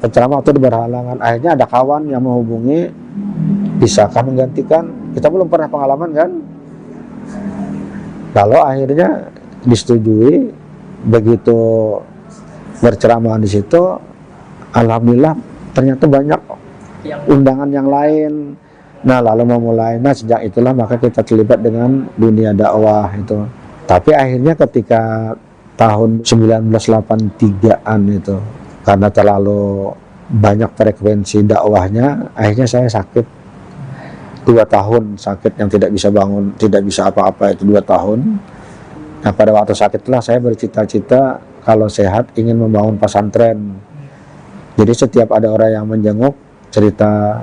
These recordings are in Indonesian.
penceramah itu berhalangan. Akhirnya ada kawan yang menghubungi, bisakah menggantikan? Kita belum pernah pengalaman kan. Lalu akhirnya disetujui. Begitu berceramah di situ, alhamdulillah ternyata banyak undangan yang lain. Nah lalu memulai, nah sejak itulah maka kita terlibat dengan dunia dakwah itu. Tapi akhirnya ketika tahun 1983an itu, karena terlalu banyak frekuensi dakwahnya, akhirnya saya sakit 2 tahun, sakit yang tidak bisa bangun, tidak bisa apa-apa, itu 2 tahun. Nah pada waktu sakit itulah saya bercita-cita kalau sehat ingin membangun pesantren. Jadi setiap ada orang yang menjenguk cerita,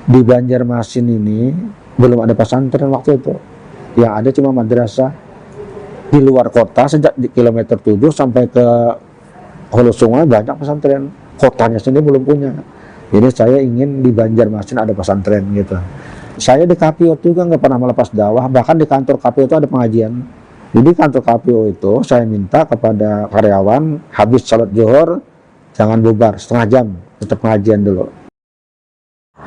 di Banjarmasin ini belum ada pesantren waktu itu, yang ada cuma madrasah di luar kota. Sejak di kilometer 7 sampai ke hulu sungai banyak pesantren, kotanya sendiri belum punya. Jadi saya ingin di Banjarmasin ada pesantren gitu. Saya di KPO juga nggak pernah melepas dakwah, bahkan di kantor KPO itu ada pengajian. Jadi kantor KPO itu saya minta kepada karyawan habis salat zuhur jangan bubar, setengah jam tetap pengajian dulu.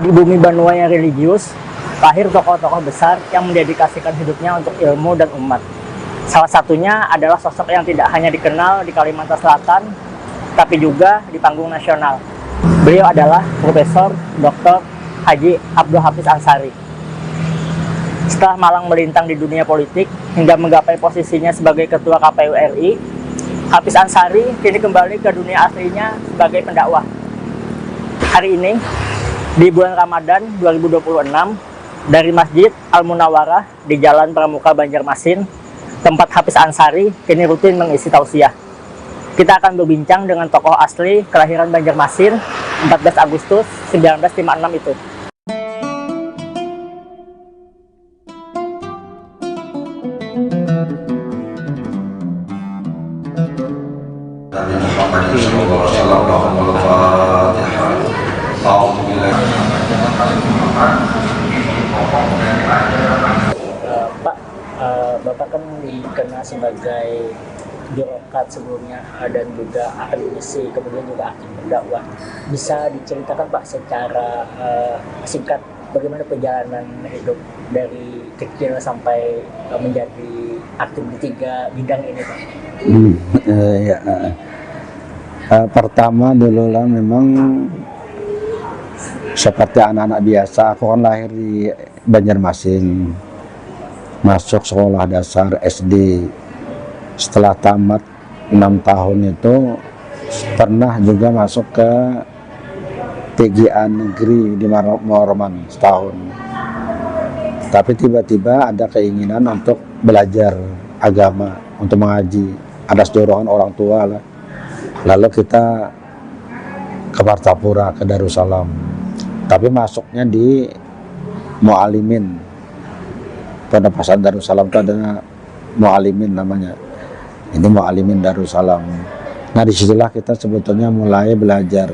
Di bumi Banua yang religius, lahir tokoh-tokoh besar yang mendedikasikan hidupnya untuk ilmu dan umat. Salah satunya adalah sosok yang tidak hanya dikenal di Kalimantan Selatan, tapi juga di panggung nasional. Beliau adalah Profesor Dr. Haji Abdul Hafiz Ansari. Setelah malang melintang di dunia politik hingga menggapai posisinya sebagai Ketua KPU RI, Hafiz Ansari kini kembali ke dunia aslinya sebagai pendakwah. Hari ini, di bulan Ramadan 2026, dari Masjid Al-Munawwarah di Jalan Pramuka Banjarmasin, tempat Hafiz Ansari kini rutin mengisi tausiah. Kita akan berbincang dengan tokoh asli kelahiran Banjarmasin 14 Agustus 1956 itu. Pak, Bapak kan dikenal sebagai birokrat sebelumnya dan juga akademisi, kemudian juga aktif berdakwah. Bisa diceritakan Pak secara singkat bagaimana perjalanan hidup dari kecil sampai menjadi aktif di 3 bidang ini Pak? Pertama dulu lah memang seperti anak-anak biasa. Aku kan lahir di Banjarmasin, masuk sekolah dasar SD. Setelah tamat 6 tahun itu pernah juga masuk ke TGA negeri di Maroman setahun. Tapi tiba-tiba ada keinginan untuk belajar agama, untuk mengaji, atas dorongan orang tua lah. Lalu kita ke Martapura, ke Darussalam. Tapi masuknya di Mu'alimin. Pada pasar Darussalam itu ada Mu'alimin namanya. Ini Mu'alimin Darussalam. Nah disitulah kita sebetulnya mulai belajar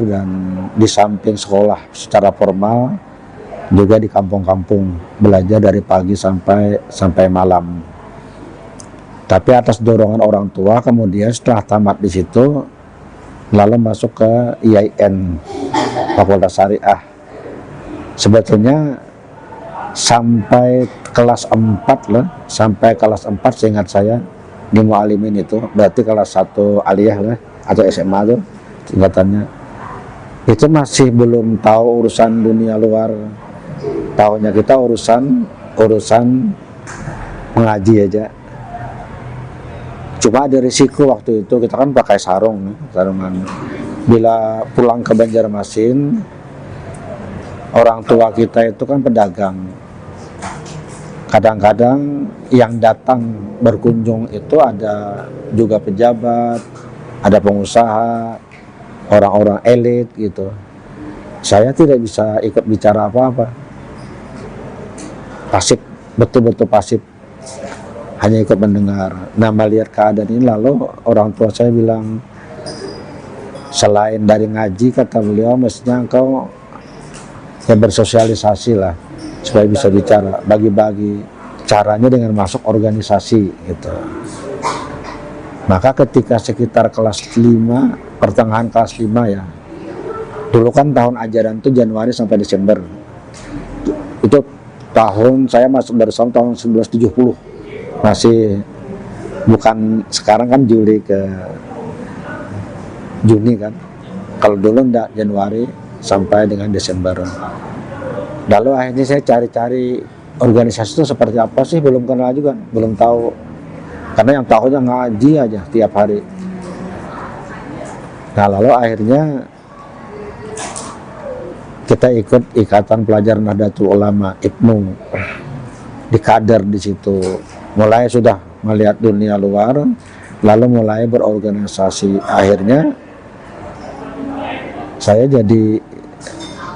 dan di samping sekolah secara formal juga di kampung-kampung belajar dari pagi sampai malam. Tapi atas dorongan orang tua, kemudian setelah tamat di situ lalu masuk ke IAIN Fakultas Syariah. Sebetulnya sampai kelas 4 lah, sampai kelas 4 seingat saya di Mu'alimin itu, berarti kelas 1 aliyah lah atau SMA tuh tingkatannya. Itu masih belum tahu urusan dunia luar. Tahunya kita urusan mengaji aja. Cuma ada risiko waktu itu, kita kan pakai sarungan. Bila pulang ke Banjarmasin, orang tua kita itu kan pedagang. Kadang-kadang yang datang berkunjung itu ada juga pejabat, ada pengusaha, orang-orang elit gitu. Saya tidak bisa ikut bicara apa-apa. Pasif, betul-betul pasif. Hanya ikut mendengar. Nah melihat keadaan ini lalu orang tua saya bilang, selain dari ngaji kata beliau, mestinya engkau ya bersosialisasi lah supaya bisa bicara, bagi-bagi. Caranya dengan masuk organisasi gitu. Maka ketika sekitar kelas 5, pertengahan kelas 5 ya, dulu kan tahun ajaran itu Januari sampai Desember. Itu tahun saya masuk Darussalam tahun 1970, masih bukan sekarang kan Juli ke Juni kan. Kalau dulu enggak, Januari sampai dengan Desember. Lalu akhirnya saya cari-cari organisasi itu seperti apa sih, belum kenal juga, belum tahu. Karena yang tahunya ngaji aja tiap hari. Nah lalu akhirnya kita ikut Ikatan Pelajar Nahdlatul Ulama IPNU, di kader di situ. Mulai sudah melihat dunia luar, lalu mulai berorganisasi. Akhirnya saya jadi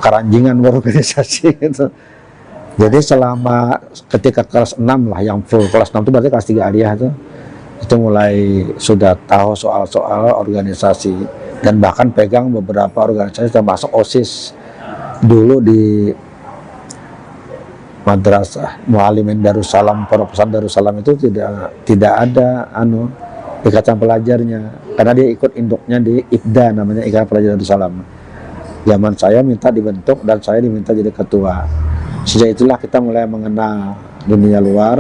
keranjingan berorganisasi gitu. Jadi selama ketika kelas 6 lah, yang full kelas 6 itu berarti kelas 3 aliyah itu mulai sudah tahu soal-soal organisasi, dan bahkan pegang beberapa organisasi termasuk OSIS. Dulu di Madrasah Muallimin Darussalam, Pondok Pesantren Darussalam itu tidak ada ikatan pelajarnya, karena dia ikut induknya di IPDA, namanya Ikatan Pelajar Darussalam. Zaman saya minta dibentuk dan saya diminta jadi ketua. Sejak itulah kita mulai mengenal dunia luar.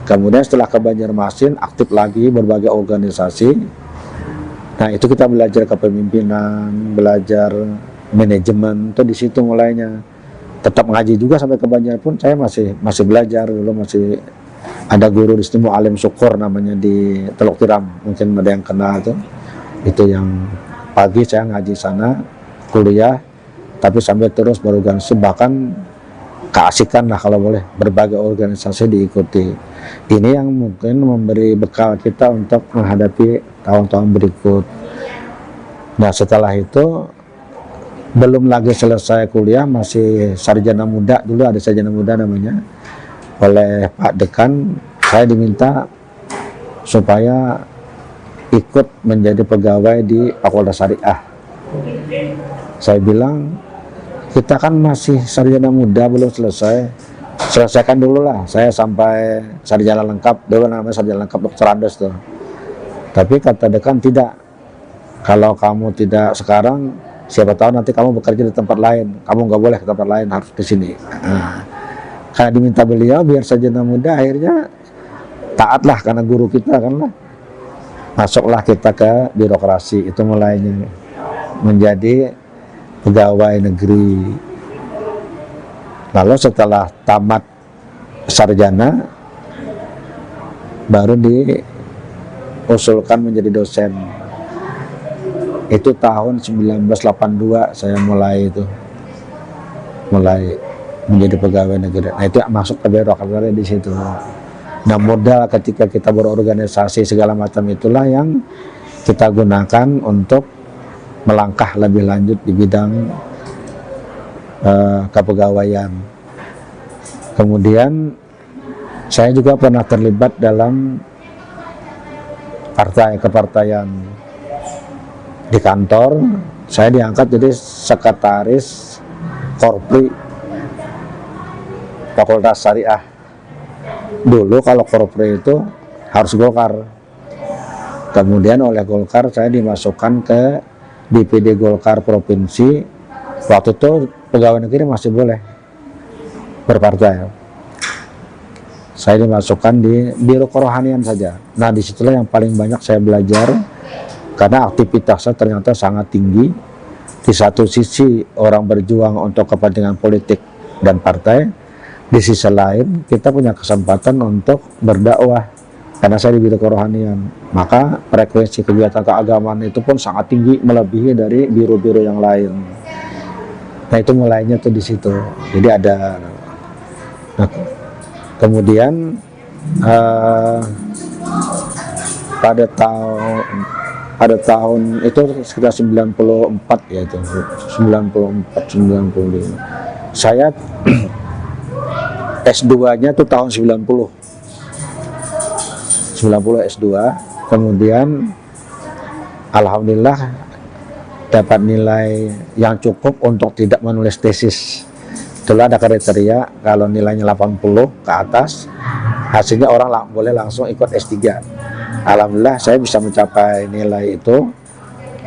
Kemudian setelah ke Banjarmasin, aktif lagi berbagai organisasi. Nah itu kita belajar kepemimpinan, belajar manajemen, itu di situ mulainya. Tetap ngaji juga sampai ke Banjar pun saya masih belajar. Dulu masih ada guru di situ, Mu'alim Syukur namanya, di Teluk Tiram, mungkin ada yang kenal tuh. Itu yang pagi saya ngaji sana, kuliah, tapi sambil terus berorganisasi, bahkan keasikan lah kalau boleh, berbagai organisasi diikuti. Ini yang mungkin memberi bekal kita untuk menghadapi tahun-tahun berikut. Nah setelah itu belum lagi selesai kuliah, masih sarjana muda, dulu ada sarjana muda namanya, oleh Pak Dekan saya diminta supaya ikut menjadi pegawai di Fakultas Syariah. Saya bilang, kita kan masih sarjana muda, belum selesaikan dulu lah. Saya sampai sarjana lengkap, dulu namanya sarjana lengkap Dr. Andes tuh. Tapi kata dekan, tidak, kalau kamu tidak sekarang, siapa tahu nanti kamu bekerja di tempat lain, kamu nggak boleh ke tempat lain, harus di sini. Karena diminta beliau biar sarjana muda, akhirnya taatlah karena guru kita kan lah. Masuklah kita ke birokrasi, itu mulainya menjadi pegawai negeri. Lalu setelah tamat sarjana baru diusulkan menjadi dosen. Itu tahun 1982 saya mulai menjadi pegawai negeri. Nah itu masuk ke birokrasi di situ. Nah modal ketika kita berorganisasi segala macam itulah yang kita gunakan untuk melangkah lebih lanjut di bidang kepegawaian. Kemudian saya juga pernah terlibat dalam kepartaian di kantor. Saya diangkat jadi sekretaris Korpri Fakultas Syariah. Dulu kalau Korpri itu harus Golkar. Kemudian oleh Golkar saya dimasukkan ke DPD Golkar Provinsi. Waktu itu pegawai negeri masih boleh berpartai. Saya dimasukkan di Biro Kerohanian saja. Nah disitulah yang paling banyak saya belajar, karena aktivitasnya ternyata sangat tinggi. Di satu sisi orang berjuang untuk kepentingan politik dan partai, di sisi lain kita punya kesempatan untuk berdakwah. Karena saya di Biro Kerohanian, maka frekuensi kegiatan keagamaan itu pun sangat tinggi, melebihi dari biro-biro yang lain. Nah itu mulainya tuh di situ. Jadi ada. Nah, kemudian pada tahun itu sekitar 94 ya, itu 94 95. Saya S2-nya tuh tahun 90 S2, kemudian alhamdulillah dapat nilai yang cukup untuk tidak menulis tesis. Itulah ada kriteria, kalau nilainya 80 ke atas, hasilnya orang boleh langsung ikut S3. Alhamdulillah saya bisa mencapai nilai itu,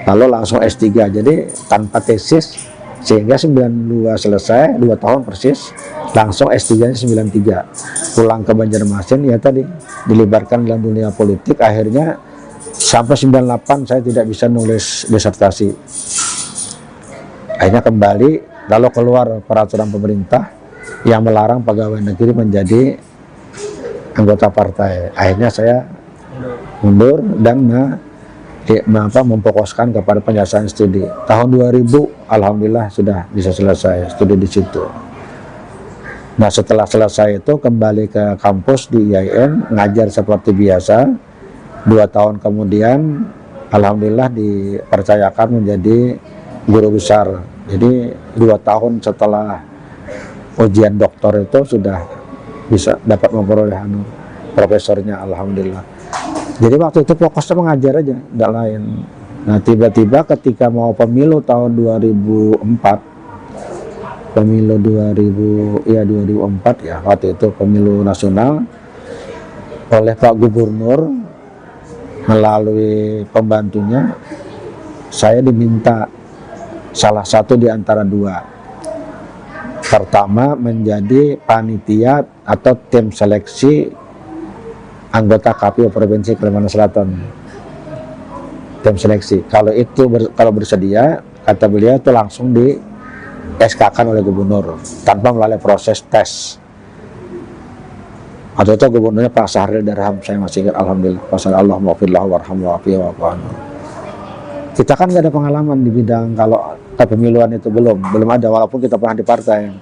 lalu langsung S3, jadi tanpa tesis, sehingga 92 selesai, 2 tahun persis, langsung S3 nya 93, pulang ke Banjarmasin. Ya tadi dilibatkan dalam dunia politik, akhirnya sampai 98 saya tidak bisa nulis disertasi. Akhirnya kembali, lalu keluar peraturan pemerintah yang melarang pegawai negeri menjadi anggota partai. Akhirnya saya mundur dan memfokuskan kepada penyelesaian studi. Tahun 2000 alhamdulillah sudah bisa selesai studi di situ. Nah, setelah selesai itu kembali ke kampus di IAIN, ngajar seperti biasa. 2 tahun kemudian alhamdulillah dipercayakan menjadi guru besar. Jadi 2 tahun setelah ujian doktor itu sudah bisa dapat memperoleh profesornya, alhamdulillah. Jadi waktu itu fokusnya mengajar aja, tidak lain. Nah, tiba-tiba ketika mau pemilu tahun 2004, pemilu 2004 ya, waktu itu pemilu nasional, oleh Pak Gubernur melalui pembantunya, saya diminta salah satu di antara 2. Pertama, menjadi panitia atau tim seleksi anggota KPU Provinsi Kalimantan Selatan. Tim seleksi. Kalau itu kalau bersedia, kata beliau, itu langsung di SK-kan oleh gubernur tanpa melalui proses tes. Atau itu gubernurnya Pak Sahril Darham, saya masih ingat, alhamdulillah. Pak Sahril, Allahumma warhamhu wa'afihi. Kita kan nggak ada pengalaman di bidang kalau kepemiluan itu, belum ada, walaupun kita pernah di partai.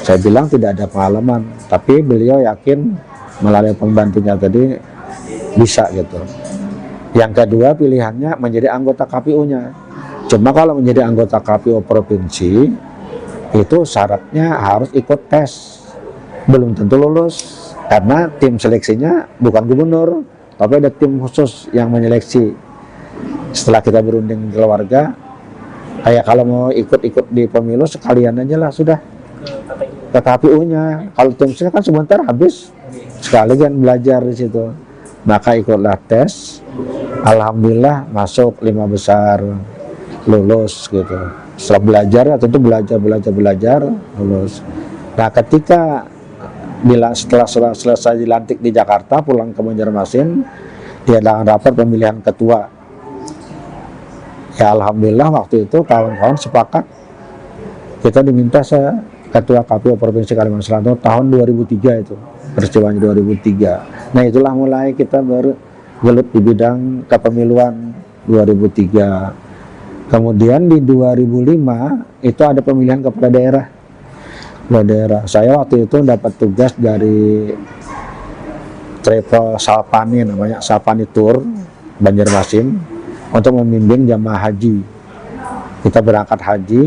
Saya bilang tidak ada pengalaman, tapi beliau yakin melalui pembantunya tadi bisa gitu. Yang kedua pilihannya menjadi anggota KPU-nya. Cuma kalau menjadi anggota KPU provinsi itu syaratnya harus ikut tes. Belum tentu lulus karena tim seleksinya bukan gubernur, tapi ada tim khusus yang menyeleksi. Setelah kita berunding keluarga, kayak kalau mau ikut-ikut di pemilu sekalian aja lah, sudah ke KPU-nya. Kalau tim seleksi kan sebentar habis, sekali kan belajar di situ. Maka ikutlah tes, alhamdulillah masuk 5 besar, lulus gitu. Setelah belajar, ya tentu belajar, lulus. Nah, ketika setelah selesai dilantik di Jakarta, pulang ke Banjarmasin, diadakan rapat pemilihan ketua. Ya alhamdulillah waktu itu kawan-kawan sepakat kita diminta ketua KPU Provinsi Kalimantan Selatan tahun 2003 itu, peristiwanya 2003. Nah, itulah mulai kita bergelut di bidang kepemiluan 2003. Kemudian di 2005 itu ada pemilihan kepala daerah. Saya waktu itu dapat tugas dari travel Salpani, namanya Salpani Tour Banjarmasin, untuk membimbing jamaah haji. Kita berangkat haji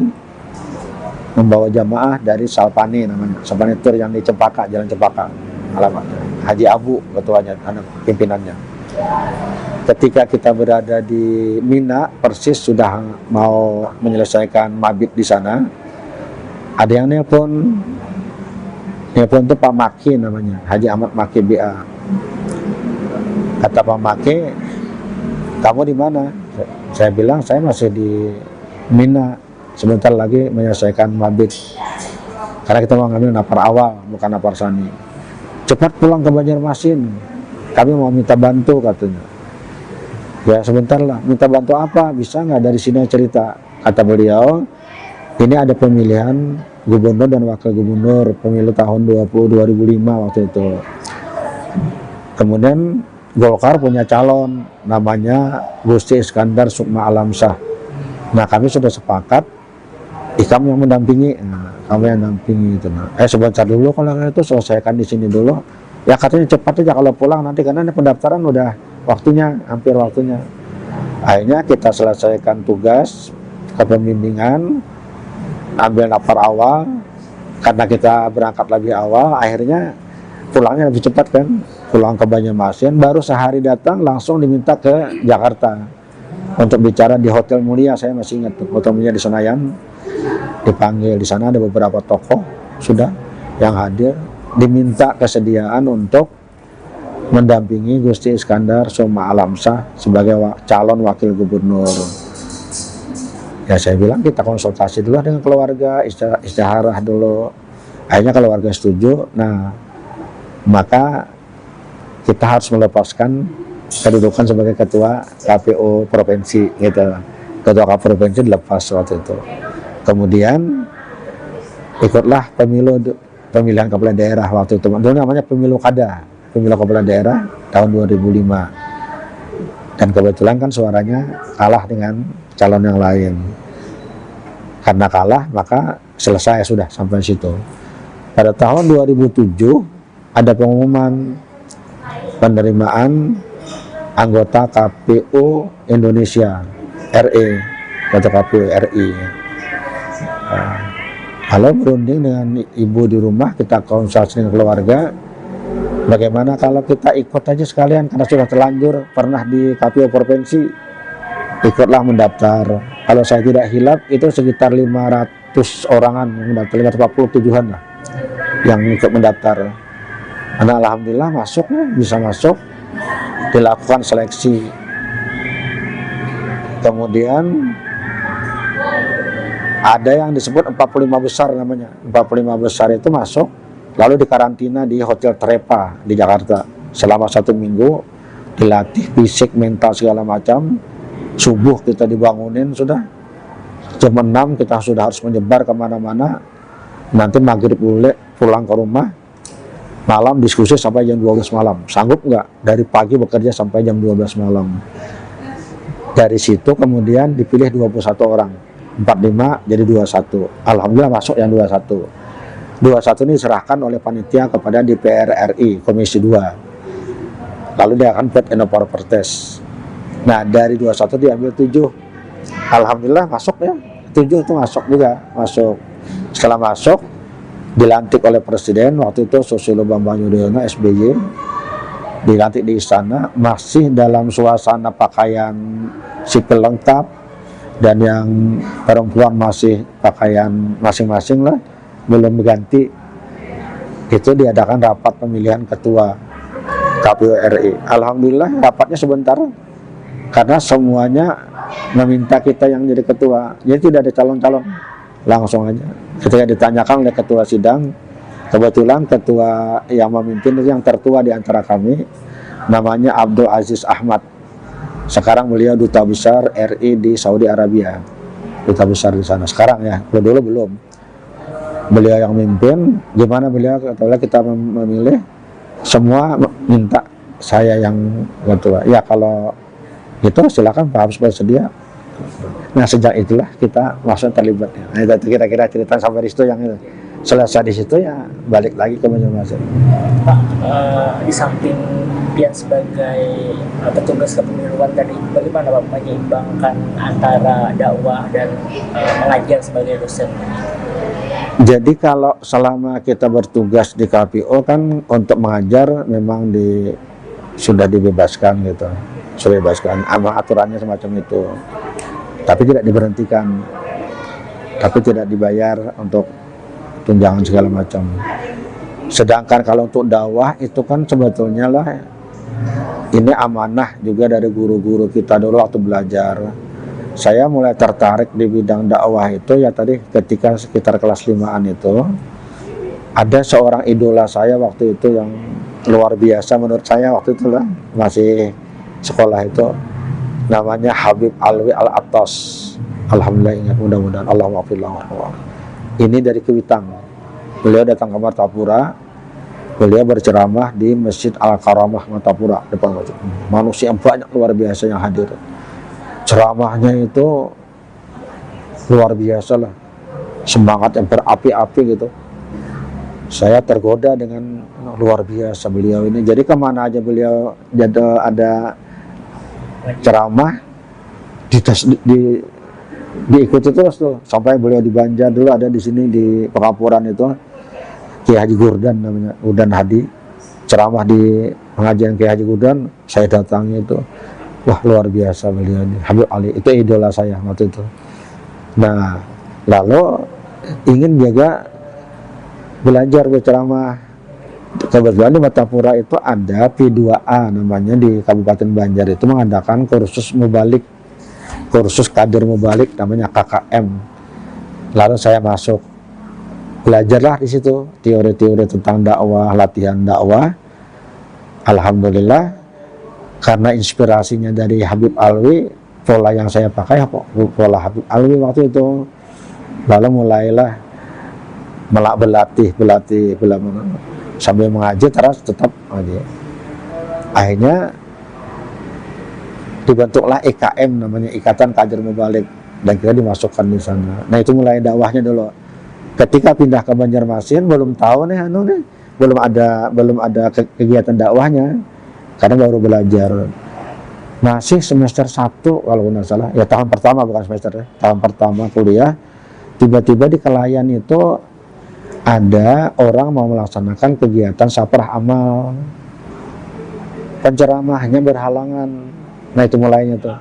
membawa jamaah dari Salpani, namanya Salpani Tour yang di Cempaka, Jalan Cempaka, alamatnya Haji Abu ketuanya, pimpinannya. Ketika kita berada di Mina, persis sudah mau menyelesaikan mabit di sana, ada yang nelpon itu Pak Maki, namanya Haji Ahmad Maki BA. Kata Pak Maki, kamu di mana? Saya bilang saya masih di Mina, sebentar lagi menyelesaikan mabit, karena kita mau ngambil napar awal bukan napar sani. Cepat pulang ke Banjarmasin, kami mau minta bantu, katanya. Ya sebentar lah, minta bantu apa? Bisa nggak dari sini cerita? Kata beliau, ini ada pemilihan gubernur dan wakil gubernur pemilu tahun 2005 waktu itu. Kemudian Golkar punya calon namanya Gusti Iskandar Sukma Alamsyah. Nah, kami sudah sepakat, kamu yang mendampingi. Nah, kamu yang mendampingi itu. Nah, sebentar dulu, kalau itu selesaikan di sini dulu. Ya katanya cepat aja kalau pulang nanti, karena ini pendaftaran udah waktunya, hampir waktunya. Akhirnya kita selesaikan tugas kepemimpinan, ambil napar awal, karena kita berangkat lebih awal, akhirnya pulangnya lebih cepat kan, pulang ke Banjarmasin, baru sehari datang langsung diminta ke Jakarta untuk bicara di Hotel Mulia. Saya masih ingat tuh, Hotel Mulia di Senayan, dipanggil. Di sana ada beberapa tokoh sudah yang hadir, diminta kesediaan untuk mendampingi Gusti Iskandar Soma Alamsyah sebagai calon wakil gubernur. Ya saya bilang kita konsultasi dulu dengan keluarga, istiharah dulu. Akhirnya keluarga setuju. Nah, maka kita harus melepaskan kedudukan sebagai ketua KPU provinsi gitu. Ketua KPU provinsi dilepas waktu itu. Kemudian ikutlah pemilihan kepala daerah waktu itu. Dulu namanya pemilu kada, pemilu kepala daerah tahun 2005. Dan kebetulan kan suaranya kalah dengan calon yang lain. Karena kalah maka selesai sudah sampai situ. Pada tahun 2007 ada pengumuman penerimaan anggota KPU Indonesia RI, atau KPU RI. Kalau berunding dengan ibu di rumah, kita konsultasi dengan keluarga, bagaimana kalau kita ikut aja sekalian karena sudah terlanjur pernah di KPU provinsi, ikutlah mendaftar. Kalau saya tidak hilap itu sekitar 500 orangan yang mendaftar, 547-an lah yang ikut mendaftar. Karena alhamdulillah masuk, bisa masuk, dilakukan seleksi. Kemudian ada yang disebut 45 besar namanya. 45 besar itu masuk, lalu dikarantina di Hotel Trepa di Jakarta selama 1 minggu, dilatih fisik, mental segala macam. Subuh kita dibangunin sudah, jam 6 kita sudah harus menyebar kemana-mana. Nanti maghrib pulang ke rumah, malam diskusi sampai jam 12 malam. Sanggup nggak? Dari pagi bekerja sampai jam 12 malam. Dari situ kemudian dipilih 21 orang, 45 jadi 21. Alhamdulillah masuk yang 21. 21 ini diserahkan oleh panitia kepada DPR RI Komisi 2. Lalu dia akan vote in proper test. Nah dari 21 diambil 7. Alhamdulillah masuk ya, 7 itu masuk juga, masuk. Setelah masuk dilantik oleh Presiden waktu itu Susilo Bambang Yudhoyono SBY, dilantik di istana, masih dalam suasana pakaian sipil lengkap, dan yang perempuan masih pakaian masing-masing lah, belum berganti. Itu diadakan rapat pemilihan ketua KPU RI. Alhamdulillah rapatnya sebentar karena semuanya meminta kita yang jadi ketua, jadi tidak ada calon-calon, langsung aja. Ketika ditanyakan oleh ketua sidang, kebetulan ketua yang memimpin itu yang tertua di antara kami, namanya Abdul Aziz Ahmad. Sekarang beliau duta besar RI di Saudi Arabia, duta besar di sana sekarang ya. Dulu belum. Beliau yang memimpin. Gimana beliau? Kalau kita memilih, semua minta saya yang ketua. Ya kalau itu silakan Pak harus bersedia. Nah sejak itulah kita langsung terlibat. Nah itu kira-kira cerita sampai di situ, yang itu selesai di situ ya balik lagi ke masing-masing. Pak, di samping Pian sebagai petugas kepemiluan tadi, bagaimana Pak menyeimbangkan antara dakwah dan mengajar sebagai dosen? Jadi kalau selama kita bertugas di KPU kan untuk mengajar memang sudah dibebaskan gitu, sudah dibebaskan, aturannya semacam itu. Tapi tidak diberhentikan, tapi tidak dibayar untuk tunjangan segala macam. Sedangkan kalau untuk dakwah itu kan sebetulnya lah ini amanah juga dari guru-guru kita dulu waktu belajar. Saya mulai tertarik di bidang dakwah itu ya tadi ketika sekitar kelas 5-an itu ada seorang idola saya waktu itu yang luar biasa menurut saya waktu itu lah, masih sekolah itu, namanya Habib Alwi Al-Attas. Alhamdulillah ingat, mudah-mudahan Allah maafillah. Ini dari Kewitang. Beliau datang ke Martapura, beliau berceramah di Masjid Al-Karamah Martapura depan masjid. Manusia banyak luar biasa yang hadir. Ceramahnya itu luar biasa lah, semangat yang berapi-api gitu. Saya tergoda dengan luar biasa beliau ini. Jadi kemana aja beliau ada ceramah diikuti terus tuh, sampai beliau di Banjar dulu, ada di sini di Pengapuran itu Kiai Haji Gurdan namanya, Gurdan Hadi, ceramah di pengajian Kiai Haji Gurdan, saya datangi itu, wah luar biasa beliau ini, Habib Ali, itu idola saya waktu itu. Nah lalu ingin juga belajar berceramah, kebetulan di Martapura itu ada P2A namanya, di Kabupaten Banjar itu mengadakan kursus mubalik, kursus kader mubalik namanya KKM. Lalu saya masuk, belajarlah di situ teori-teori tentang dakwah, latihan dakwah. Alhamdulillah, karena inspirasinya dari Habib Alwi, pola yang saya pakai pola Habib Alwi waktu itu. Lalu mulailah berlatih sambil mengaji, terus tetap aja. Akhirnya dibentuklah IKM namanya, Ikatan Kader Mubalik, dan kita dimasukkan di sana. Nah itu mulai dakwahnya dulu. Ketika pindah ke Banjarmasin belum tahu nih belum ada kegiatan dakwahnya, karena baru belajar. Masih semester 1 kalau nggak salah, ya tahun pertama, bukan semester, tahun pertama kuliah, tiba-tiba di Kelayan itu ada orang mau melaksanakan kegiatan saprah amal, penceramahnya berhalangan. Nah itu mulainya tuh,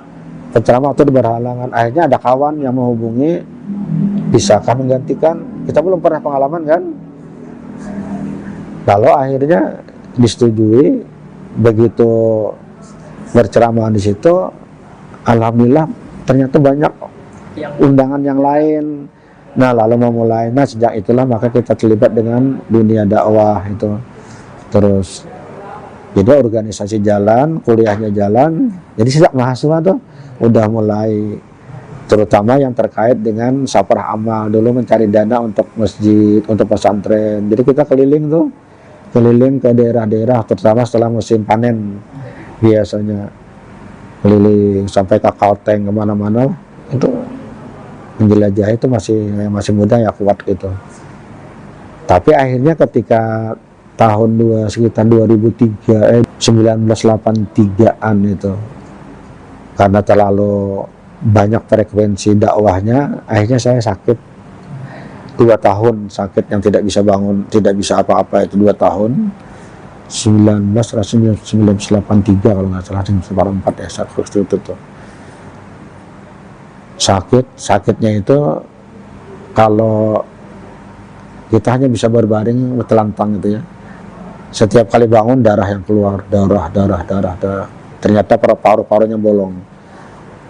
penceramah itu berhalangan. Akhirnya ada kawan yang menghubungi, bisakah menggantikan? Kita belum pernah pengalaman kan. Lalu akhirnya disetujui. Begitu berceramah di situ, alhamdulillah ternyata banyak undangan yang lain. Nah lalu memulai, nah sejak itulah maka kita terlibat dengan dunia dakwah itu. Terus jadi organisasi jalan, kuliahnya jalan. Jadi sejak mahasiswa tuh udah mulai, terutama yang terkait dengan saprah amal, dulu mencari dana untuk masjid, untuk pesantren. Jadi kita keliling ke daerah-daerah, terutama setelah musim panen, biasanya keliling sampai ke Kalteng, kemana-mana. Itu menjelajah, itu masih muda ya, kuat gitu. Tapi akhirnya ketika sekitar 1983an itu, karena terlalu banyak frekuensi dakwahnya, akhirnya saya sakit 2 tahun, sakit yang tidak bisa bangun, tidak bisa apa-apa, itu 2 tahun. 1983 kalau nggak salah, 1984 ya, saat itu tuh. Sakitnya itu kalau kita hanya bisa berbaring bertelantang gitu ya. Setiap kali bangun darah yang keluar, darah. Ternyata paru-parunya bolong.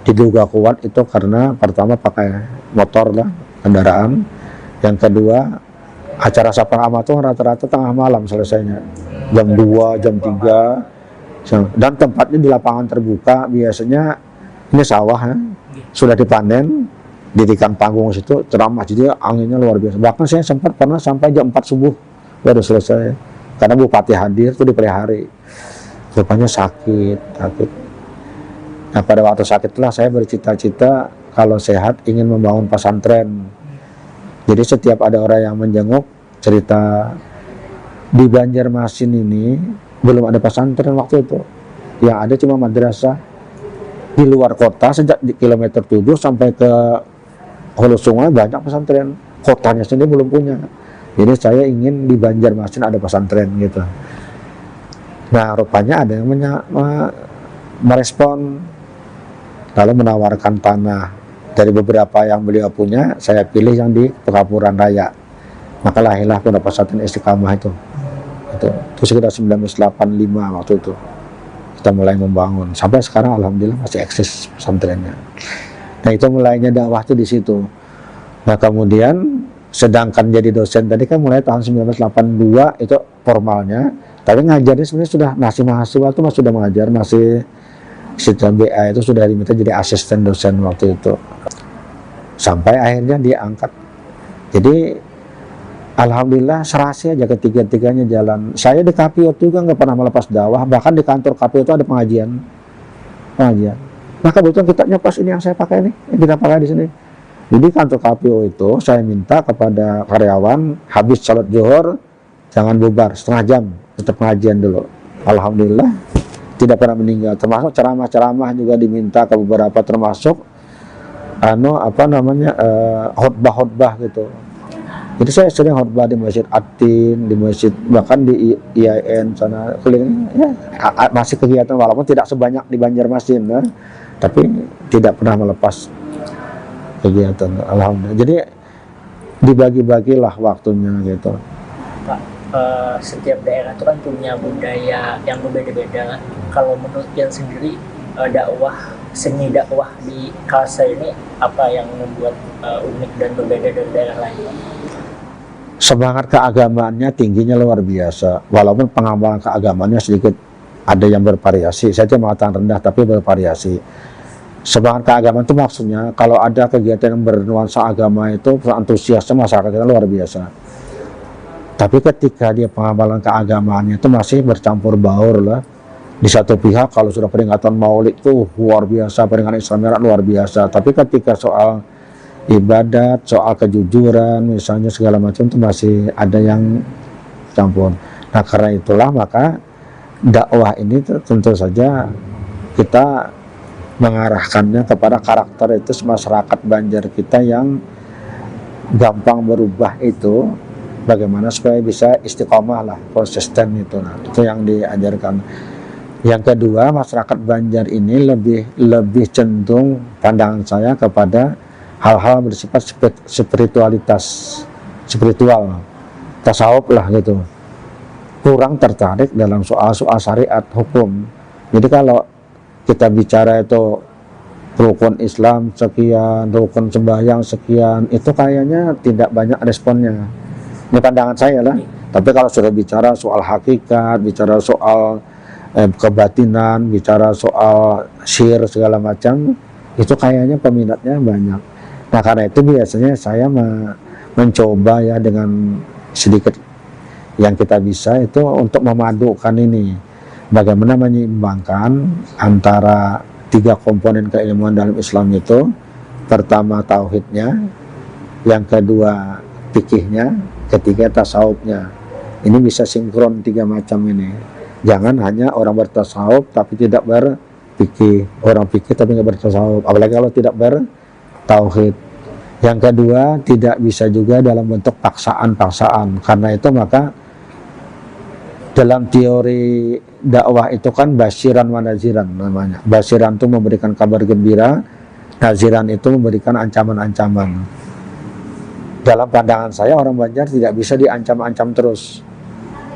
Diduga kuat itu karena pertama pakai motor lah, kendaraan. Yang kedua, acara saprah amal itu rata-rata tengah malam selesainya, jam 2, jam 3, dan tempatnya di lapangan terbuka. Biasanya ini sawah ya, sudah dipanen, dirikan panggung situ, ceramah, jadi anginnya luar biasa. Bahkan saya sempat pernah sampai jam 4 subuh baru selesai, karena bupati hadir itu di pagi hari. Rupanya sakit. Nah pada waktu sakit itulah saya bercita-cita kalau sehat ingin membangun pesantren. Jadi setiap ada orang yang menjenguk, cerita di Banjarmasin ini belum ada pesantren waktu itu. Yang ada cuma madrasah di luar kota. Sejak di kilometer 7 sampai ke hulu sungai banyak pesantren, kotanya sendiri belum punya. Jadi saya ingin di Banjarmasin ada pesantren gitu. Nah rupanya ada yang merespon, lalu menawarkan tanah. Dari beberapa yang beliau punya, saya pilih yang di Pekapuran Raya. Maka lahirlah Pondok Pesantren Istiqamah itu sekitar 1985 waktu itu kita mulai membangun. Sampai sekarang alhamdulillah masih eksis pesantrennya. Nah itu mulainya dakwah itu di situ. Nah kemudian sedangkan jadi dosen tadi kan mulai tahun 1982 itu formalnya, tapi ngajarnya sebenarnya sudah masih mahasiswa itu sudah mengajar, masih sistem BA itu sudah diminta jadi asisten dosen waktu itu, sampai akhirnya diangkat. Jadi alhamdulillah serasi aja ketiga-tiganya jalan. Saya di KPO juga nggak pernah melepas dakwah, bahkan di kantor KPO itu ada pengajian. Nah kebetulan kitabnya pas ini yang saya pakai nih, yang kita pakai di sini. Jadi kantor KPO itu saya minta kepada karyawan habis salat zuhur jangan bubar, setengah jam tetap pengajian dulu. Alhamdulillah tidak pernah meninggal. Termasuk ceramah-ceramah juga diminta ke beberapa, termasuk khutbah gitu. Jadi saya sering khutbah di Masjid Atin, di masjid, bahkan di IAIN sana keliling ya, masih kegiatan walaupun tidak sebanyak di Banjarmasin ya, tapi tidak pernah melepas kegiatan. Alhamdulillah. Jadi dibagi-bagilah waktunya gitu. Pak, setiap daerah itu kan punya budaya yang berbeda-beda. Kalau menurut Pian sendiri, seni dakwah di Kalsel ini apa yang membuat unik dan berbeda dari daerah lain? Semangat keagamaannya tingginya luar biasa, walaupun pengamalan keagamaannya sedikit ada yang bervariasi. Saya tidak mengatakan rendah, tapi bervariasi. Semangat keagamaan itu maksudnya kalau ada kegiatan yang bernuansa agama itu antusiasnya masyarakat kita luar biasa. Tapi ketika dia pengamalan keagamaannya itu masih bercampur baur lah. Di satu pihak kalau sudah peringatan Maulid itu luar biasa, peringatan Isra Mi'raj luar biasa. Tapi ketika soal ibadat, soal kejujuran, misalnya segala macam itu masih ada yang campur. Nah karena itulah maka dakwah ini tentu saja kita mengarahkannya kepada karakter itu masyarakat Banjar kita yang gampang berubah itu, bagaimana supaya bisa istiqomah lah, konsisten itu. Nah itu yang diajarkan. Yang kedua, masyarakat Banjar ini lebih cenderung pandangan saya kepada hal-hal bersifat spiritual, tasawuf lah gitu. Kurang tertarik dalam soal-soal syariat hukum. Jadi kalau kita bicara itu rukun Islam sekian, rukun sembahyang sekian, itu kayaknya tidak banyak responnya. Ini pandangan saya lah. Tapi kalau sudah bicara soal hakikat, bicara soal kebatinan, bicara soal syir segala macam, itu kayaknya peminatnya banyak. Nah karena itu biasanya saya mencoba ya dengan sedikit yang kita bisa itu untuk memadukan ini, bagaimana menyeimbangkan antara tiga komponen keilmuan dalam Islam itu. Pertama tauhidnya, yang kedua fikihnya, ketiga tasawufnya. Ini bisa sinkron tiga macam ini. Jangan hanya orang bertasawuf tapi tidak berfikih, orang fikih tapi nggak bertasawuf, apalagi kalau tidak bertauhid. Yang kedua, tidak bisa juga dalam bentuk paksaan. Karena itu maka dalam teori dakwah itu kan basiran wa naziran namanya. Basiran itu memberikan kabar gembira, naziran itu memberikan ancaman-ancaman. Dalam pandangan saya orang Banjar tidak bisa diancam-ancam terus.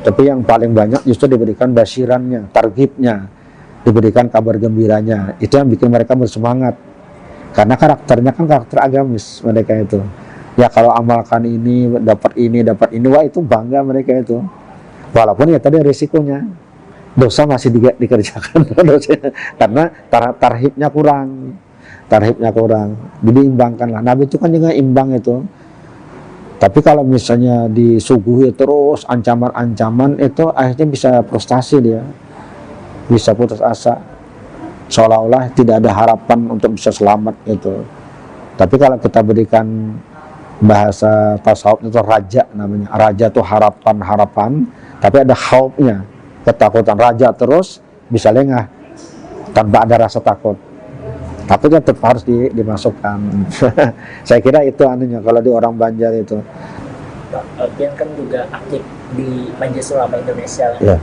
Tapi yang paling banyak justru diberikan basirannya, targibnya, diberikan kabar gembiranya. Itu yang bikin mereka bersemangat. Karena karakternya kan karakter agamis mereka itu. Ya kalau amalkan ini, dapat ini, wah itu bangga mereka itu. Walaupun ya tadi risikonya, dosa masih dikerjakan. Karena tarhibnya kurang. Jadi imbangkanlah. Nabi itu kan juga imbang itu. Tapi kalau misalnya disuguhi terus ancaman-ancaman itu akhirnya bisa frustasi dia. Bisa putus asa. Seolah-olah tidak ada harapan untuk bisa selamat gitu. Tapi kalau kita berikan bahasa tasawuf itu raja namanya. Raja itu harapan, tapi ada khaufnya, ketakutan. Raja terus bisa lengah tanpa ada rasa takut. Takutnya tetap harus dimasukkan. Saya kira itu anunya kalau di orang Banjar itu. Pian kan juga aktif di Majelis Ulama Indonesia. Ya.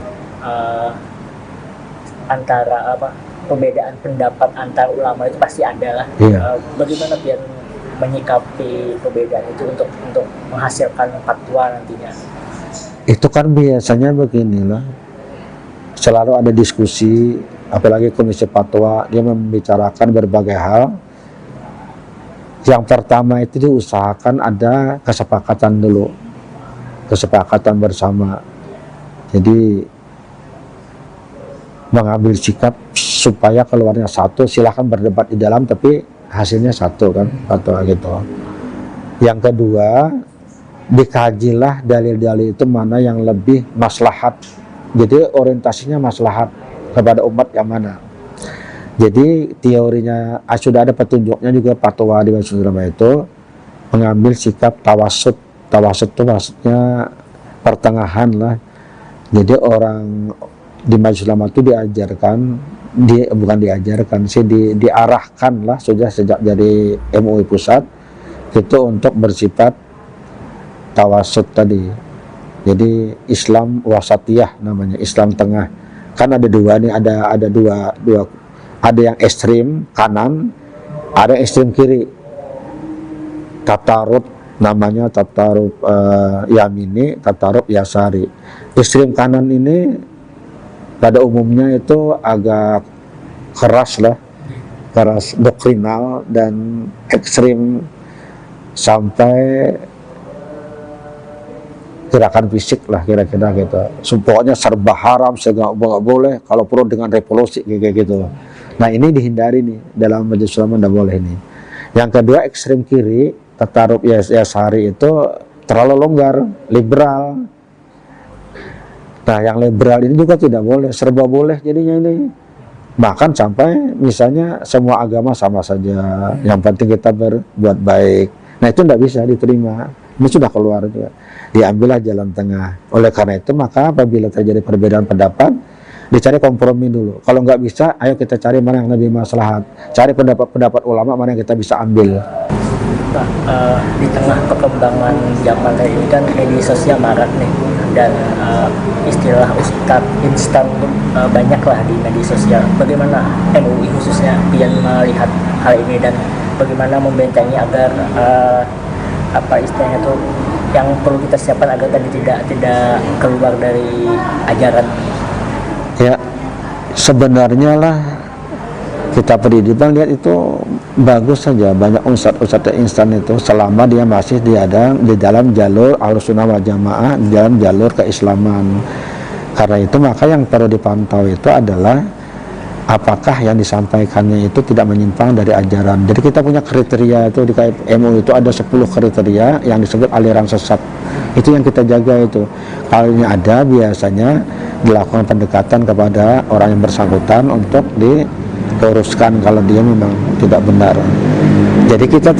Antara perbedaan pendapat antar ulama itu pasti ada lah. Iya. Bagaimana Pian menyikapi perbedaan itu untuk menghasilkan fatwa nantinya? Itu kan biasanya beginilah, selalu ada diskusi, apalagi komisi fatwa, dia membicarakan berbagai hal. Yang pertama itu diusahakan ada kesepakatan dulu, kesepakatan bersama. Jadi mengambil sikap supaya keluarnya satu, silahkan berdebat di dalam tapi hasilnya satu kan, atau gitu. Yang kedua, dikajilah dalil-dalil itu mana yang lebih maslahat. Jadi orientasinya maslahat kepada umat yang mana. Jadi teorinya sudah ada petunjuknya juga fatwa di Majelis Ulama itu mengambil sikap tawasud. Tawasud itu maksudnya pertengahan lah. Jadi orang di Majelis Ulama itu diarahkan lah sudah sejak dari MUI pusat itu untuk bersifat tawasud tadi. Jadi Islam wasatiyah namanya, Islam tengah. Kan ada dua nih, ada dua, ada yang ekstrim kanan, ada yang ekstrim kiri. Tatarut namanya tatarub yamini, tatarub yasari. Ekstrem kanan ini pada umumnya itu agak keras lah, keras doktrinal dan ekstrim sampai gerakan fisik lah kira-kira gitu. Pokoknya serba haram, segala nggak boleh, kalau perlu dengan revolusi kayak gitu. Nah ini dihindari nih, dalam majelis ulama tidak boleh nih. Yang kedua ekstrem kiri, tatarub yasari itu terlalu longgar, liberal. Nah yang liberal ini juga tidak boleh, serba boleh jadinya ini. Bahkan sampai misalnya semua agama sama saja, yang penting kita berbuat baik. Nah itu tidak bisa diterima, ini sudah keluar juga. Diambillah jalan tengah. Oleh karena itu maka apabila terjadi perbedaan pendapat, dicari kompromi dulu. Kalau nggak bisa, ayo kita cari mana yang lebih maslahat. Cari pendapat-pendapat ulama mana yang kita bisa ambil. Pak, di tengah perkembangan zaman ini kan media sosial marak nih, dan istilah ustadz instan banyaklah di media sosial. Bagaimana MUI khususnya Pian melihat hal ini dan bagaimana membentengi agar apa istilahnya tuh yang perlu kita siapkan agar tadi tidak keluar dari ajaran? Ya, sebenarnya lah kita pendidikan lihat itu bagus saja, banyak ustadz instan itu selama dia masih di dalam jalur Ahlussunnah wal Jamaah, di dalam jalur keislaman. Karena itu maka yang perlu dipantau itu adalah apakah yang disampaikannya itu tidak menyimpang dari ajaran. Jadi kita punya kriteria itu di KMU itu ada 10 kriteria yang disebut aliran sesat. Itu yang kita jaga itu. Kalau ini ada, biasanya dilakukan pendekatan kepada orang yang bersangkutan untuk diluruskan kalau dia memang tidak benar. Jadi kita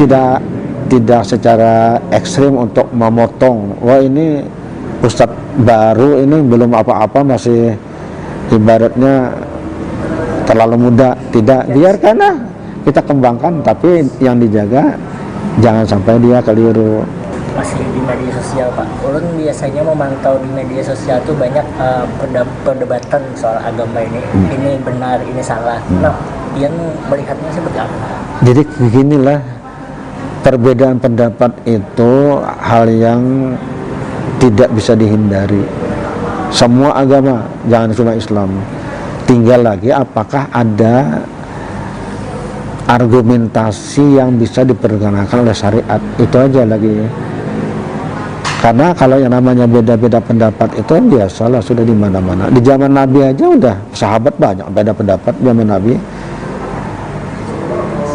tidak secara ekstrim untuk memotong. Wah ini ustadz baru ini belum apa-apa, masih ibaratnya terlalu muda. Tidak, biarkanlah kita kembangkan, tapi yang dijaga jangan sampai dia keliru. Masih di media sosial Pak, ulun biasanya memantau di media sosial tuh banyak perdebatan soal agama ini. Ini benar, ini salah. Nah, Pian melihatnya seperti apa? Jadi beginilah, perbedaan pendapat itu hal yang tidak bisa dihindari. Semua agama, jangan cuma Islam. Tinggal lagi apakah ada argumentasi yang bisa dipergunakan oleh syariat, itu aja lagi. Karena kalau yang namanya beda-beda pendapat itu biasalah, sudah di mana-mana. Di zaman Nabi aja udah sahabat banyak beda pendapat zaman Nabi.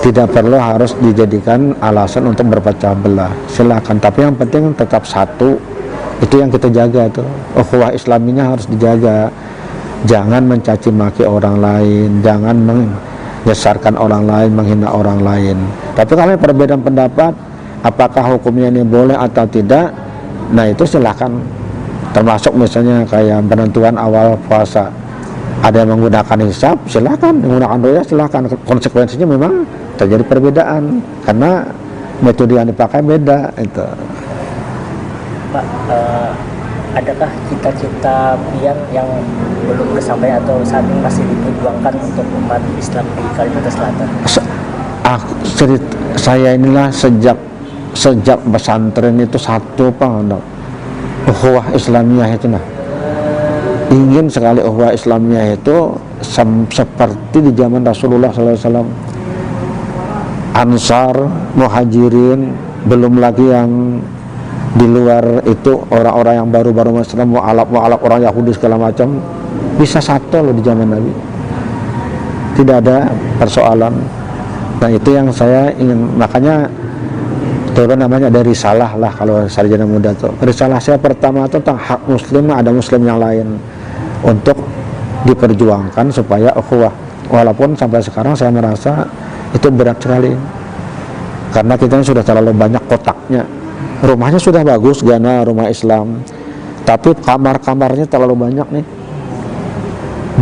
Tidak perlu harus dijadikan alasan untuk berpecah belah. Silakan, tapi yang penting tetap satu. Itu yang kita jaga tuh. Ukhuwah Islaminya harus dijaga. Jangan mencaci maki orang lain, jangan menyesarkan orang lain, menghina orang lain. Tapi kalau perbedaan pendapat, apakah hukumnya ini boleh atau tidak, nah itu silakan. Termasuk misalnya kayak penentuan awal puasa, ada yang menggunakan hisab, silakan. Menggunakan ru'yah, silakan. Konsekuensinya memang terjadi perbedaan karena metode yang dipakai beda itu. Pak, adakah cita-cita Pian yang belum tersampaikan atau saat ini masih diperjuangkan untuk umat Islam di Kalimantan Selatan? Saya inilah sejak pesantren itu satu ukhuwah Islamiyah itu ingin sekali ukhuwah Islamiyah itu seperti di zaman Rasulullah SAW. Ansar, Muhajirin, belum lagi yang di luar itu orang-orang yang baru-baru Islam, mu'alaf orang Yahudi segala macam, bisa satu loh di zaman Nabi, tidak ada persoalan. Nah itu yang saya ingin, makanya turun namanya dari risalah lah kalau sarjana muda tuh. Risalah saya pertama itu tentang hak muslim, ada muslim yang lain untuk diperjuangkan supaya ukhuwah. Walaupun sampai sekarang saya merasa itu berat sekali karena kita sudah terlalu banyak kotaknya. Rumahnya sudah bagus, Ghana rumah Islam, tapi kamar-kamarnya terlalu banyak nih.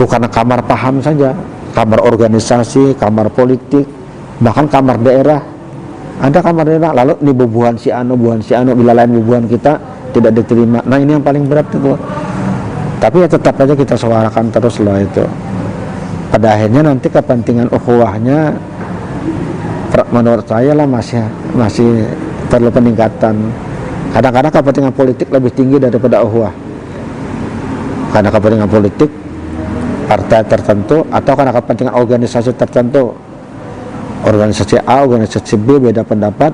Bukan kamar paham saja, kamar organisasi, kamar politik, bahkan kamar daerah. Ada kamar daerah, lalu di bubuhan si anu, bila lain bubuhan kita tidak diterima. Nah ini yang paling berat itu. Tapi ya tetap aja kita suarakan terus lah itu. Pada akhirnya nanti kepentingan ukhuwahnya menurut saya lah masih perlu peningkatan. Kadang-kadang kepentingan politik lebih tinggi daripada ukhuwah. Karena kepentingan politik partai tertentu atau karena kepentingan organisasi tertentu, organisasi A, organisasi B beda pendapat,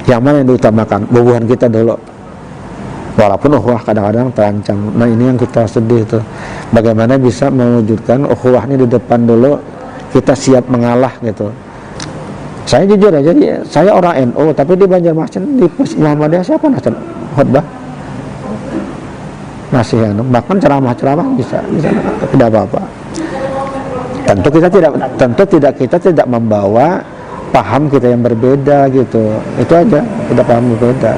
yang mana yang diutamakan? Bubuhan kita dulu. Walaupun ukhuwah kadang-kadang terancam. Nah ini yang kita sedih tuh. Bagaimana bisa mewujudkan ukhuwah ini di depan dulu, kita siap mengalah gitu. Saya jujur aja, saya orang NU, tapi di Banjarmasin di Muhammadiyah saya pernah khutbah. Masih bahkan ceramah-ceramah bisa tidak apa-apa. Kita tidak membawa paham kita yang berbeda gitu. Itu aja, tidak paham berbeda.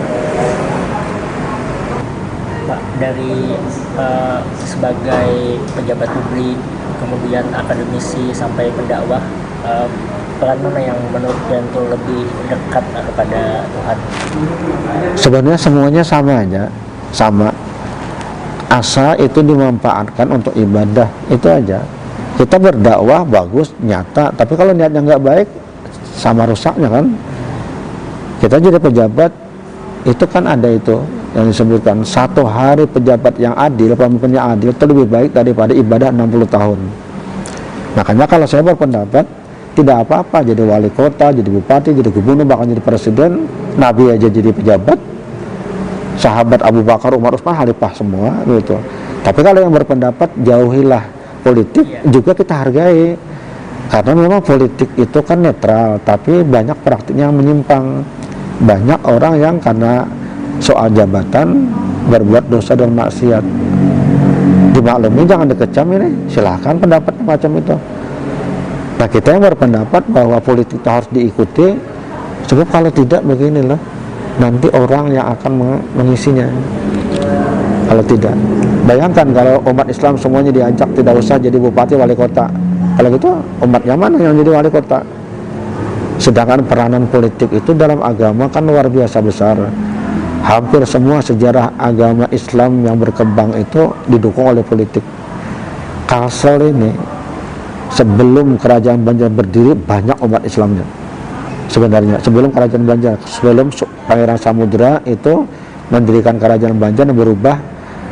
Pak, dari sebagai pejabat publik, kemudian akademisi sampai pendakwah, peran mana yang menurut Yanto lebih dekat kepada Tuhan? Sebenarnya semuanya sama aja, sama. Asa itu dimanfaatkan untuk ibadah, itu aja. Kita berdakwah bagus, nyata, tapi kalau niatnya nggak baik, sama rusaknya kan. Kita jadi pejabat, itu kan ada itu yang disebutkan, 1 hari pejabat yang adil, pemimpin yang adil itu lebih baik daripada ibadah 60 tahun. Makanya kalau saya berpendapat, tidak apa-apa jadi wali kota, jadi bupati, jadi gubernur, bahkan jadi presiden. Nabi aja jadi pejabat, sahabat Abu Bakar, Umar, Utsman, khalifah semua gitu. Tapi kalau yang berpendapat jauhilah politik, juga kita hargai, karena memang politik itu kan netral, tapi banyak praktiknya yang menyimpang. Banyak orang yang karena soal jabatan berbuat dosa dan maksiat. Dimaklumi, jangan dikecam ini, silahkan pendapatnya macam itu. Nah kita yang berpendapat bahwa politik itu harus diikuti, sebab kalau tidak beginilah nanti orang yang akan mengisinya. Kalau tidak, bayangkan kalau umat Islam semuanya diajak tidak usah jadi bupati wali kota, kalau gitu umatnya mana yang jadi wali kota? Sedangkan peranan politik itu dalam agama kan luar biasa besar. Hampir semua sejarah agama Islam yang berkembang itu didukung oleh politik. Kalsel ini sebelum kerajaan Banjar berdiri banyak umat Islamnya. Sebenarnya sebelum kerajaan Banjar, sebelum Pangeran Samudra itu mendirikan kerajaan Banjar dan berubah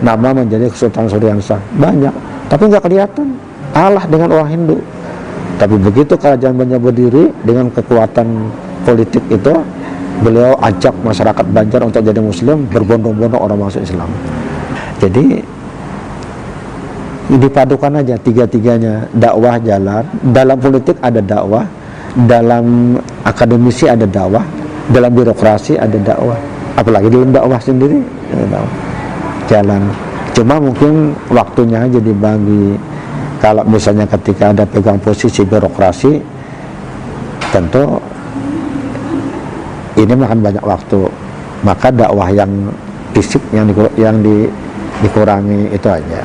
nama menjadi Sultan Suryansah, banyak, tapi nggak kelihatan, kalah dengan orang Hindu. Tapi begitu kerajaan Banjar berdiri dengan kekuatan politik itu, beliau ajak masyarakat Banjar untuk jadi Muslim, berbondong-bondong orang masuk Islam. Jadi dipadukan aja tiga-tiganya, dakwah jalan, dalam politik ada dakwah, dalam akademisi ada dakwah, dalam birokrasi ada dakwah, apalagi dalam dakwah sendiri ada dakwah. Jalan. Cuma mungkin waktunya aja dibagi. Kalau misalnya ketika ada pegang posisi birokrasi, tentu ini makan banyak waktu, maka dakwah yang fisik yang dikurangi itu aja.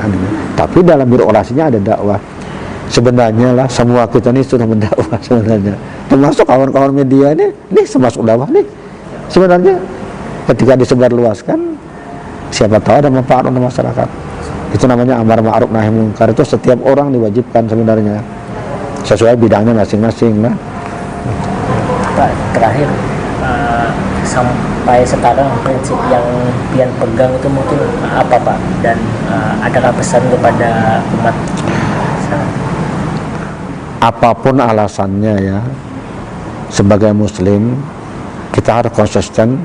Tapi dalam birokrasinya ada dakwah. Sebenarnya lah semua kita ini sudah mendakwah sebenarnya, termasuk kawan-kawan media ini termasuk dakwah nih. Sebenarnya ketika disebarluaskan, siapa tahu ada manfaat untuk masyarakat. Itu namanya amar ma'ruf nahi munkar, itu setiap orang diwajibkan sebenarnya sesuai bidangnya masing-masing. Nah, Pak, terakhir, sampai sekarang prinsip yang pian pegang itu mungkin apa Pak, dan adakah pesan kepada umat? Apapun alasannya ya, sebagai muslim kita harus konsisten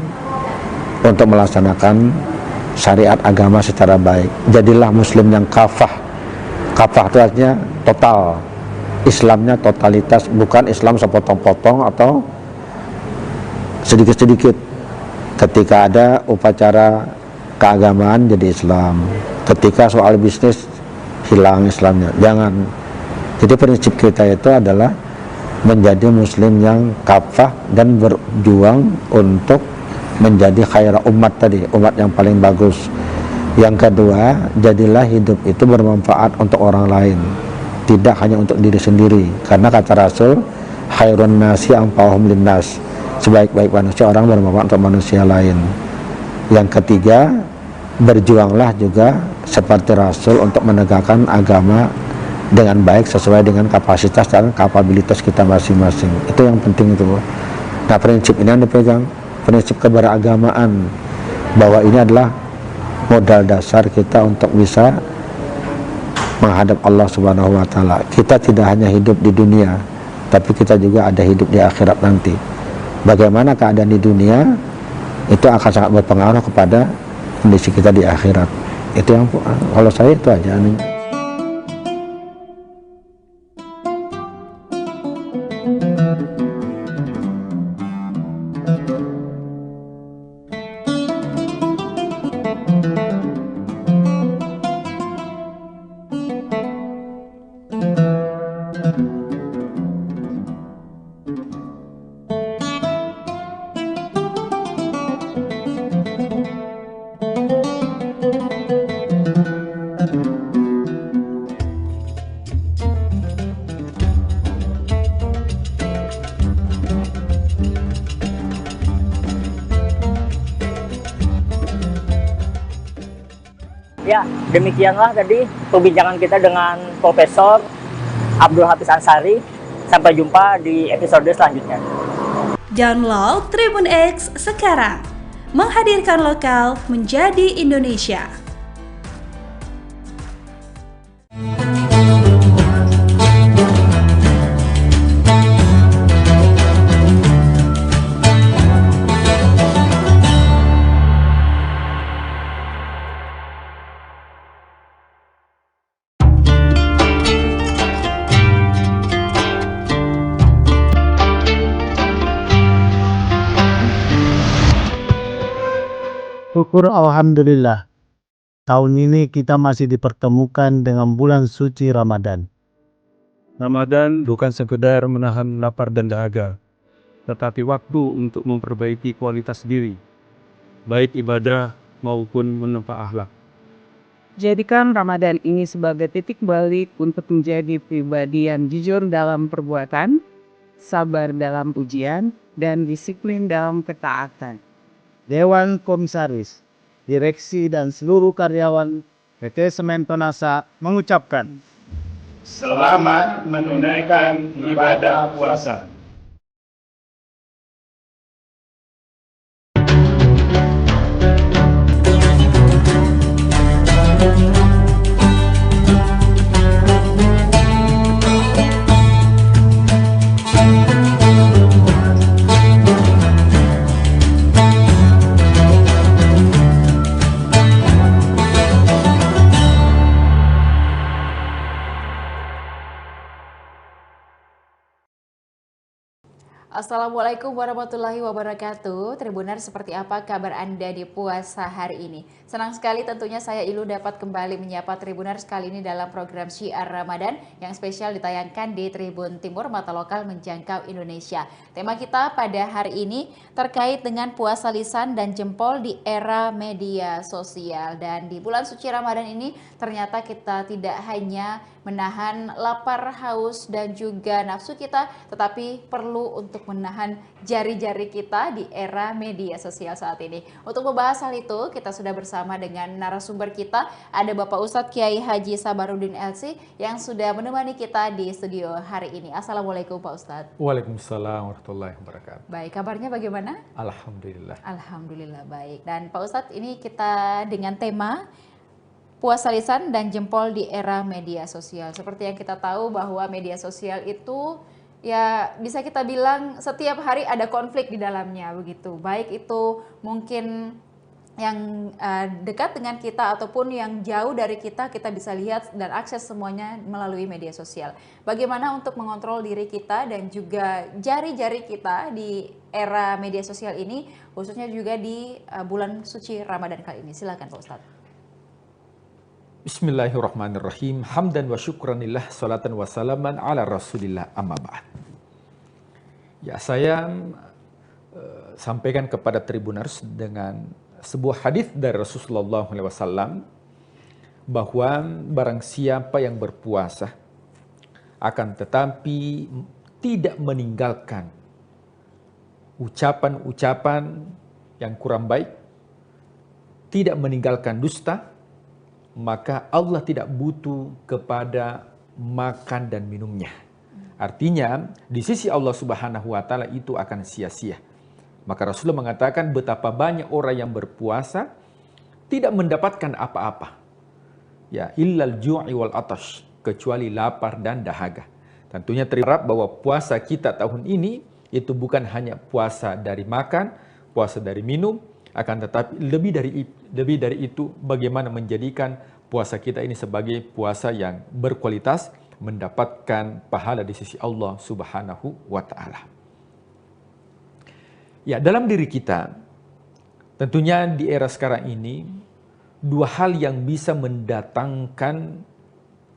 untuk melaksanakan syariat agama secara baik. Jadilah muslim yang kafah. Kafah itu artinya total, Islamnya totalitas, bukan Islam sepotong-potong atau sedikit-sedikit. Ketika ada upacara keagamaan jadi Islam, ketika soal bisnis hilang Islamnya, jangan. Jadi prinsip kita itu adalah menjadi muslim yang kafah dan berjuang untuk menjadi khairah umat tadi, umat yang paling bagus. Yang kedua, jadilah hidup itu bermanfaat untuk orang lain, tidak hanya untuk diri sendiri. Karena kata Rasul, khairun nasi anfa'uhum linnas, sebaik-baik manusia orang bermanfaat untuk manusia lain. Yang ketiga, berjuanglah juga seperti Rasul untuk menegakkan agama dengan baik sesuai dengan kapasitas dan kapabilitas kita masing-masing. Itu yang penting itu. Nah prinsip ini yang dipegang. prinsip keberagamaan, bahwa ini adalah modal dasar kita untuk bisa menghadap Allah Subhanahu wa taala. Kita tidak hanya hidup di dunia, tapi kita juga ada hidup di akhirat nanti. Bagaimana keadaan di dunia itu akan sangat berpengaruh kepada kondisi kita di akhirat. Itu yang kalau saya itu aja. Ya, demikianlah tadi perbincangan kita dengan Profesor Abdul Hafiz Ansari. Sampai jumpa di episode selanjutnya. Download Tribun X sekarang. Menghadirkan lokal menjadi Indonesia. Syukur alhamdulillah, tahun ini kita masih dipertemukan dengan bulan suci Ramadan. Ramadan bukan sekedar menahan lapar dan dahaga, tetapi waktu untuk memperbaiki kualitas diri, baik ibadah maupun menempa akhlak. Jadikan Ramadan ini sebagai titik balik untuk menjadi pribadi yang jujur dalam perbuatan, sabar dalam ujian, dan disiplin dalam ketaatan. Dewan Komisaris, Direksi dan seluruh karyawan PT Semen Tonasa mengucapkan Selamat menunaikan ibadah puasa. Assalamualaikum warahmatullahi wabarakatuh. Tribuners, seperti apa kabar Anda di puasa hari ini? Senang sekali tentunya saya Ilu dapat kembali menyapa Tribuners kali ini dalam program Syiar Ramadan yang spesial ditayangkan di Tribun Timur, mata lokal menjangkau Indonesia. Tema kita pada hari ini terkait dengan puasa lisan dan jempol di era media sosial. Dan di bulan suci Ramadan ini ternyata kita tidak hanya menahan lapar, haus, dan juga nafsu kita, tetapi perlu untuk menahan jari-jari kita di era media sosial saat ini. Untuk membahas hal itu, kita sudah bersama dengan narasumber kita, ada Bapak Ustadz Kiai Haji Sabarudin LC yang sudah menemani kita di studio hari ini. Assalamualaikum Pak Ustadz. Waalaikumsalam warahmatullahi wabarakatuh. Baik, kabarnya bagaimana? Alhamdulillah. Alhamdulillah baik. Dan Pak Ustadz, ini kita dengan tema puasa lisan dan jempol di era media sosial. Seperti yang kita tahu bahwa media sosial itu ya bisa kita bilang setiap hari ada konflik di dalamnya begitu. Baik itu mungkin yang dekat dengan kita ataupun yang jauh dari kita bisa lihat dan akses semuanya melalui media sosial. Bagaimana untuk mengontrol diri kita dan juga jari-jari kita di era media sosial ini, khususnya juga di bulan suci Ramadan kali ini. Silakan Pak Ustadz. Bismillahirrahmanirrahim. Hamdan wa syukranillah, salatan wa salaman ala rasulillah, amma ba'd. Ya, saya sampaikan kepada Tribuners dengan sebuah hadis dari Rasulullah SAW bahwa barang siapa yang berpuasa akan tetapi tidak meninggalkan ucapan-ucapan yang kurang baik, tidak meninggalkan dusta, maka Allah tidak butuh kepada makan dan minumnya. Artinya di sisi Allah Subhanahu wa taala itu akan sia-sia. Maka Rasulullah mengatakan betapa banyak orang yang berpuasa tidak mendapatkan apa-apa. Ya, illal ju'i wal atash, kecuali lapar dan dahaga. Tentunya terharap bahwa puasa kita tahun ini itu bukan hanya puasa dari makan, puasa dari minum, akan tetapi lebih dari itu bagaimana menjadikan puasa kita ini sebagai puasa yang berkualitas, mendapatkan pahala di sisi Allah Subhanahu wa taala. Ya, dalam diri kita tentunya di era sekarang ini dua hal yang bisa mendatangkan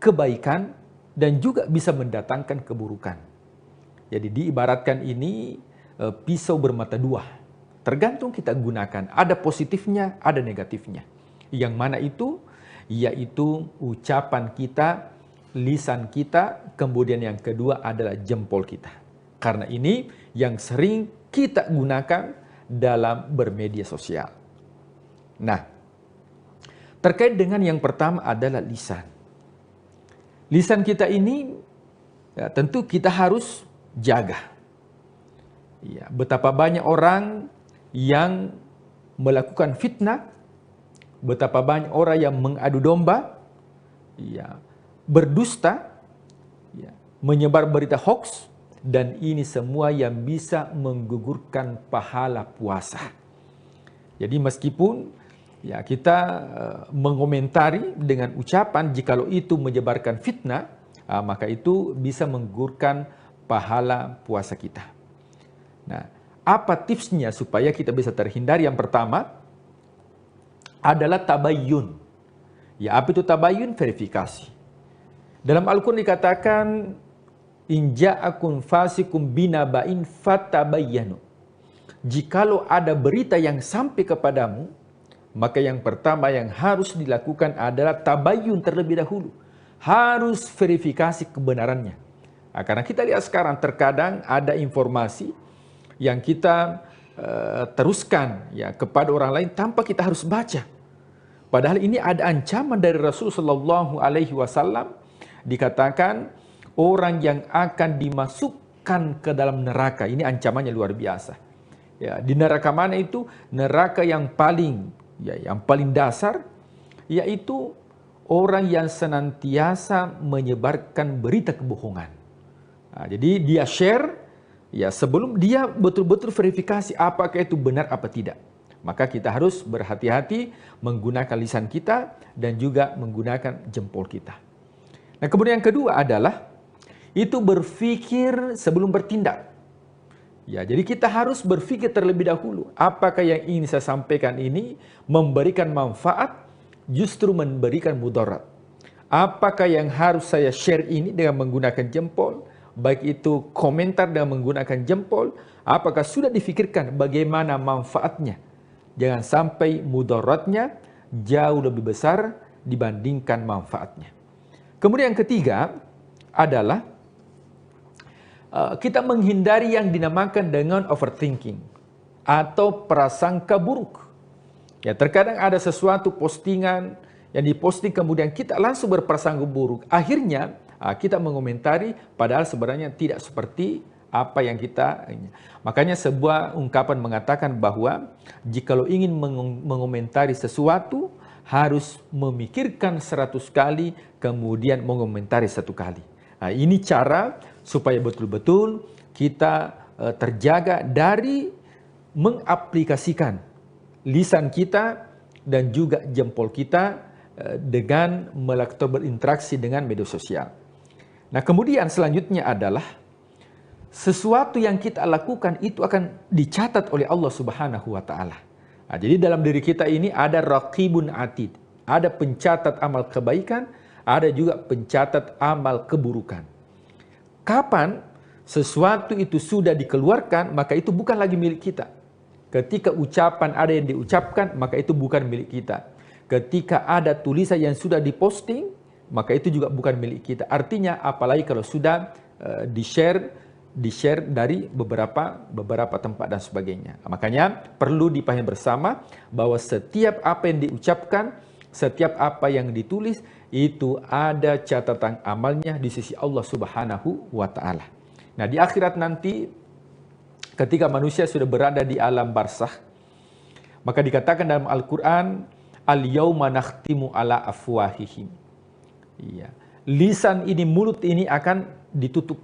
kebaikan dan juga bisa mendatangkan keburukan. Jadi diibaratkan ini pisau bermata dua. Tergantung kita gunakan. Ada positifnya, ada negatifnya. Yang mana itu? Yaitu ucapan kita, lisan kita, kemudian yang kedua adalah jempol kita. Karena ini yang sering kita gunakan dalam bermedia sosial. Nah, terkait dengan yang pertama adalah lisan. Lisan kita ini ya, tentu kita harus jaga. Ya, betapa banyak orang yang melakukan fitnah, betapa banyak orang yang mengadu domba, ya, berdusta, ya, menyebar berita hoax, dan ini semua yang bisa menggugurkan pahala puasa. Jadi meskipun ya kita mengomentari dengan ucapan jikalau itu menyebarkan fitnah, maka itu bisa menggugurkan pahala puasa kita. Nah, apa tipsnya supaya kita bisa terhindar? Yang pertama adalah tabayyun. Ya, apa itu tabayyun? Verifikasi. Dalam Al-Quran dikatakan, in ja'akum fasikum binaba'in fatabayyanu. Jikalau ada berita yang sampai kepadamu, maka yang pertama yang harus dilakukan adalah tabayyun terlebih dahulu. Harus verifikasi kebenarannya. Nah, karena kita lihat sekarang terkadang ada informasi yang kita teruskan ya kepada orang lain tanpa kita harus baca. Padahal ini ada ancaman dari Rasulullah SAW, dikatakan orang yang akan dimasukkan ke dalam neraka. Ini ancamannya luar biasa. Ya, di neraka mana itu? Neraka yang paling dasar, yaitu orang yang senantiasa menyebarkan berita kebohongan. Nah, jadi dia share, ya sebelum dia betul-betul verifikasi apakah itu benar apa tidak. Maka kita harus berhati-hati menggunakan lisan kita dan juga menggunakan jempol kita. Nah, kemudian yang kedua adalah itu berpikir sebelum bertindak. Ya, jadi kita harus berpikir terlebih dahulu, apakah yang ingin saya sampaikan ini memberikan manfaat, justru memberikan mudarat. Apakah yang harus saya share ini dengan menggunakan jempol, baik itu komentar dengan menggunakan jempol, apakah sudah difikirkan bagaimana manfaatnya? Jangan sampai mudaratnya jauh lebih besar dibandingkan manfaatnya. Kemudian yang ketiga adalah kita menghindari yang dinamakan dengan overthinking atau prasangka buruk. Ya, terkadang ada sesuatu postingan yang diposting kemudian kita langsung berprasangka buruk. Akhirnya kita mengomentari padahal sebenarnya tidak seperti apa yang kita ingin. Makanya sebuah ungkapan mengatakan bahwa jikalau ingin mengomentari sesuatu harus memikirkan 100 kali kemudian mengomentari 1 kali. Nah, ini cara supaya betul-betul kita terjaga dari mengaplikasikan lisan kita dan juga jempol kita dengan melakukan berinteraksi dengan media sosial. Nah, kemudian selanjutnya adalah sesuatu yang kita lakukan itu akan dicatat oleh Allah Subhanahu wa taala. Nah, jadi dalam diri kita ini ada raqibun atid, ada pencatat amal kebaikan, ada juga pencatat amal keburukan. Kapan sesuatu itu sudah dikeluarkan, maka itu bukan lagi milik kita. Ketika ucapan ada yang diucapkan, maka itu bukan milik kita. Ketika ada tulisan yang sudah diposting, maka itu juga bukan milik kita. Artinya apalagi kalau sudah di-share dari beberapa tempat dan sebagainya. Makanya perlu dipahami bersama bahwa setiap apa yang diucapkan, setiap apa yang ditulis, itu ada catatan amalnya di sisi Allah Subhanahu wa taala. Nah, di akhirat nanti ketika manusia sudah berada di alam barzakh, maka dikatakan dalam Al-Quran, al-yauma nakhtimu ala afwahihim. Iya. Lisan ini, mulut ini akan ditutup.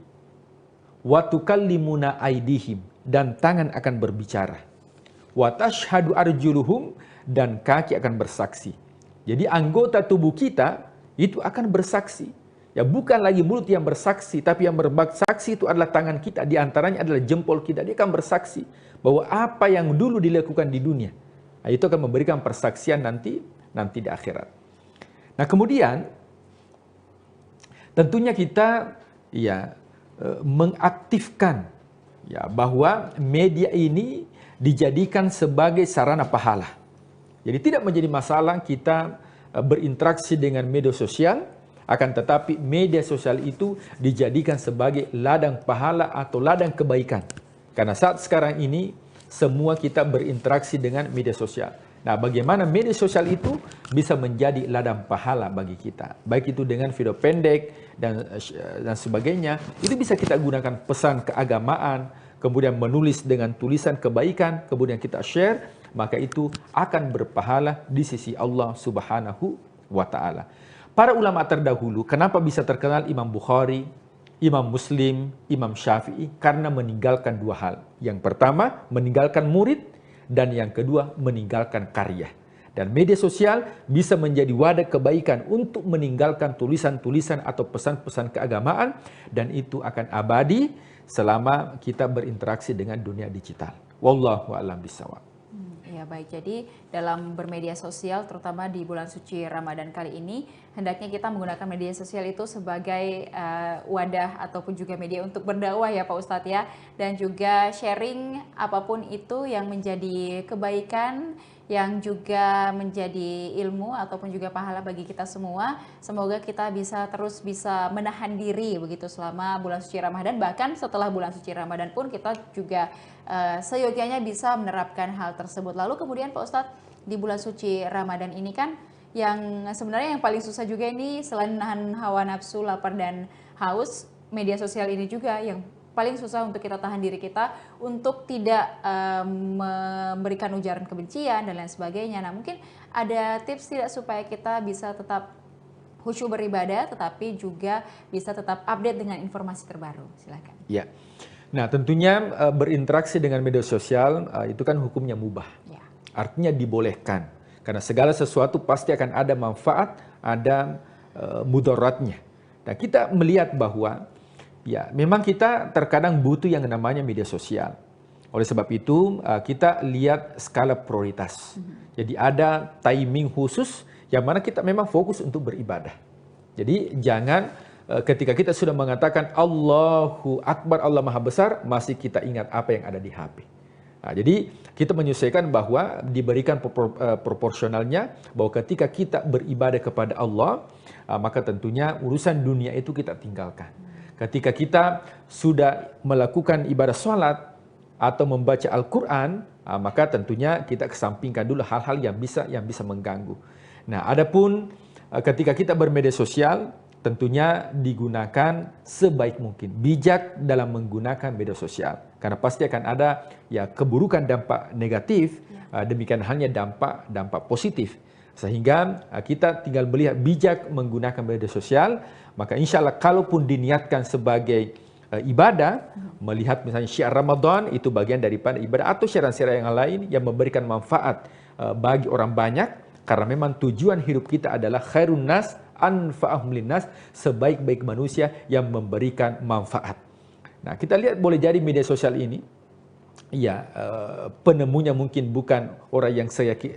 Wa tukallimuna aydihim, dan tangan akan berbicara. Wa tashhadu arjuluhum, dan kaki akan bersaksi. Jadi anggota tubuh kita itu akan bersaksi. Ya, bukan lagi mulut yang bersaksi, tapi yang bersaksi itu adalah tangan kita, di antaranya adalah jempol kita. Dia akan bersaksi bahwa apa yang dulu dilakukan di dunia, nah, itu akan memberikan persaksian nanti di akhirat. Nah, kemudian tentunya kita mengaktifkan bahwa media ini dijadikan sebagai sarana pahala. Jadi tidak menjadi masalah kita berinteraksi dengan media sosial, akan tetapi media sosial itu dijadikan sebagai ladang pahala atau ladang kebaikan. Karena saat sekarang ini semua kita berinteraksi dengan media sosial. Nah, bagaimana media sosial itu bisa menjadi ladang pahala bagi kita. Baik itu dengan video pendek dan sebagainya. Itu bisa kita gunakan pesan keagamaan, kemudian menulis dengan tulisan kebaikan, kemudian kita share, maka itu akan berpahala di sisi Allah Subhanahu wa Ta'ala. Para ulama terdahulu, kenapa bisa terkenal Imam Bukhari, Imam Muslim, Imam Syafi'i? Karena meninggalkan dua hal. Yang pertama, meninggalkan murid, dan yang kedua, meninggalkan karya. Dan media sosial bisa menjadi wadah kebaikan untuk meninggalkan tulisan-tulisan atau pesan-pesan keagamaan, dan itu akan abadi selama kita berinteraksi dengan dunia digital. Wallahu a'lam bishawab. Ya baik, jadi dalam bermedia sosial terutama di bulan suci Ramadan kali ini, hendaknya kita menggunakan media sosial itu sebagai wadah ataupun juga media untuk berdakwah ya Pak Ustadz ya, dan juga sharing apapun itu yang menjadi kebaikan, yang juga menjadi ilmu ataupun juga pahala bagi kita semua. Semoga kita terus bisa menahan diri begitu selama bulan suci Ramadan, bahkan setelah bulan suci Ramadan pun kita juga seyogianya bisa menerapkan hal tersebut. Lalu kemudian Pak Ustadz, di bulan suci Ramadan ini kan yang sebenarnya yang paling susah juga ini selain menahan hawa nafsu, lapar dan haus, media sosial ini juga yang paling susah untuk kita tahan diri kita untuk tidak memberikan ujaran kebencian dan lain sebagainya. Nah, mungkin ada tips tidak supaya kita bisa tetap khusyuk beribadah tetapi juga bisa tetap update dengan informasi terbaru. Silakan. Ya. Nah, tentunya berinteraksi dengan media sosial itu kan hukumnya mubah. Ya. Artinya dibolehkan. Karena segala sesuatu pasti akan ada manfaat, ada mudaratnya. Nah, kita melihat bahwa ya, memang kita terkadang butuh yang namanya media sosial. Oleh sebab itu, kita lihat skala prioritas. Jadi ada timing khusus yang mana kita memang fokus untuk beribadah. Jadi jangan ketika kita sudah mengatakan Allahu Akbar, Allah Maha Besar, masih kita ingat apa yang ada di HP. Nah, jadi kita menyesuaikan bahwa diberikan proporsionalnya, bahwa ketika kita beribadah kepada Allah, maka tentunya urusan dunia itu kita tinggalkan. Ketika kita sudah melakukan ibadah sholat atau membaca Al-Quran, maka tentunya kita kesampingkan dulu hal-hal yang bisa mengganggu. Nah, adapun ketika kita bermedia sosial, tentunya digunakan sebaik mungkin, bijak dalam menggunakan media sosial. Karena pasti akan ada ya keburukan dampak negatif, demikian halnya dampak positif. Sehingga kita tinggal melihat bijak menggunakan media sosial, maka insya Allah kalaupun diniatkan sebagai ibadah, melihat misalnya syiar Ramadan itu bagian daripada ibadah atau syiar-syiar yang lain yang memberikan manfaat bagi orang banyak, karena memang tujuan hidup kita adalah khairun nas anfa'ahum linnas, sebaik-baik manusia yang memberikan manfaat. Nah, kita lihat boleh jadi media sosial ini ya penemunya mungkin bukan orang yang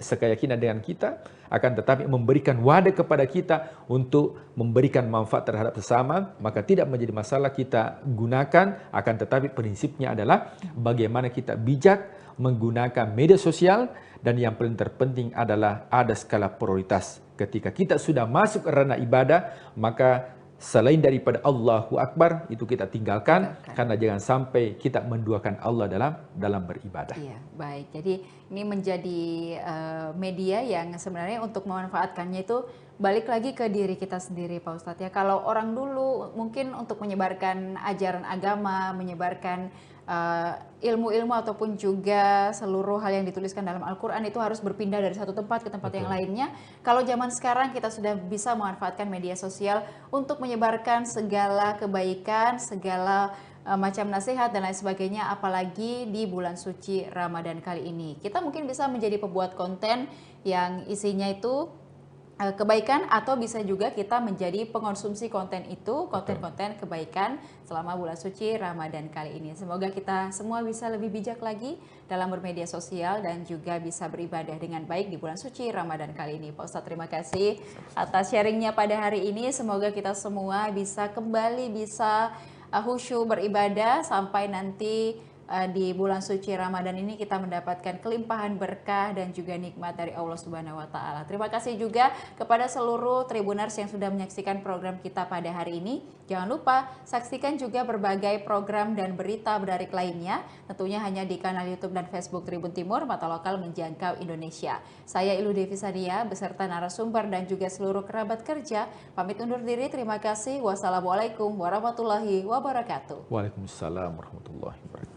sekeyakinan dengan kita, akan tetapi memberikan wadah kepada kita untuk memberikan manfaat terhadap sesama, maka tidak menjadi masalah kita gunakan. Akan tetapi prinsipnya adalah bagaimana kita bijak menggunakan media sosial, dan yang paling terpenting adalah ada skala prioritas. Ketika kita sudah masuk ke ranah ibadah, maka selain daripada Allahu Akbar itu kita tinggalkan, karena jangan sampai kita menduakan Allah dalam beribadah. Iya, baik. Jadi ini menjadi media yang sebenarnya untuk memanfaatkannya itu balik lagi ke diri kita sendiri Pak Ustadz ya. Kalau orang dulu mungkin untuk menyebarkan ajaran agama, menyebarkan ilmu-ilmu ataupun juga seluruh hal yang dituliskan dalam Al-Quran itu harus berpindah dari satu tempat ke tempat yang lainnya. Kalau zaman sekarang kita sudah bisa memanfaatkan media sosial untuk menyebarkan segala kebaikan, segala macam nasihat dan lain sebagainya, apalagi di bulan suci Ramadan kali ini. Kita mungkin bisa menjadi pembuat konten yang isinya itu kebaikan, atau bisa juga kita menjadi pengonsumsi konten itu, konten-konten kebaikan selama bulan suci Ramadan kali ini. Semoga kita semua bisa lebih bijak lagi dalam bermedia sosial dan juga bisa beribadah dengan baik di bulan suci Ramadan kali ini. Pak Ustadz, terima kasih atas sharingnya pada hari ini. Semoga kita semua bisa kembali khusyuk beribadah sampai nanti di bulan suci Ramadan ini kita mendapatkan kelimpahan berkah dan juga nikmat dari Allah Subhanahu wa taala. Terima kasih juga kepada seluruh Tribuners yang sudah menyaksikan program kita pada hari ini. Jangan lupa saksikan juga berbagai program dan berita menarik lainnya, tentunya hanya di kanal YouTube dan Facebook Tribun Timur, mata lokal menjangkau Indonesia. Saya Ilu Devi Sania beserta narasumber dan juga seluruh kerabat kerja pamit undur diri. Terima kasih. Wassalamualaikum warahmatullahi wabarakatuh. Waalaikumsalam warahmatullahi wabarakatuh.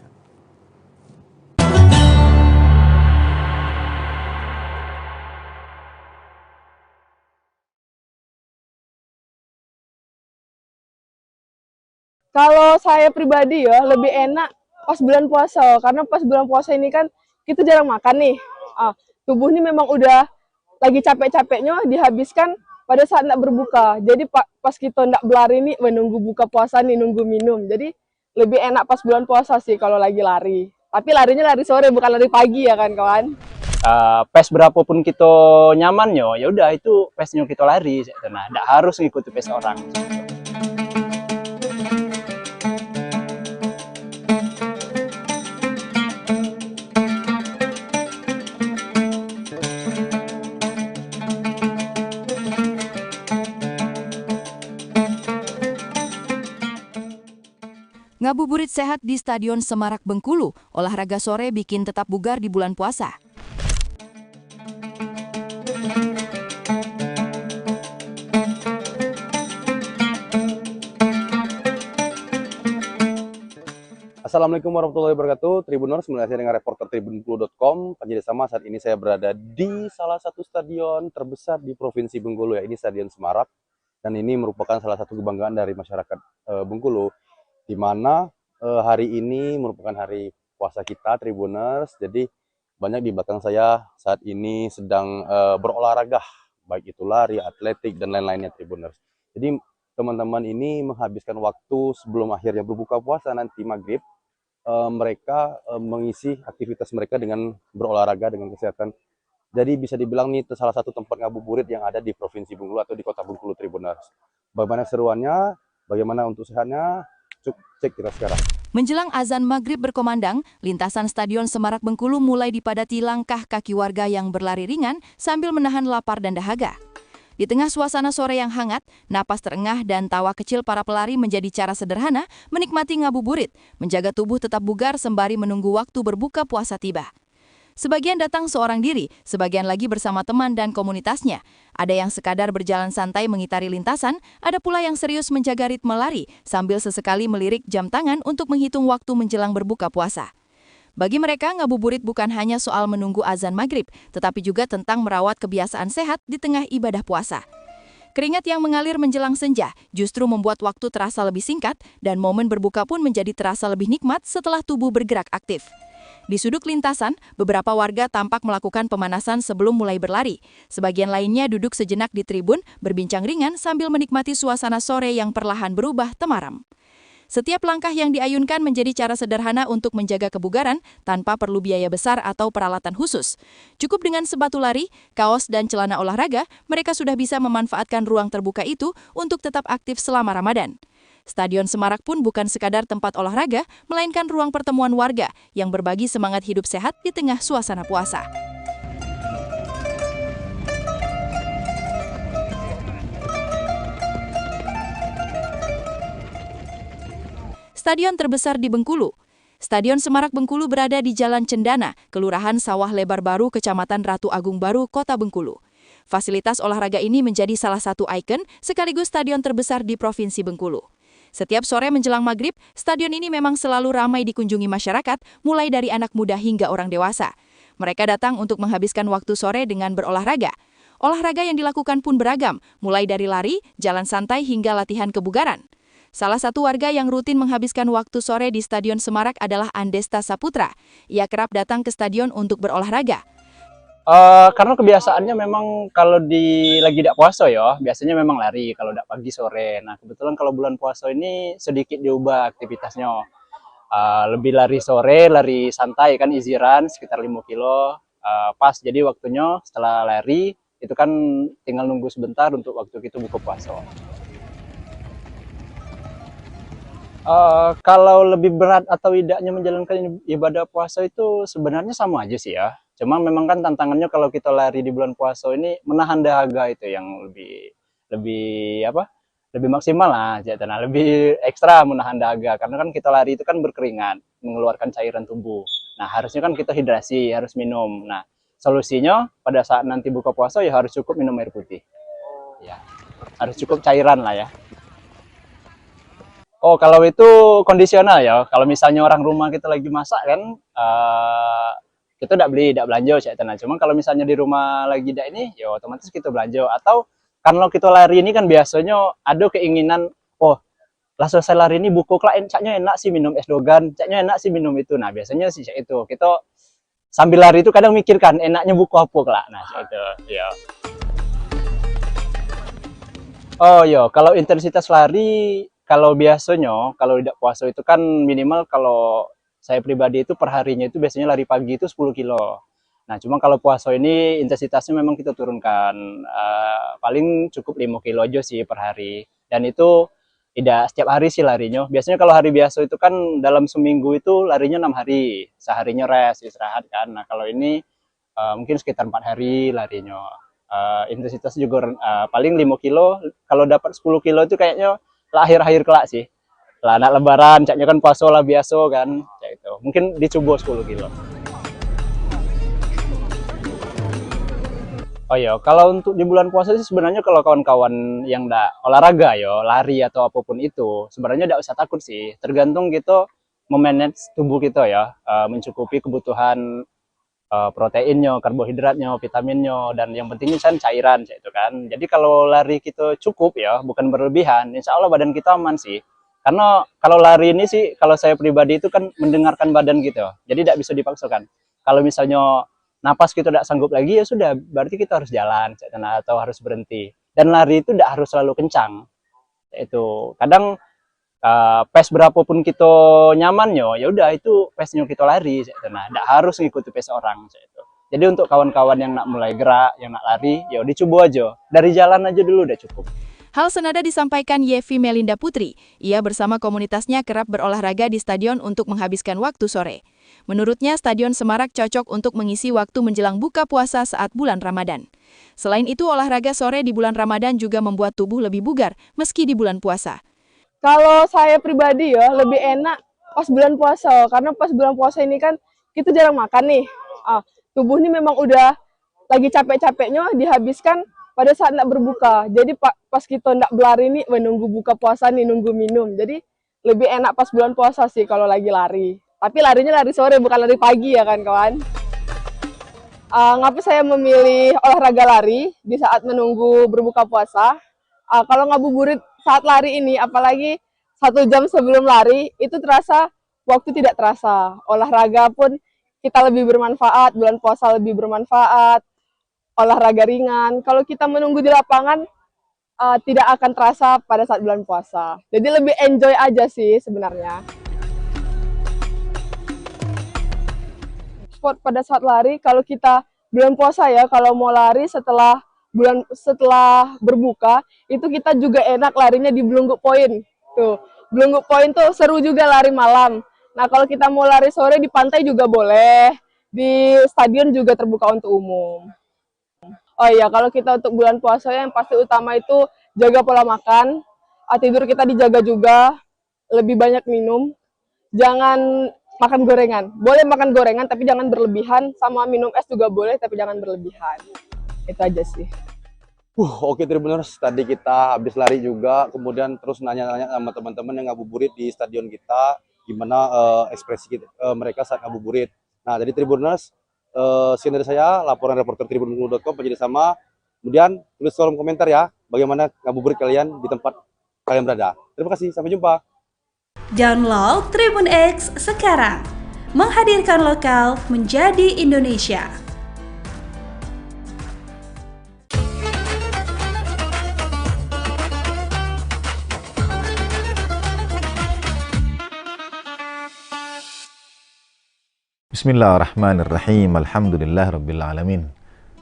Kalau saya pribadi ya lebih enak pas bulan puasa, karena pas bulan puasa ini kan kita jarang makan nih. Tubuh ini memang udah lagi capek-capeknya dihabiskan pada saat nak berbuka. Jadi pas kita ndak berlari nih, menunggu buka puasa nih, nunggu minum. Jadi lebih enak pas bulan puasa sih kalau lagi lari. Tapi larinya lari sore, bukan lari pagi ya kan kawan. Pace berapapun kita nyamannya, ya udah itu pace-nya kita lari. Nah, ndak harus ngikuti pace orang. Ngabuburit sehat di Stadion Semarak Bengkulu, olahraga sore bikin tetap bugar di bulan puasa. Assalamualaikum warahmatullahi wabarakatuh. Tribuners, mulai dengan reporter tribunbengkulu.com. Sama saat ini saya berada di salah satu stadion terbesar di Provinsi Bengkulu, ya, ini Stadion Semarak. Dan ini merupakan salah satu kebanggaan dari masyarakat Bengkulu, di mana hari ini merupakan hari puasa kita, Tribuners. Jadi banyak di belakang saya saat ini sedang berolahraga, baik itu lari, atletik, dan lain-lainnya, Tribuners. Jadi teman-teman ini menghabiskan waktu sebelum akhirnya berbuka puasa nanti maghrib, mereka mengisi aktivitas mereka dengan berolahraga, dengan kesehatan. Jadi bisa dibilang nih salah satu tempat ngabuburit yang ada di Provinsi Bengkulu atau di Kota Bengkulu, Tribuners. Bagaimana seruannya, bagaimana untuk sehatnya, cek kita sekarang. Menjelang azan maghrib berkomandang, lintasan Stadion Semarak Bengkulu mulai dipadati langkah kaki warga yang berlari ringan sambil menahan lapar dan dahaga. Di tengah suasana sore yang hangat, napas terengah dan tawa kecil para pelari menjadi cara sederhana menikmati ngabuburit, menjaga tubuh tetap bugar sembari menunggu waktu berbuka puasa tiba. Sebagian datang seorang diri, sebagian lagi bersama teman dan komunitasnya. Ada yang sekadar berjalan santai mengitari lintasan, ada pula yang serius menjaga ritme lari, sambil sesekali melirik jam tangan untuk menghitung waktu menjelang berbuka puasa. Bagi mereka, ngabuburit bukan hanya soal menunggu azan maghrib, tetapi juga tentang merawat kebiasaan sehat di tengah ibadah puasa. Keringat yang mengalir menjelang senja justru membuat waktu terasa lebih singkat dan momen berbuka pun menjadi terasa lebih nikmat setelah tubuh bergerak aktif. Di sudut lintasan, beberapa warga tampak melakukan pemanasan sebelum mulai berlari. Sebagian lainnya duduk sejenak di tribun, berbincang ringan sambil menikmati suasana sore yang perlahan berubah temaram. Setiap langkah yang diayunkan menjadi cara sederhana untuk menjaga kebugaran tanpa perlu biaya besar atau peralatan khusus. Cukup dengan sepatu lari, kaos, dan celana olahraga, mereka sudah bisa memanfaatkan ruang terbuka itu untuk tetap aktif selama Ramadan. Stadion Semarak pun bukan sekadar tempat olahraga, melainkan ruang pertemuan warga yang berbagi semangat hidup sehat di tengah suasana puasa. Stadion terbesar di Bengkulu. Stadion Semarak Bengkulu berada di Jalan Cendana, Kelurahan Sawah Lebar Baru, Kecamatan Ratu Agung Baru, Kota Bengkulu. Fasilitas olahraga ini menjadi salah satu ikon sekaligus stadion terbesar di Provinsi Bengkulu. Setiap sore menjelang maghrib, stadion ini memang selalu ramai dikunjungi masyarakat, mulai dari anak muda hingga orang dewasa. Mereka datang untuk menghabiskan waktu sore dengan berolahraga. Olahraga yang dilakukan pun beragam, mulai dari lari, jalan santai hingga latihan kebugaran. Salah satu warga yang rutin menghabiskan waktu sore di Stadion Semarak adalah Andesta Saputra. Ia kerap datang ke stadion untuk berolahraga. Karena kebiasaannya memang kalau lagi tidak puasa ya, biasanya memang lari kalau tidak pagi sore. Nah kebetulan kalau bulan puasa ini sedikit diubah aktivitasnya. Lebih lari sore, lari santai kan, easy-run sekitar 5 kilo. Pas jadi waktunya setelah lari, itu kan tinggal nunggu sebentar untuk waktu kita buka puasa. Kalau lebih berat atau tidaknya menjalankan ibadah puasa itu sebenarnya sama aja sih ya. Cuma memang kan tantangannya kalau kita lari di bulan puasa ini menahan dahaga itu yang lebih maksimal lah, nah, lebih ekstra menahan dahaga karena kan kita lari itu kan berkeringat, mengeluarkan cairan tubuh. Nah harusnya kan kita hidrasi, harus minum. Nah solusinya pada saat nanti buka puasa ya harus cukup minum air putih. Ya, harus cukup cairan lah ya. Oh kalau itu kondisional ya. Kalau misalnya orang rumah kita lagi masak kan, kita tidak belanja, nah, cuma kalau misalnya di rumah lagi tidak ini, ya otomatis kita belanja. Atau kalau kita lari ini kan biasanya ada keinginan, oh lah selesai lari ini buku kelak, caknya enak sih minum es dogan, caknya enak sih minum itu. Nah biasanya sih itu kita sambil lari itu kadang mikirkan enaknya buku apa kelak. Nah itu ya. Oh ya, kalau intensitas lari, kalau biasanya kalau tidak puasa itu kan minimal kalau saya pribadi itu perharinya itu biasanya lari pagi itu 10 kilo. Nah cuma kalau puasa ini intensitasnya memang kita turunkan, paling cukup 5 kilo aja sih per hari. Dan itu tidak setiap hari sih larinya. Biasanya kalau hari biasa itu kan dalam seminggu itu larinya 6 hari, seharinya rest, istirahat kan. Nah kalau ini mungkin sekitar 4 hari larinya. Intensitas juga paling 5 kilo, kalau dapat 10 kilo itu kayaknya akhir-akhir kelak sih. Lah anak lebaran, caknya kan puasa lah biasa kan, kayak itu. Mungkin dicoba 10 kilo. Oh iya, kalau untuk di bulan puasa sih sebenarnya kalau kawan-kawan yang ndak olahraga ya, lari atau apapun itu, sebenarnya ndak usah takut sih. Tergantung kita memanage tubuh kita ya, mencukupi kebutuhan proteinnya, karbohidratnya, vitaminnya, dan yang pentingnya kan cairan, kayak itu kan. Jadi kalau lari kita cukup ya, bukan berlebihan, insya Allah badan kita aman sih. Karena kalau lari ini sih, kalau saya pribadi itu kan mendengarkan badan gitu, jadi tidak bisa dipaksakan. Kalau misalnya napas kita tidak sanggup lagi, ya sudah, berarti kita harus jalan atau harus berhenti. Dan lari itu tidak harus selalu kencang. Itu kadang pace berapapun kita nyamannya, ya udah itu pace-nya kita lari. Nah, tidak harus ngikuti pace orang. Jadi untuk kawan-kawan yang nak mulai gerak, yang nak lari, ya dicoba aja. Dari jalan aja dulu udah cukup. Hal senada disampaikan Yevi Melinda Putri. Ia bersama komunitasnya kerap berolahraga di stadion untuk menghabiskan waktu sore. Menurutnya, Stadion Semarak cocok untuk mengisi waktu menjelang buka puasa saat bulan Ramadan. Selain itu, olahraga sore di bulan Ramadan juga membuat tubuh lebih bugar meski di bulan puasa. Kalau saya pribadi ya, lebih enak pas bulan puasa. Karena pas bulan puasa ini kan kita jarang makan nih. Tubuh ini memang udah lagi capek-capeknya dihabiskan pada saat nak berbuka. Jadi pas kita nak berlari nih, menunggu buka puasa nih, nunggu minum. Jadi lebih enak pas bulan puasa sih kalau lagi lari. Tapi larinya lari sore, bukan lari pagi ya kan kawan. Ngapa saya memilih olahraga lari di saat menunggu berbuka puasa? Kalau ngabuburit saat lari ini, apalagi 1 jam sebelum lari, itu terasa, waktu tidak terasa. Olahraga pun kita lebih bermanfaat, bulan puasa lebih bermanfaat. Olahraga ringan, kalau kita menunggu di lapangan tidak akan terasa pada saat bulan puasa. Jadi lebih enjoy aja sih sebenarnya. Sport pada saat lari, kalau kita bulan puasa ya, kalau mau lari setelah berbuka, itu kita juga enak larinya di Blungguk Point. Tuh, Blungguk Point tuh seru juga lari malam. Nah kalau kita mau lari sore di pantai juga boleh, di stadion juga terbuka untuk umum. Oh iya, kalau kita untuk bulan puasa yang pasti utama itu jaga pola makan, tidur kita dijaga juga, lebih banyak minum, jangan makan gorengan. Boleh makan gorengan tapi jangan berlebihan, sama minum es juga boleh tapi jangan berlebihan. Itu aja sih. Oke Tribuners, tadi kita habis lari juga, kemudian terus nanya-nanya sama teman-teman yang ngabuburit di stadion kita, gimana ekspresi mereka saat ngabuburit. Nah, jadi Tribuners, sekian dari saya, laporan reporter tribunbengkulu.com, penjadi sama. Kemudian tulis kolom komentar ya, bagaimana ngabuburit kalian di tempat kalian berada. Terima kasih, sampai jumpa. Download Tribun X sekarang, menghadirkan lokal menjadi Indonesia. Bismillahirrahmanirrahim. Alhamdulillahirabbil alamin.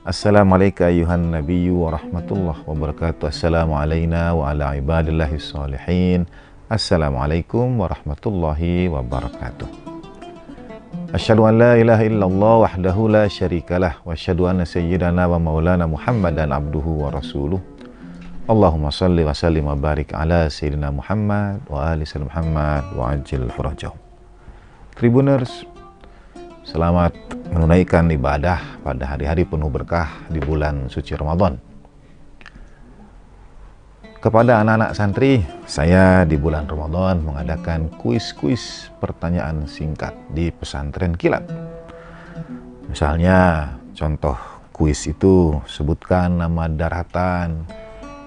Assalamualaikum ayuhan nabiyyu wa rahmatullahi wabarakatuh. Assalamu alayna wa ala ibadillahis salihin. Assalamualaikum warahmatullahi wabarakatuh. Asyhadu an la ilaha illallah wahdahu la syarikalah wa asyhadu anna sayyidana wa maulana Muhammadan abduhu wa rasuluh. Allahumma salli wa sallim wa barik ala sayyidina Muhammad wa ali sayyidina Muhammad wa ajil farajahu. Tribuners, selamat menunaikan ibadah pada hari-hari penuh berkah di bulan suci Ramadan. Kepada anak-anak santri, saya di bulan Ramadan mengadakan kuis-kuis pertanyaan singkat di pesantren kilat. Misalnya, contoh kuis itu sebutkan nama daratan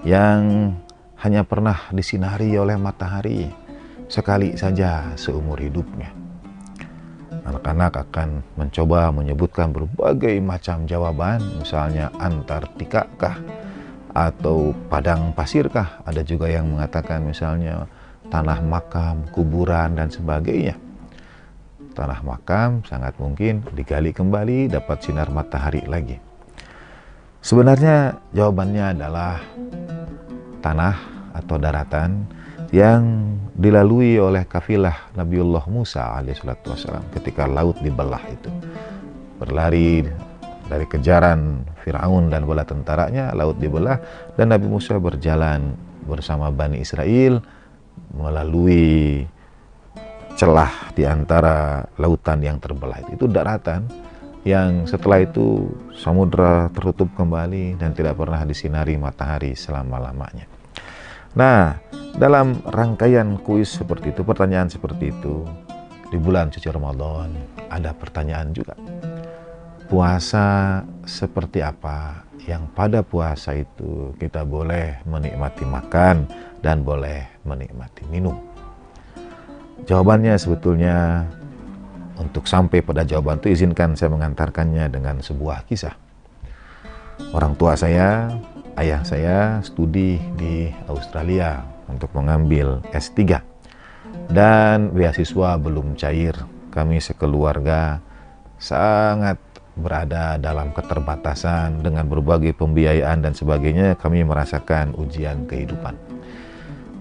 yang hanya pernah disinari oleh matahari sekali saja seumur hidupnya. Anak-anak akan mencoba menyebutkan berbagai macam jawaban, misalnya Antartika kah, atau padang pasirkah. Ada juga yang mengatakan misalnya tanah makam, kuburan, dan sebagainya. Tanah makam sangat mungkin digali kembali, dapat sinar matahari lagi. Sebenarnya jawabannya adalah tanah atau daratan yang dilalui oleh kafilah Nabiullah Musa alaihissalam ketika laut dibelah itu. Berlari dari kejaran Firaun dan bala tentaranya, laut dibelah dan Nabi Musa berjalan bersama Bani Israel melalui celah di antara lautan yang terbelah. Itu daratan yang setelah itu samudra tertutup kembali dan tidak pernah disinari matahari selama-lamanya. Nah, dalam rangkaian kuis seperti itu, pertanyaan seperti itu, di bulan suci Ramadan ada pertanyaan juga. Puasa seperti apa yang pada puasa itu kita boleh menikmati makan dan boleh menikmati minum? Jawabannya sebetulnya, untuk sampai pada jawaban itu izinkan saya mengantarkannya dengan sebuah kisah. Orang tua saya, ayah saya studi di Australia untuk mengambil S3 dan beasiswa belum cair. Kami sekeluarga sangat berada dalam keterbatasan dengan berbagai pembiayaan dan sebagainya. Kami merasakan ujian kehidupan.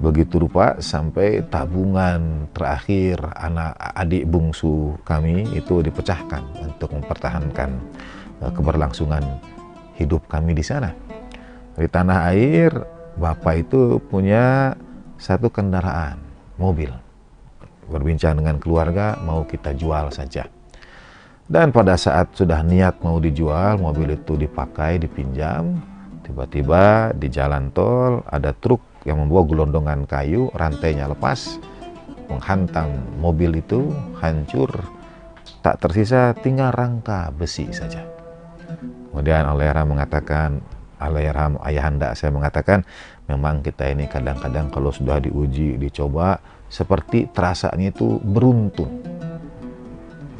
Begitu rupa sampai tabungan terakhir anak adik bungsu kami itu dipecahkan untuk mempertahankan keberlangsungan hidup kami di sana. Di tanah air, bapak itu punya satu kendaraan, mobil. Berbincang dengan keluarga, mau kita jual saja. Dan pada saat sudah niat mau dijual, mobil itu dipakai, dipinjam. Tiba-tiba di jalan tol ada truk yang membawa gelondongan kayu, rantainya lepas, menghantam mobil itu, hancur. Tak tersisa tinggal rangka besi saja. Kemudian Allahyarham mengatakan, Allahyarham ayahanda saya mengatakan, memang kita ini kadang-kadang kalau sudah diuji, dicoba, seperti terasanya itu beruntun.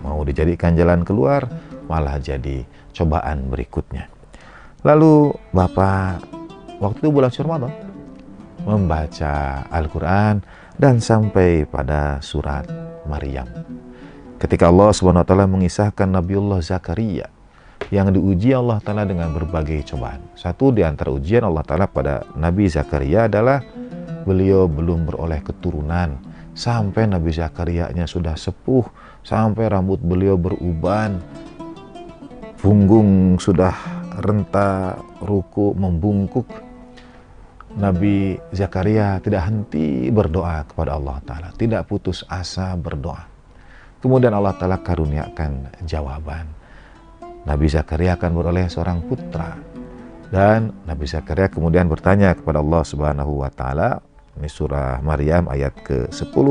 Mau dijadikan jalan keluar, malah jadi cobaan berikutnya. Lalu Bapak waktu itu bulan Ramadan membaca Al-Quran dan sampai pada surat Maryam. Ketika Allah SWT mengisahkan Nabiullah Zakaria yang diuji Allah Ta'ala dengan berbagai cobaan. Satu di antara ujian Allah Ta'ala pada Nabi Zakaria adalah beliau belum beroleh keturunan. Sampai Nabi Zakarianya sudah sepuh, sampai rambut beliau beruban, punggung sudah renta, ruku membungkuk. Nabi Zakaria tidak henti berdoa kepada Allah Ta'ala, tidak putus asa berdoa. Kemudian Allah Ta'ala karuniakan jawaban. Nabi Zakaria akan beroleh seorang putra. Dan Nabi Zakaria kemudian bertanya kepada Allah Subhanahu wa taala, ini surah Maryam ayat ke-10.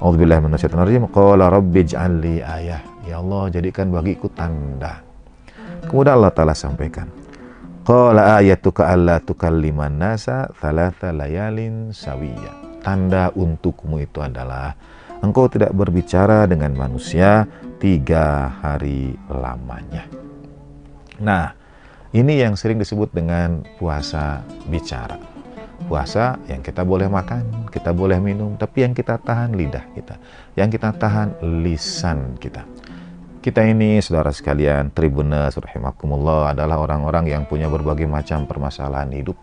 A'udzubillahi minasyaitonirrajim. Qala rabbij'al li ayah. Ya Allah, jadikan bagiku tanda. Kemudian Allah taala sampaikan, qala ayatuka alla tukalliman nasa thalatha layalin sawiyya. Tanda untukmu itu adalah engkau tidak berbicara dengan manusia 3 hari lamanya. Nah, ini yang sering disebut dengan puasa bicara. Puasa yang kita boleh makan, kita boleh minum, tapi yang kita tahan lidah kita, yang kita tahan lisan kita. Kita ini, saudara sekalian, Tribuners rahimakumullah, adalah orang-orang yang punya berbagai macam permasalahan hidup.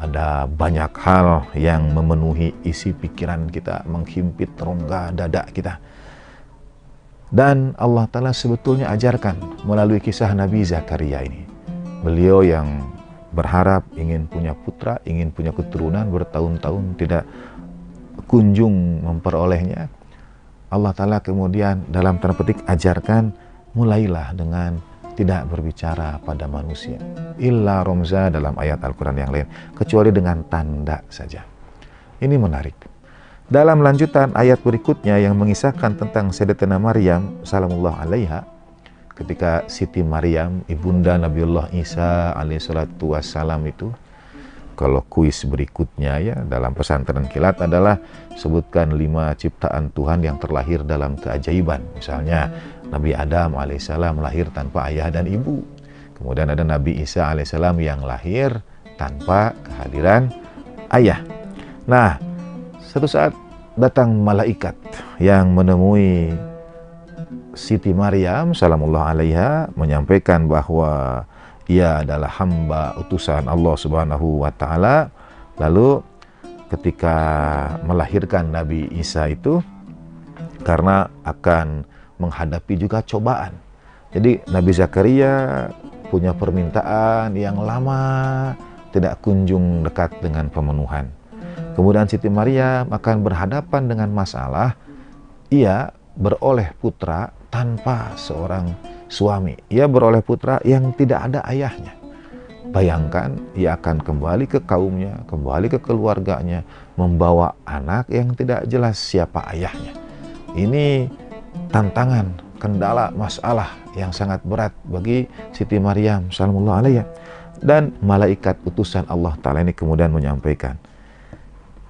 Ada banyak hal yang memenuhi isi pikiran kita, menghimpit rongga dada kita. Dan Allah Ta'ala sebetulnya ajarkan melalui kisah Nabi Zakaria ini. Beliau yang berharap ingin punya putra, ingin punya keturunan, bertahun-tahun tidak kunjung memperolehnya. Allah Ta'ala kemudian dalam tanda petik ajarkan, mulailah dengan tidak berbicara pada manusia. Illa romza dalam ayat Al-Quran yang lain, kecuali dengan tanda saja. Ini menarik. Dalam lanjutan ayat berikutnya yang mengisahkan tentang Sayyidatina Maryam salamullah alaiha, ketika Siti Maryam, ibunda Nabiullah Isa alaihissalatu wassalam itu, kalau kuis berikutnya ya dalam pesantren kilat adalah sebutkan 5 ciptaan Tuhan yang terlahir dalam keajaiban. Misalnya Nabi Adam alaihissalam lahir tanpa ayah dan ibu. Kemudian ada Nabi Isa alaihissalam yang lahir tanpa kehadiran ayah. Nah, satu saat datang malaikat yang menemui Siti Maryam salamullah alaiha, menyampaikan bahwa ia adalah hamba utusan Allah Subhanahu wa taala. Lalu ketika melahirkan Nabi Isa itu, karena akan menghadapi juga cobaan, jadi Nabi Zakaria punya permintaan yang lama tidak kunjung dekat dengan pemenuhan. Kemudian Siti Maryam akan berhadapan dengan masalah ia beroleh putra tanpa seorang suami. Ia beroleh putra yang tidak ada ayahnya. Bayangkan, ia akan kembali ke kaumnya, kembali ke keluarganya, membawa anak yang tidak jelas siapa ayahnya. Ini tantangan, kendala, masalah yang sangat berat bagi Siti Maryam salamullah alaiha. Dan malaikat utusan Allah Ta'ala ini kemudian menyampaikan,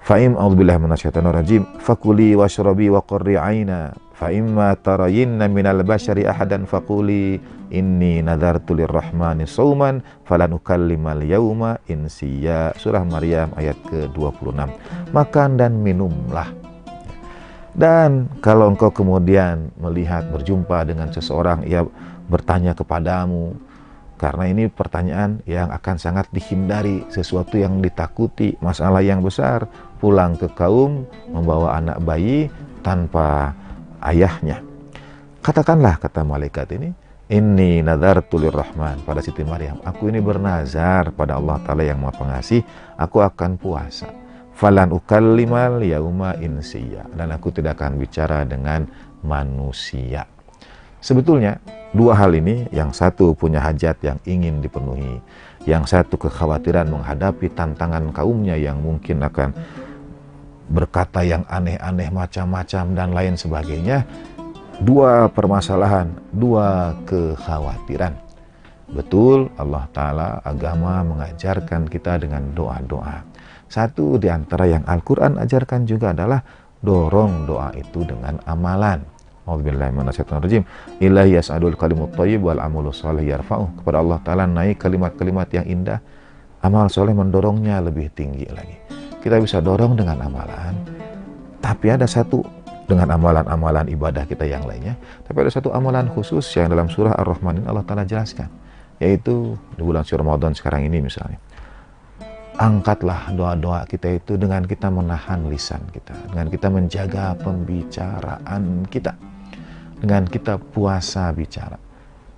Fa'im a'udzubillahi minasyaitonirrajim fakuli washrabi wa qurri aina fa imma tarayinna minal bashari ahadan faquli inni nadartu lirrahmani sauman falan ukallimal yauma insiya. Surah Maryam ayat ke-26. Makan dan minumlah. Dan kalau engkau kemudian melihat berjumpa dengan seseorang, ia bertanya kepadamu, karena ini pertanyaan yang akan sangat dihindari, sesuatu yang ditakuti, masalah yang besar, pulang ke kaum membawa anak bayi tanpa ayahnya. Katakanlah, kata malaikat ini, inni nadartu lirrahman, pada Siti Maryam, aku ini bernazar pada Allah Ta'ala yang Maha Pengasih, aku akan puasa. Falan ukallimal yauma insiya, dan aku tidak akan bicara dengan manusia. Sebetulnya dua hal ini, yang satu punya hajat yang ingin dipenuhi, yang satu kekhawatiran menghadapi tantangan kaumnya yang mungkin akan berkata yang aneh-aneh macam-macam dan lain sebagainya. Dua permasalahan, dua kekhawatiran. Betul, Allah Ta'ala agama mengajarkan kita dengan doa-doa. Satu di antara yang Al-Quran ajarkan juga adalah dorong doa itu dengan amalan. A'udzubillahi minasyaitonirrajim. Ilahi yas'adul kalimut thayyib wal amalu shalih yarfa'uh. Kepada Allah Ta'ala naik kalimat-kalimat yang indah, amal soleh mendorongnya lebih tinggi lagi. Kita bisa dorong dengan amalan, tapi ada satu dengan amalan-amalan ibadah kita yang lainnya, tapi ada satu amalan khusus yang dalam surah Ar-Rahman ini Allah Ta'ala jelaskan, yaitu di bulan suci Ramadan sekarang ini misalnya. Angkatlah doa-doa kita itu dengan kita menahan lisan kita, dengan kita menjaga pembicaraan kita, dengan kita puasa bicara.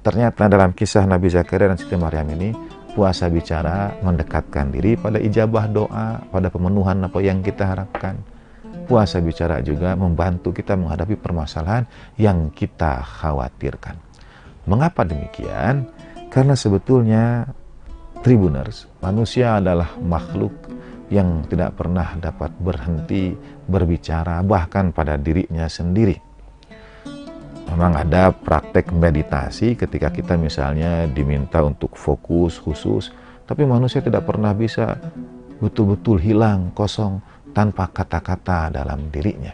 Ternyata dalam kisah Nabi Zakaria dan Siti Maryam ini, puasa bicara mendekatkan diri pada ijabah doa, pada pemenuhan apa yang kita harapkan. Puasa bicara juga membantu kita menghadapi permasalahan yang kita khawatirkan. Mengapa demikian? Karena sebetulnya Tribuners, manusia adalah makhluk yang tidak pernah dapat berhenti berbicara bahkan pada dirinya sendiri. Memang ada praktek meditasi ketika kita misalnya diminta untuk fokus khusus, tapi manusia tidak pernah bisa betul-betul hilang, kosong, tanpa kata-kata dalam dirinya.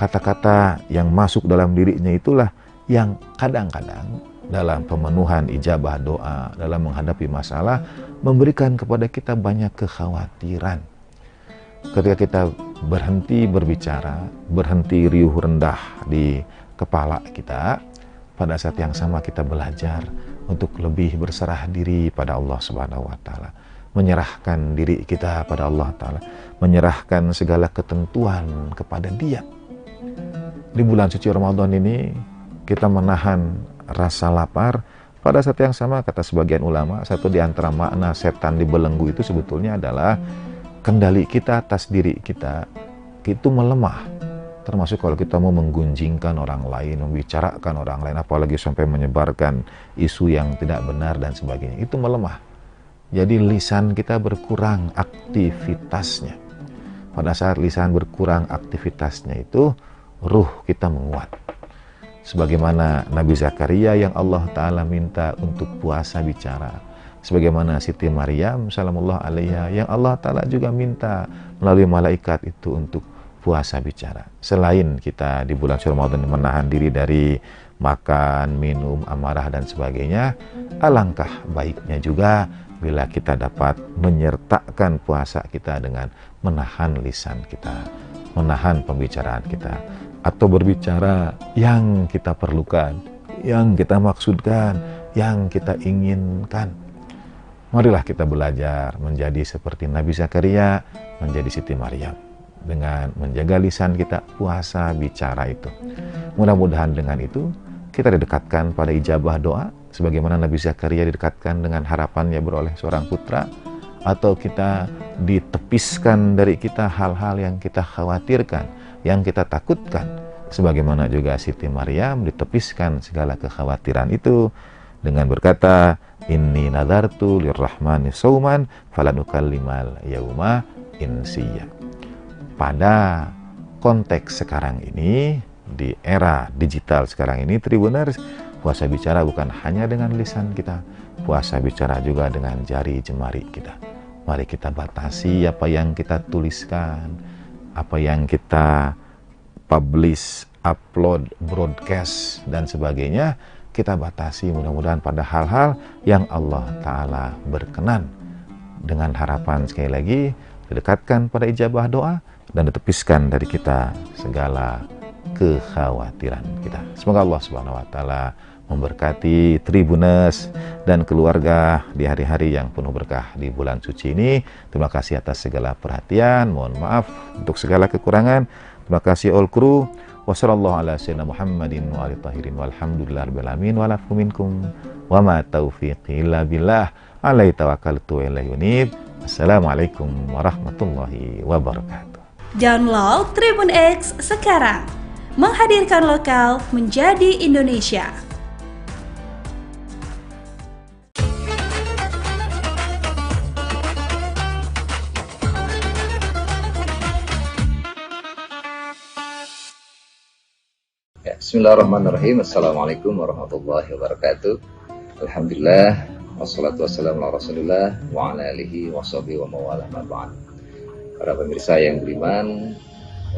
Kata-kata yang masuk dalam dirinya itulah yang kadang-kadang dalam pemenuhan ijabah doa, dalam menghadapi masalah, memberikan kepada kita banyak kekhawatiran. Ketika kita berhenti berbicara, berhenti riuh rendah di kepala kita, pada saat yang sama kita belajar untuk lebih berserah diri pada Allah Subhanahu wa Ta'ala, menyerahkan diri kita pada Allah Ta'ala, menyerahkan segala ketentuan kepada Dia. Di bulan suci Ramadan ini kita menahan rasa lapar. Pada saat yang sama, kata sebagian ulama, satu di antara makna setan dibelenggu itu sebetulnya adalah kendali kita atas diri kita itu melemah. Termasuk kalau kita mau menggunjingkan orang lain, membicarakan orang lain, apalagi sampai menyebarkan isu yang tidak benar dan sebagainya, itu melemah. Jadi lisan kita berkurang aktivitasnya. Pada saat lisan berkurang aktivitasnya itu, ruh kita menguat. Sebagaimana Nabi Zakaria yang Allah Ta'ala minta untuk puasa bicara. Sebagaimana Siti Maryam salamullah alaiha yang Allah Ta'ala juga minta melalui malaikat itu untuk puasa bicara. Selain kita di bulan suci Ramadan menahan diri dari makan, minum, amarah dan sebagainya, alangkah baiknya juga bila kita dapat menyertakan puasa kita dengan menahan lisan kita, menahan pembicaraan kita, atau berbicara yang kita perlukan, yang kita maksudkan, yang kita inginkan. Marilah kita belajar menjadi seperti Nabi Zakaria, menjadi Siti Maryam, dengan menjaga lisan kita, puasa bicara itu. Mudah-mudahan dengan itu kita didekatkan pada ijabah doa, sebagaimana Nabi Zakaria didekatkan dengan harapannya beroleh seorang putra, atau kita ditepiskan dari kita hal-hal yang kita khawatirkan, yang kita takutkan, sebagaimana juga Siti Maryam ditepiskan segala kekhawatiran itu dengan berkata, inni nadartu lirrahmani sauman falanukallimal yauma insiya. Pada konteks sekarang ini, di era digital sekarang ini, Tribuners, puasa bicara bukan hanya dengan lisan kita, puasa bicara juga dengan jari jemari kita. Mari kita batasi apa yang kita tuliskan, apa yang kita publish, upload, broadcast, dan sebagainya. Kita batasi mudah-mudahan pada hal-hal yang Allah Ta'ala berkenan. Dengan harapan sekali lagi, didekatkan pada ijabah doa, dan ditepiskan dari kita segala kekhawatiran kita. Semoga Allah Subhanahu wa Ta'ala memberkati Tribuners dan keluarga di hari-hari yang penuh berkah di bulan suci ini. Terima kasih atas segala perhatian, mohon maaf untuk segala kekurangan. Terima kasih all crew. Wassallallahu ala sayyidina Muhammadin wa alihi tahirin walhamdulillahirabbil alamin wa lafu minkum wa ma taufiqi illa billah alaihi tawakkaltu wa ilaihi unib. Assalamualaikum warahmatullahi wabarakatuh. Download Tribun X sekarang. Menghadirkan lokal menjadi Indonesia. Bismillahirrahmanirrahim. Assalamualaikum warahmatullahi wabarakatuh. Alhamdulillah, wassalatu wassalamu ala rasulillah wa ala alihi wa sahbihi wa mawalah ma'ba'an. Para pemirsa yang beriman,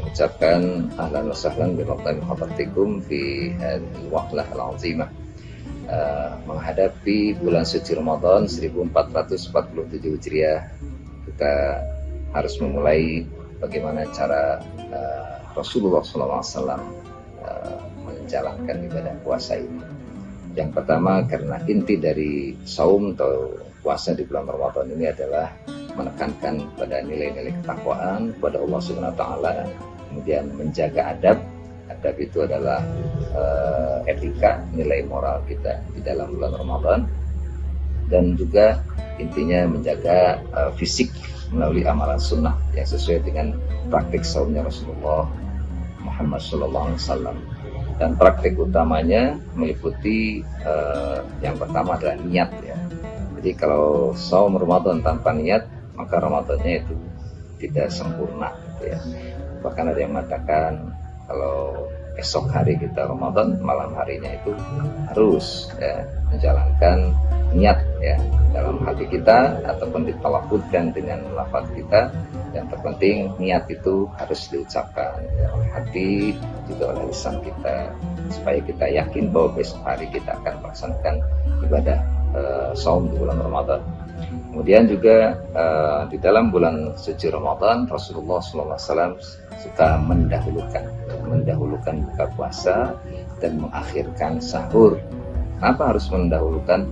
mengucapkan ahlan wa sahlan bi maqami hadratikum fi hadhil waqlah al-azimah. Menghadapi bulan suci Ramadan 1447 Hijriah, kita harus memulai bagaimana cara Rasulullah SAW menjalankan ibadah puasa ini. Yang pertama, karena inti dari saum atau puasa di bulan Ramadan ini adalah menekankan pada nilai-nilai ketakwaan kepada Allah Subhanahu wa Ta'ala, kemudian menjaga adab. Adab itu adalah etika, nilai moral kita di dalam bulan Ramadan, dan juga intinya menjaga fisik melalui amalan sunnah yang sesuai dengan praktik saumnya Rasulullah Muhammad SAW. Dan praktik utamanya meliputi yang pertama adalah niat, ya. Jadi kalau saum Ramadan tanpa niat, maka Ramadannya itu tidak sempurna gitu ya. Bahkan ada yang mengatakan kalau esok hari kita Ramadan, malam harinya itu harus ya, menjalankan niat ya dalam hati kita ataupun ditalafuzkan dengan lafaz kita. Yang terpenting niat itu harus diucapkan ya, oleh hati juga oleh lisan kita, supaya kita yakin bahwa besok hari kita akan melaksanakan ibadah saum di bulan Ramadan. Kemudian juga di dalam bulan suci Ramadan, Rasulullah SAW suka mendahulukan buka puasa dan mengakhirkan sahur. Kenapa harus mendahulukan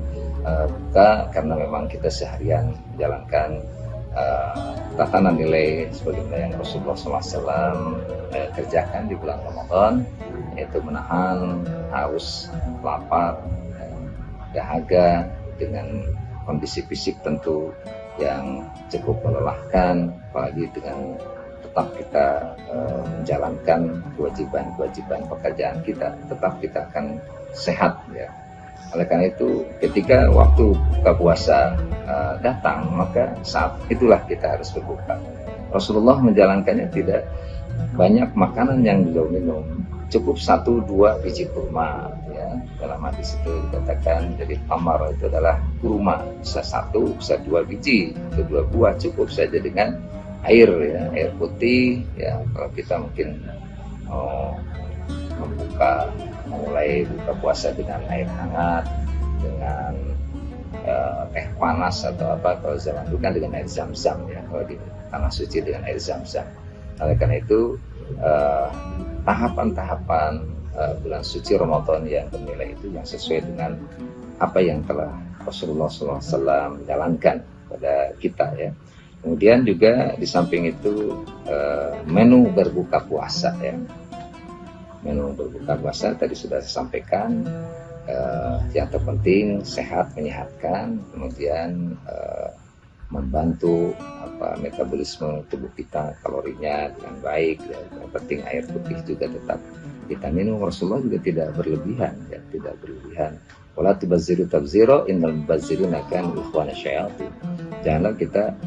buka? Karena memang kita seharian menjalankan tatanan nilai sebagaimana yang Rasulullah SAW kerjakan di bulan Ramadan, yaitu menahan haus, lapar, dahaga dengan kondisi fisik tentu yang cukup melelahkan, apalagi dengan tetap kita menjalankan kewajiban pekerjaan kita, tetap kita akan sehat ya. Oleh karena itu, ketika waktu buka puasa datang, maka saat itulah kita harus berbuka. Rasulullah menjalankannya tidak banyak makanan yang beliau minum, cukup 1-2 biji kurma ya. Dalam hadis itu dikatakan jadi tamar itu adalah kurma, bisa 1 bisa 2 biji atau 2 buah, cukup saja dengan air ya, air putih ya. Kalau kita mungkin mulai buka puasa dengan air hangat, dengan teh panas atau apa, kalau zaman dulu kan dengan air zam-zam ya, kalau di tanah suci dengan air zam-zam. Oleh karena itu tahapan-tahapan bulan suci Ramadan yang bernilai itu yang sesuai dengan apa yang telah Rasulullah SAW jalankan pada kita ya. Kemudian juga di samping itu menu berbuka puasa ya. Menu berbuka puasa tadi sudah saya sampaikan, yang terpenting sehat, menyehatkan, kemudian membantu metabolisme tubuh kita, kalorinya dengan baik ya. Yang penting air putih juga tetap kita minum. Rasulullah juga tidak berlebihan ya, tidak berlebihan. Wala tubazziru tabzira innal mubazzirina kanu ikhwana syayatin. Janganlah kita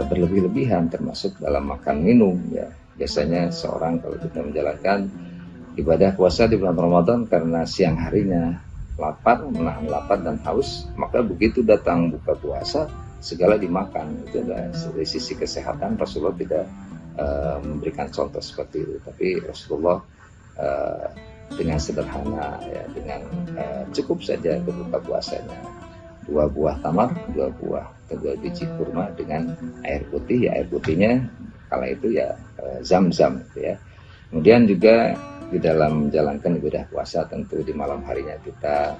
berlebih-lebihan termasuk dalam makan minum ya. Biasanya seorang kalau kita menjalankan ibadah puasa di bulan Ramadan karena siang harinya lapar, menahan lapar dan haus, maka begitu datang buka puasa segala dimakan. Itu adalah dari sisi kesehatan Rasulullah tidak memberikan contoh seperti itu, tapi Rasulullah dengan sederhana ya, dengan cukup saja berbuka puasanya 2 buah tamar, 2 buah atau 2 biji kurma dengan air putih ya, air putihnya kala itu ya zam-zam gitu ya. Kemudian juga di dalam menjalankan ibadah puasa tentu di malam harinya kita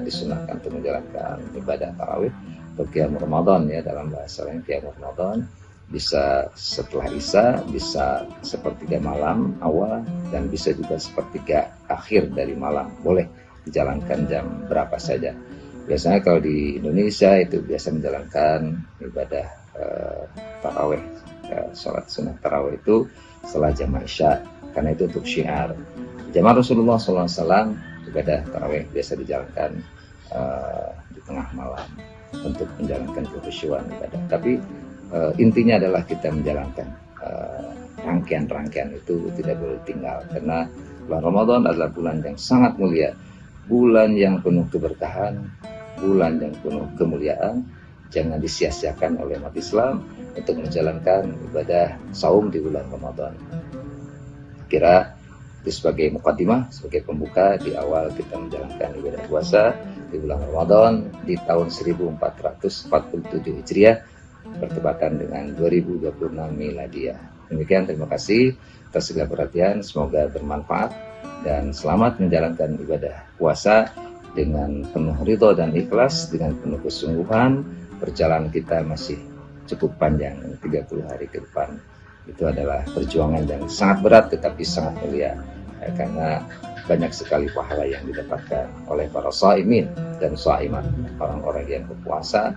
disunahkan untuk menjalankan ibadah tarawih atau qiyamul Ramadan ya, dalam bahasa lain qiyamul Ramadan, bisa setelah Isya, bisa sepertiga malam awal, dan bisa juga sepertiga akhir dari malam. Boleh dijalankan jam berapa saja. Biasanya kalau di Indonesia itu biasa menjalankan ibadah tarawih, sholat sunnah tarawih itu setelah jam Isya, karena itu untuk syiar. Zaman Rasulullah SAW ibadah tarawih biasa dijalankan di tengah malam untuk menjalankan kekhusyuan ibadah. Tapi intinya adalah kita menjalankan rangkaian-rangkaian itu tidak boleh tinggal, karena bulan Ramadan adalah bulan yang sangat mulia, bulan yang penuh keberkahan, bulan yang penuh kemuliaan. Jangan disia-siakan oleh umat Islam untuk menjalankan ibadah saum di bulan Ramadan. Kira itu sebagai mukaddimah, sebagai pembuka di awal kita menjalankan ibadah puasa di bulan Ramadan di tahun 1447 Hijriah bertepatan dengan 2026 Miladiah. Demikian, terima kasih atas segala perhatian, semoga bermanfaat dan selamat menjalankan ibadah puasa dengan penuh ridho dan ikhlas, dengan penuh kesungguhan. Perjalanan kita masih cukup panjang, 30 hari ke depan. Itu adalah perjuangan yang sangat berat tetapi sangat mulia ya, karena banyak sekali pahala yang didapatkan oleh para shaimin dan shaimat, orang-orang yang berpuasa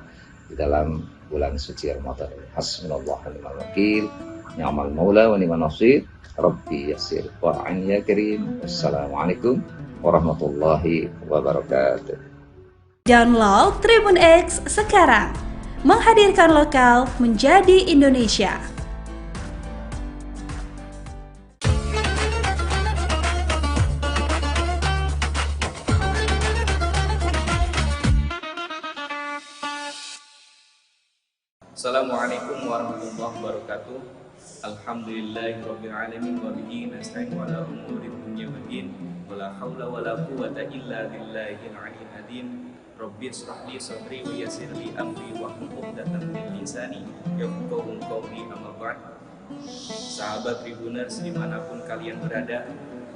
di dalam bulan suci Ramadan. Hasbunallahu wa ni'mal wakil, ni'mal maula wa ni'man nasir. Rabbi yassir wa'an ya karim. Wassalamualaikum warahmatullahi wabarakatuh. Download Tribun X sekarang, menghadirkan lokal menjadi Indonesia. Assalamualaikum warahmatullahi wabarakatuh. Alhamdulillahirabbil alamin wa bihi nasta'in wa ala umuri dunya waddin. Wala haula wala quwwata illa billahil aliyyil azim. Rabbi shrah li sadri wa yassir li amri wa hlul 'uqdatam min lisani yafqahu qawli. Amma ba'd. Sahabat Tribuners dimanapun kalian berada,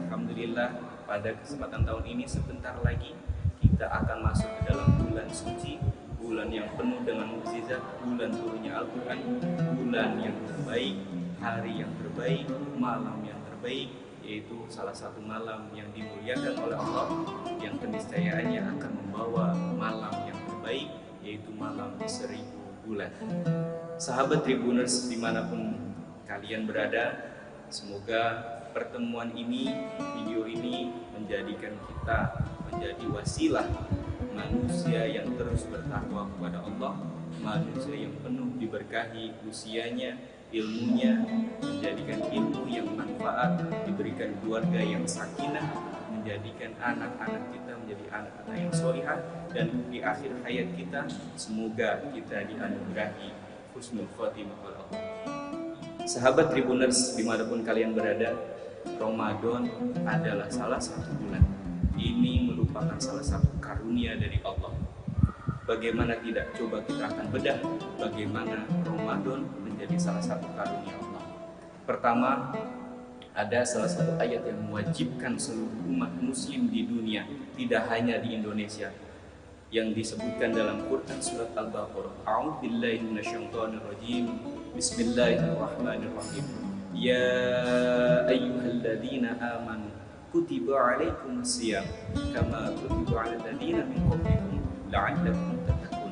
alhamdulillah pada kesempatan tahun ini sebentar lagi kita akan masuk ke dalam bulan suci, bulan yang penuh dengan mukjizat, bulan turunnya Al-Quran, bulan yang terbaik, hari yang terbaik, malam yang terbaik, yaitu salah satu malam yang dimuliakan oleh Allah, yang keniscayaannya akan membawa malam yang terbaik, yaitu malam 1000 bulan. Sahabat Tribuners dimanapun kalian berada, semoga pertemuan ini, video ini menjadikan kita menjadi wasilah manusia yang terus bertakwa kepada Allah, manusia yang penuh diberkahi usianya, ilmunya, menjadikan ilmu yang manfaat, diberikan keluarga yang sakinah, menjadikan anak-anak kita menjadi anak-anak yang solihah, dan di akhir hayat kita semoga kita dianugerahi husnul khotimah oleh Allah. Sahabat Tribuners dimanapun kalian berada, Ramadan adalah salah satu bulan. Ini merupakan salah satu karunia dari Allah. Bagaimana tidak, coba kita akan bedah bagaimana Ramadan menjadi salah satu karunia Allah. Pertama, ada salah satu ayat yang mewajibkan seluruh umat muslim di dunia, tidak hanya di Indonesia, yang disebutkan dalam Quran surat Al-Baqarah. A'udzubillahi minasyaitonirrajim. Bismillahirrahmanirrahim. Ya ayyuhalladzina amanu kutiba alaikumus shiyam kama kutiba alal ladzina min qablikum la'allakum tattaqun.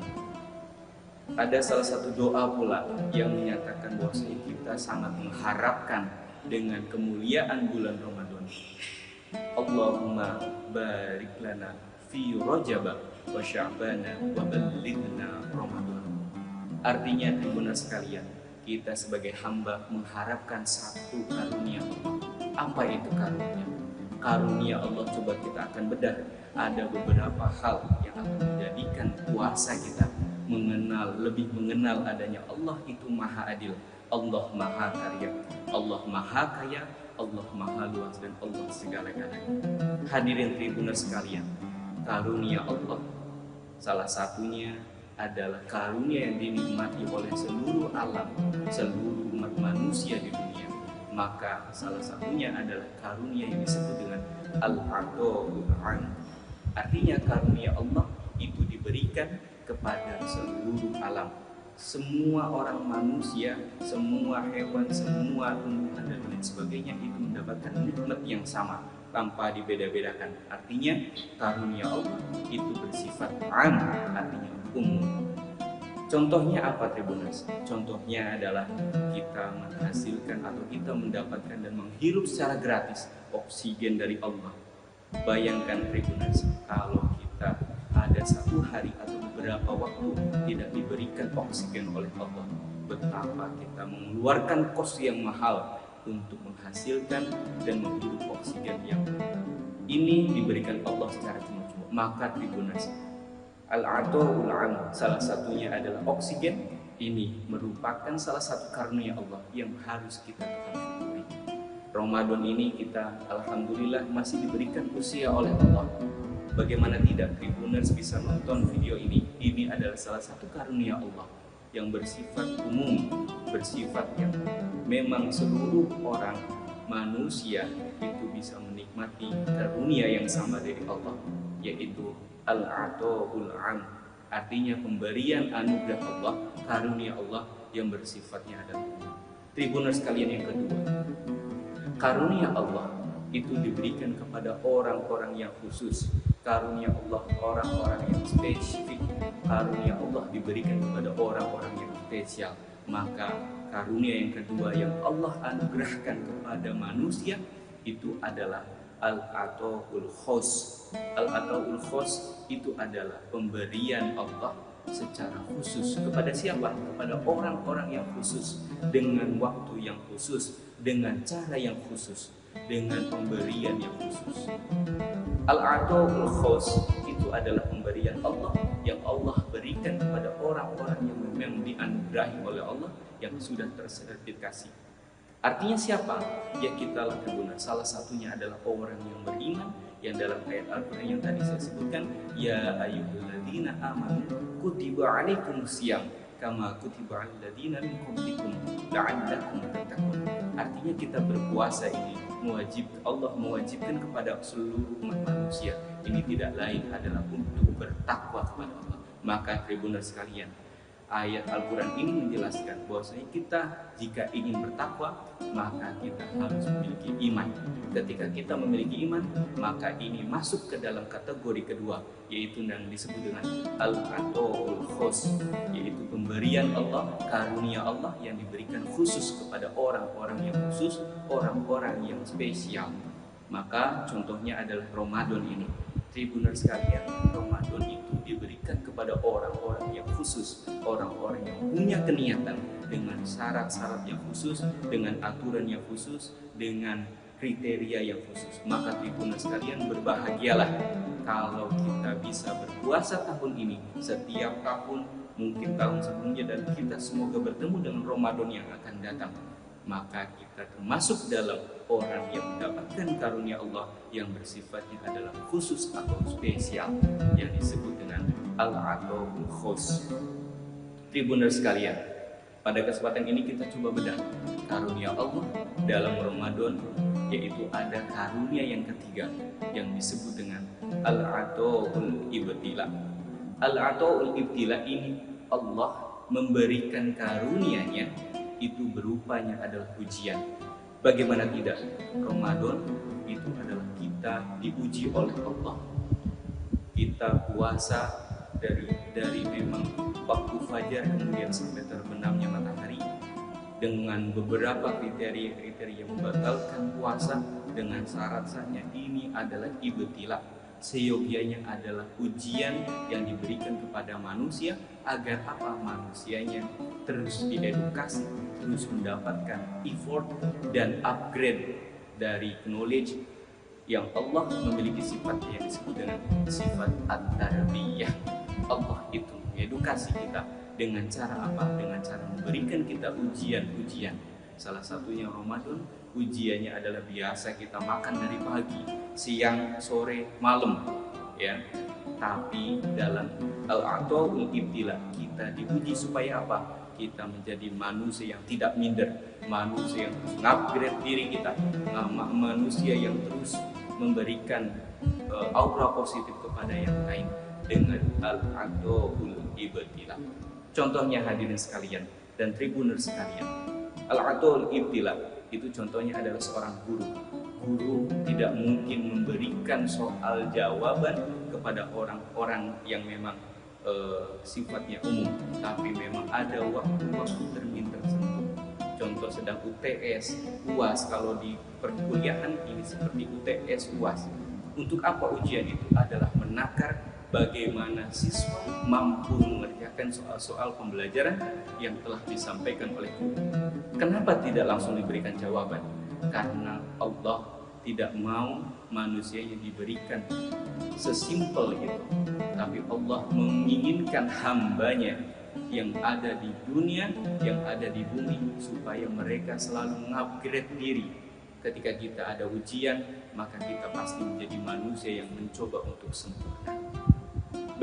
Ada salah satu doa pula yang menyatakan bahwa kita sangat mengharapkan dengan kemuliaan bulan Ramadan. Allahumma barik lana fi Rajab wa Sya'bana wa ballighna Ramadan. Artinya Tribuners sekalian, kita sebagai hamba mengharapkan satu karunia Allah. Apa itu karunia? Karunia Allah, coba kita akan bedah. Ada beberapa hal yang akan menjadikan puasa kita lebih mengenal adanya Allah itu maha adil, Allah maha karya, Allah maha kaya, Allah maha luas, dan Allah segala-galanya. Hadirin Tribuners sekalian, karunia Allah salah satunya adalah karunia yang dinikmati oleh seluruh alam, seluruh umat manusia di dunia. Maka salah satunya adalah karunia yang disebut dengan Al-A'dha'ul 'Am. Artinya karunia Allah itu diberikan kepada seluruh alam. Semua orang manusia, semua hewan, semua tumbuhan dan lain sebagainya itu mendapatkan nikmat yang sama tanpa dibeda-bedakan. Artinya karunia Allah itu bersifat 'am, artinya umum. Contohnya apa Tribuners? Contohnya adalah kita menghasilkan atau kita mendapatkan dan menghirup secara gratis oksigen dari Allah. Bayangkan Tribuners, kalau kita ada satu hari atau beberapa waktu tidak diberikan oksigen oleh Allah, betapa kita mengeluarkan kos yang mahal untuk menghasilkan dan menghirup oksigen yang ini diberikan Allah secara cuma-cuma. Maka Tribuners, Al-A'dha'ul 'Am salah satunya adalah oksigen. Ini merupakan salah satu karunia Allah yang harus kita syukuri. Ramadan ini kita alhamdulillah masih diberikan usia oleh Allah. Bagaimana tidak Tribuners bisa nonton video ini? Ini adalah salah satu karunia Allah yang bersifat umum, bersifat yang memang seluruh orang manusia itu bisa menikmati karunia yang sama dari Allah, yaitu Al-A'dha'ul 'Am, artinya pemberian anugerah Allah, karunia Allah yang bersifatnya adalah umum. Tribuners sekalian yang kedua, karunia Allah itu diberikan kepada orang-orang yang khusus. Karunia Allah orang-orang yang spesifik. Karunia Allah diberikan kepada orang-orang yang spesial. Maka karunia yang kedua yang Allah anugerahkan kepada manusia itu adalah al-ata'ul khos. Al-ata'ul khos itu adalah pemberian Allah secara khusus kepada siapa? Kepada orang-orang yang khusus, dengan waktu yang khusus, dengan cara yang khusus, dengan pemberian yang khusus. Al-ata'ul khos itu adalah pemberian Allah yang Allah berikan kepada orang-orang yang memang dianugerahi oleh Allah, yang sudah tersertifikasi. Artinya siapa? Ya kita lah Tribuners. Salah satunya adalah orang yang beriman, yang dalam ayat Al-Quran yang tadi saya sebutkan, ya ayyuhalladzina amanu kutiba alaikumusiyam kama kutiba alal ladzina min qablikum la'allakum tattaqun. Artinya kita berpuasa ini Allah mewajibkan kepada seluruh umat manusia. Ini tidak lain adalah untuk bertakwa kepada Allah. Maka Tribuners sekalian, ayat Al-Quran ini menjelaskan bahwasanya kita jika ingin bertakwa, maka kita harus memiliki iman. Ketika kita memiliki iman, maka ini masuk ke dalam kategori kedua, yaitu yang disebut dengan al-ata'ul khos, yaitu pemberian Allah, karunia Allah yang diberikan khusus kepada orang-orang yang khusus, orang-orang yang spesial. Maka contohnya adalah Ramadan ini. Tribuners sekalian, Ramadan itu diberikan kepada orang-orang yang khusus, orang-orang yang punya keniatan dengan syarat-syarat yang khusus, dengan aturan yang khusus, dengan kriteria yang khusus. Maka Tribuners sekalian, berbahagialah kalau kita bisa berpuasa tahun ini, setiap tahun, mungkin tahun sebelumnya, dan kita semoga bertemu dengan Ramadan yang akan datang. Maka kita termasuk dalam orang yang mendapatkan karunia Allah yang bersifatnya adalah khusus atau spesial, yang disebut dengan al-ata'ul khos. Tribuners sekalian, pada kesempatan ini kita coba bedah karunia Allah dalam Ramadan, yaitu ada karunia yang ketiga yang disebut dengan al-ata'ul ibtila. Al-ata'ul ibtila ini Allah memberikan karunia-Nya itu berupanya adalah ujian. Bagaimana tidak? Ramadan itu adalah kita diuji oleh Allah. Kita puasa dari memang waktu fajar kemudian sampai terbenamnya matahari, dengan beberapa kriteria membatalkan puasa, dengan syarat-syaratnya. Ini adalah ibtila. Seyogianya adalah ujian yang diberikan kepada manusia agar apa? Manusianya terus diedukasi, terus mendapatkan effort dan upgrade dari knowledge yang Allah memiliki sifatnya yang disebut dengan sifat at-tarbiyah. Allah itu mengedukasi kita dengan cara apa? Dengan cara memberikan kita ujian-ujian. Salah satunya Ramadan, ujiannya adalah biasa kita makan dari pagi, siang, sore, malam, ya. Tapi dalam al-ata'ul ibtila kita diuji supaya apa? Kita menjadi manusia yang tidak minder, manusia yang terus upgrade diri kita, manusia yang terus memberikan aura positif kepada yang lain dengan al-ata'ul ibtila. Contohnya hadirin sekalian dan Tribuners sekalian, al-ata'ul ibtila itu contohnya adalah seorang guru. Guru tidak mungkin memberikan soal jawaban kepada orang-orang yang memang sifatnya umum, tapi memang ada waktu-waktu termin tertentu. Contoh sedang UTS, UAS, kalau di perkuliahan ini seperti UTS, UAS. Untuk apa ujian itu? Adalah menakar bagaimana siswa mampu mengerjakan soal-soal pembelajaran yang telah disampaikan oleh guru. Kenapa tidak langsung diberikan jawaban? Karena Allah tidak mau manusianya diberikan sesimpel itu, tapi Allah menginginkan hambanya yang ada di dunia, yang ada di bumi, supaya mereka selalu mengupgrade diri. Ketika kita ada ujian, maka kita pasti menjadi manusia yang mencoba untuk sempurna.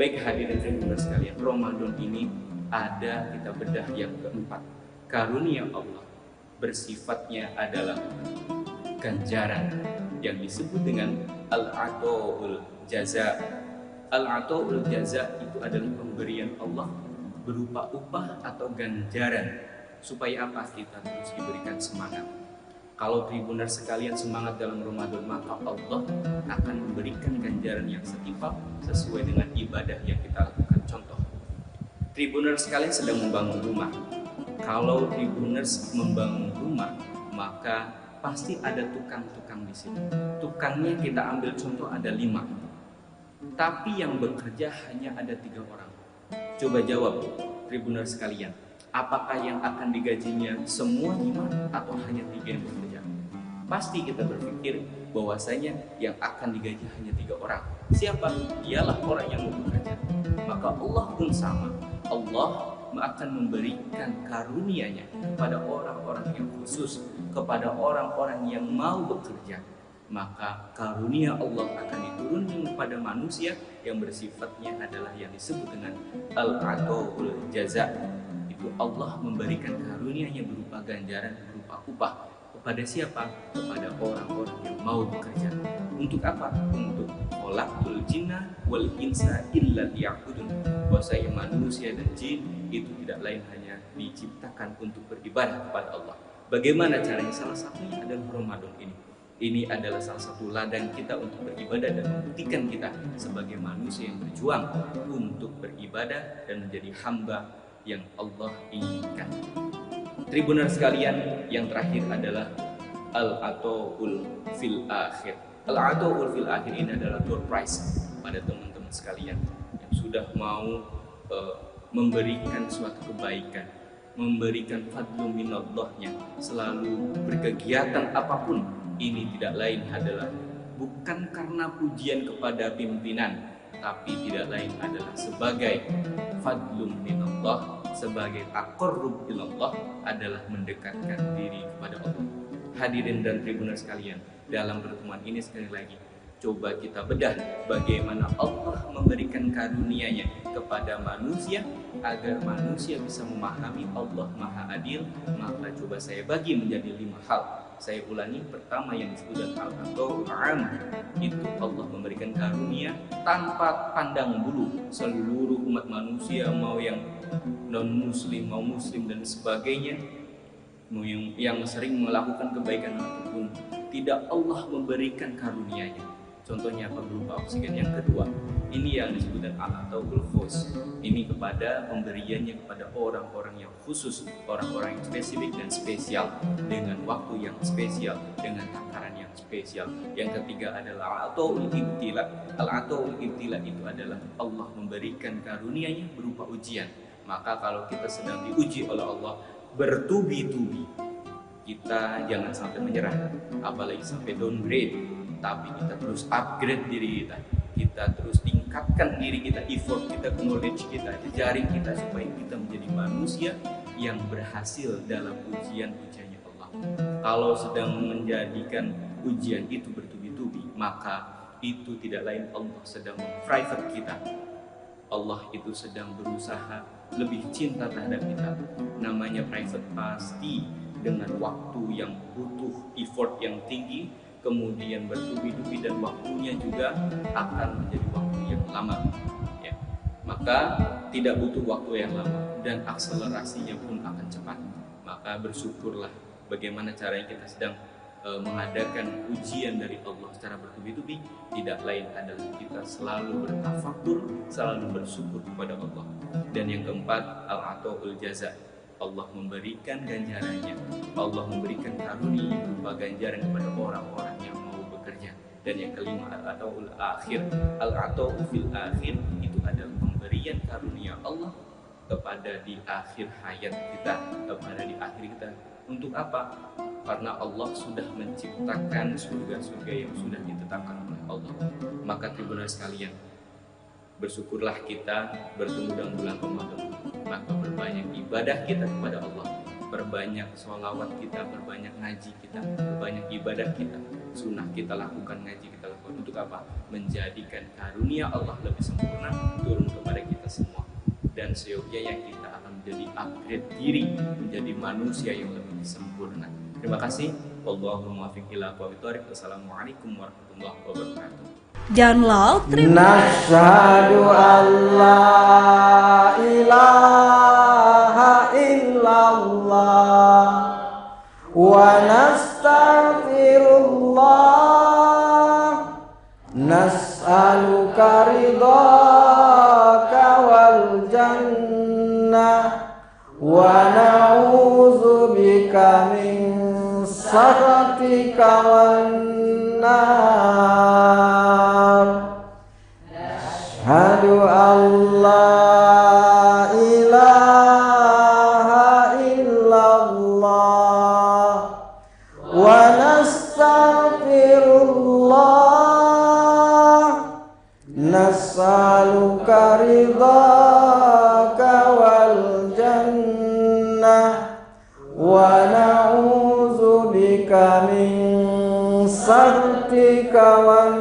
Baik hadirin Tribuners sekalian, Ramadan ini ada kita bedah yang keempat. Karunia Allah bersifatnya adalah ganjaran yang disebut dengan al-ata'ul jaza. Al-ata'ul jaza itu adalah pemberian Allah berupa upah atau ganjaran, supaya apa? Kita terus diberikan semangat. Kalau Tribuners sekalian semangat dalam Ramadan, maka Allah akan memberikan ganjaran yang setimpal sesuai dengan ibadah yang kita lakukan. Contoh, Tribuners sekalian sedang membangun rumah. Kalau Tribuners membangun rumah, maka pasti ada tukang-tukang di situ. Tukangnya kita ambil contoh ada 5. Tapi yang bekerja hanya ada 3 orang. Coba jawab, Tribuners sekalian. Apakah yang akan digajinya semua 5 atau hanya 3 yang bekerja? Pasti kita berpikir bahwasanya yang akan digaji hanya 3 orang. Siapa? Ialah orang yang mau bekerja. Maka Allah pun sama. Allah akan memberikan karunia-Nya kepada orang-orang yang khusus, kepada orang-orang yang mau bekerja. Maka karunia Allah akan diturunkan kepada manusia yang bersifatnya adalah yang disebut dengan al-'ataul jaza. Itu Allah memberikan karunia-Nya berupa ganjaran, berupa upah. Kepada siapa? Kepada orang-orang yang mau bekerja. Untuk apa? Untuk khalaqul jinna wal insa illa liya'budun. Bahwasanya manusia dan jin itu tidak lain hanya diciptakan untuk beribadah kepada Allah. Bagaimana caranya? Salah satunya adalah Ramadan ini. Ini adalah salah satu ladang kita untuk beribadah dan membuktikan kita sebagai manusia yang berjuang untuk beribadah dan menjadi hamba yang Allah inginkan. Tribuners sekalian, yang terakhir adalah al-'ataul fil akhir. Al-'ataul fil akhir ini adalah door prize pada teman-teman sekalian yang sudah mau memberikan suatu kebaikan, memberikan fadlu minallahnya, selalu berkegiatan apapun. Ini tidak lain adalah bukan karena pujian kepada pimpinan, tapi tidak lain adalah sebagai fadlun minallah, sebagai taqarrub ilallah, adalah mendekatkan diri kepada Allah. Hadirin dan Tribuners sekalian, dalam pertemuan ini sekali lagi coba kita bedah bagaimana Allah memberikan karunia-Nya kepada manusia agar manusia bisa memahami Allah Maha Adil. Maka coba saya bagi menjadi 5 hal. Saya ulangi, pertama yang disebut al-'ataul 'am, itu Allah memberikan karunia tanpa pandang bulu seluruh umat manusia, mau yang non muslim, mau muslim dan sebagainya, mau yang sering melakukan kebaikan ataupun tidak, Allah memberikan karunia-Nya. Contohnya apa? Berupa oksigen. Yang kedua, ini yang disebut al-'ataul khos. Ini kepada pemberiannya kepada orang-orang yang khusus, orang-orang yang spesifik dan spesial, dengan waktu yang spesial, dengan takaran yang spesial. Yang ketiga adalah al-'ataul ibtila. Al-'ataul ibtila itu adalah Allah memberikan karunia-Nya berupa ujian. Maka kalau kita sedang diuji oleh Allah bertubi-tubi, kita jangan sampai menyerah, apalagi sampai downgrade. Tapi kita terus upgrade diri kita, kita terus tingkatkan diri kita, effort kita, knowledge kita, jejaring kita, supaya kita menjadi manusia yang berhasil dalam ujian-ujiannya Allah. Kalau sedang menjadikan ujian itu bertubi-tubi, maka itu tidak lain Allah sedang private kita. Allah itu sedang berusaha lebih cinta terhadap kita. Namanya private pasti dengan waktu yang butuh effort yang tinggi, kemudian bertubi-tubi, dan waktunya juga akan menjadi waktu yang lama, ya. Maka tidak butuh waktu yang lama dan akselerasinya pun akan cepat. Maka bersyukurlah bagaimana caranya kita sedang mengadakan ujian dari Allah secara bertubi-tubi. Tidak lain adalah kita selalu bertafakur, selalu bersyukur kepada Allah. Dan yang keempat, al-'ataul jaza. Allah memberikan ganjarannya, Allah memberikan karunia berupa ganjaran kepada orang-orang yang mau bekerja. Dan yang kelima, al-'ataul akhir. Al-'ataul fil akhir itu adalah pemberian karunia Allah kepada di akhir hayat kita, kepada di akhir kita. Untuk apa? Karena Allah sudah menciptakan surga-surga yang sudah ditetapkan oleh Allah. Maka Tribuners sekalian, bersyukurlah kita bertemu dalam bulan Ramadan. Maka berbanyak ibadah kita kepada Allah, berbanyak sholawat kita, berbanyak ngaji kita, berbanyak ibadah kita, sunnah kita lakukan, ngaji kita lakukan. Untuk apa? Menjadikan karunia Allah lebih sempurna turun kepada kita semua. Dan seyogyanya kita akan menjadi upgrade diri, menjadi manusia yang lebih sempurna. Terima kasih. Wallahul muwaffiq ila aqwamit thoriq. Wassalamualaikum warahmatullahi wabarakatuh. Download Tribun. Nashhadu an la ilaha illallah wa nastaghfirullah, nas'aluka ridhaka wal jannah wa na'udzubika min sakhatik sakhatika wan nar. Asyhadu an la ilaha illallah wa nastaghfirullah nas'aluka ridhaka wal jannah wa na'udzubika min sakhatika wan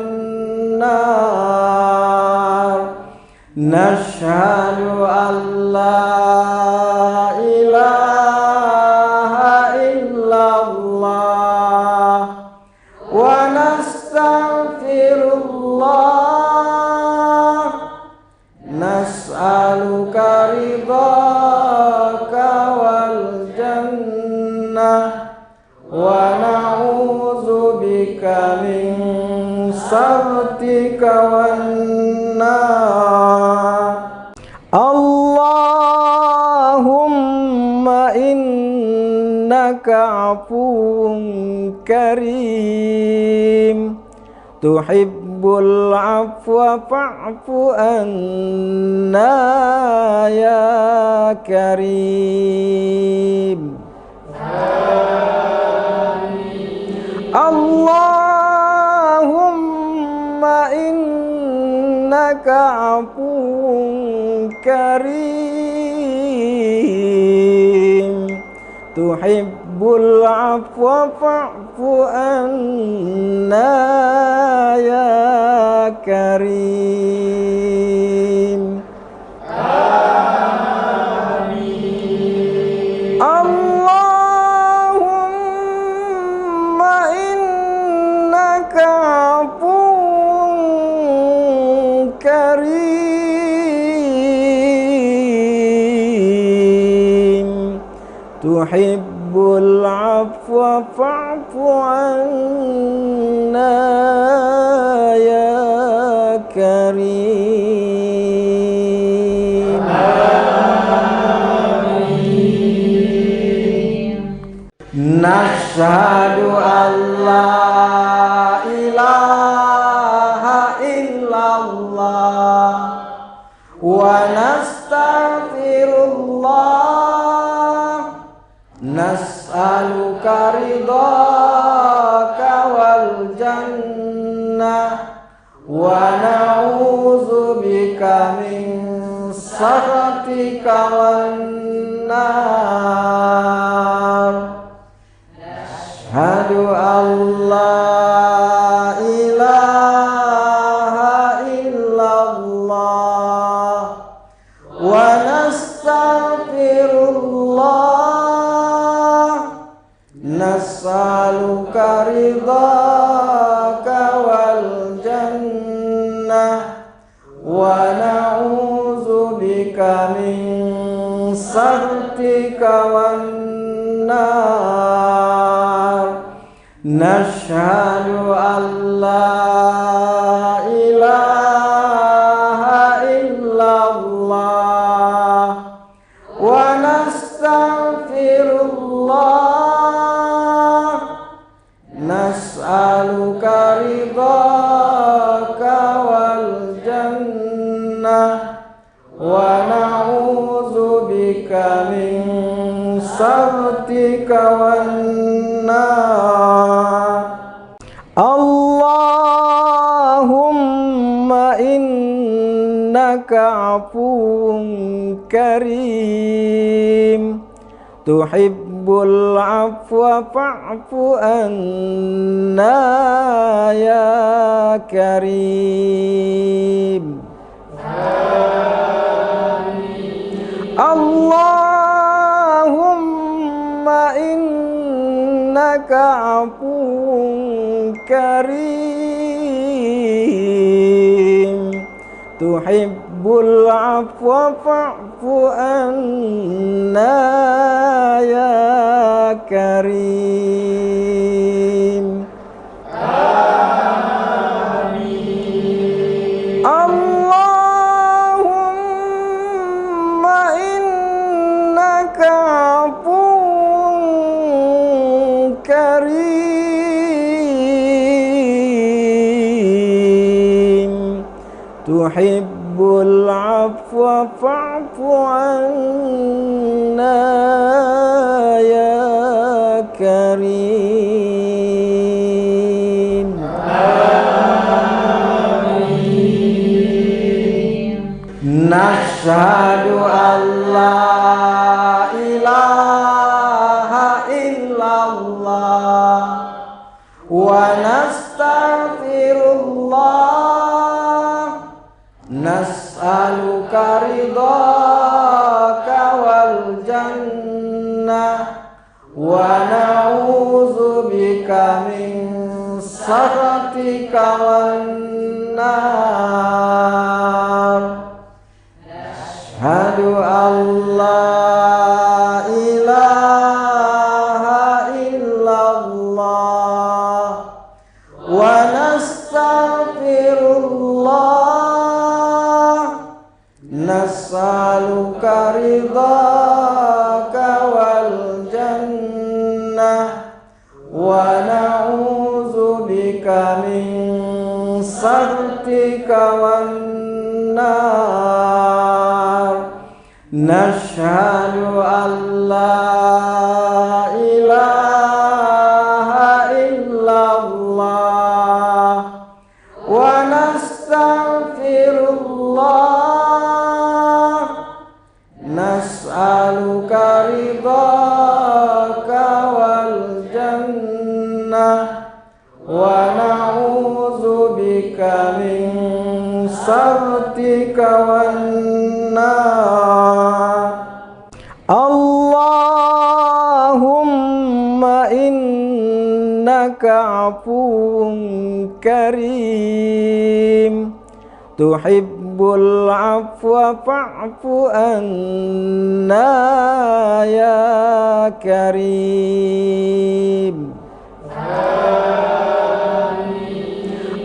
nar. Nashhadu an la ilaha illallah wa nastaghfirullah nas'aluka ridhaka wal jannah wa na'udzubika min sakhatika wan nar. Allahumma innaka afuwun karim tuhibbul afwa fa'fu anna ya karim. Allahumma innaka afuwun karim tuhibbul afwa fa'fu anna ya karim. Allahumma innaka afuwun karim tuhibbul afwa fa'fu anna ya karim. Nashhadu an la ilaha illallah wa nastaghfirullah nas'aluka ridhaka wal jannah wa na'udzubika min sakhatika wan nar. Asyhadu an la ilaha illallah wa nastaghfirullah nas'aluka ridhaka wal jannah wa na'udzubika min sakhatika wan nar. Nashhadu an la ilaha illallah wa nastaghfirullah nas'aluka ridhaka wal jannah wa na'udzubika min sakhatika wan nar. Allahumma innaka afuwun karim tuhibbul afwa fa'fu anna ya karim. Allahumma innaka afuwun karim tuhibbul afwa fa'fu anna ya karim. Allahumma innaka afuwun karim tuhibbul afwa fa'fu anna ya karim. Nashhadu an la ilaha illallah wa nastaghfirullah, nas'aluka ridhaka wal jannah wa na'udzubika min sakhatika wan nar. Asyhadu an la ilaha illallah wa nastaghfirullah, nas'aluka ridhaka wal jannah wa na'udzubika min sakhatika wan nar. Nashhadu an la ilaha illallah wa nastaghfirullah, nas'aluka ridhaka wal jannah wa na'udzubika min sakhatika wan nar. Allahumma innaka afuwun karim, tuhibbul afwa fa'fu anna ya karim.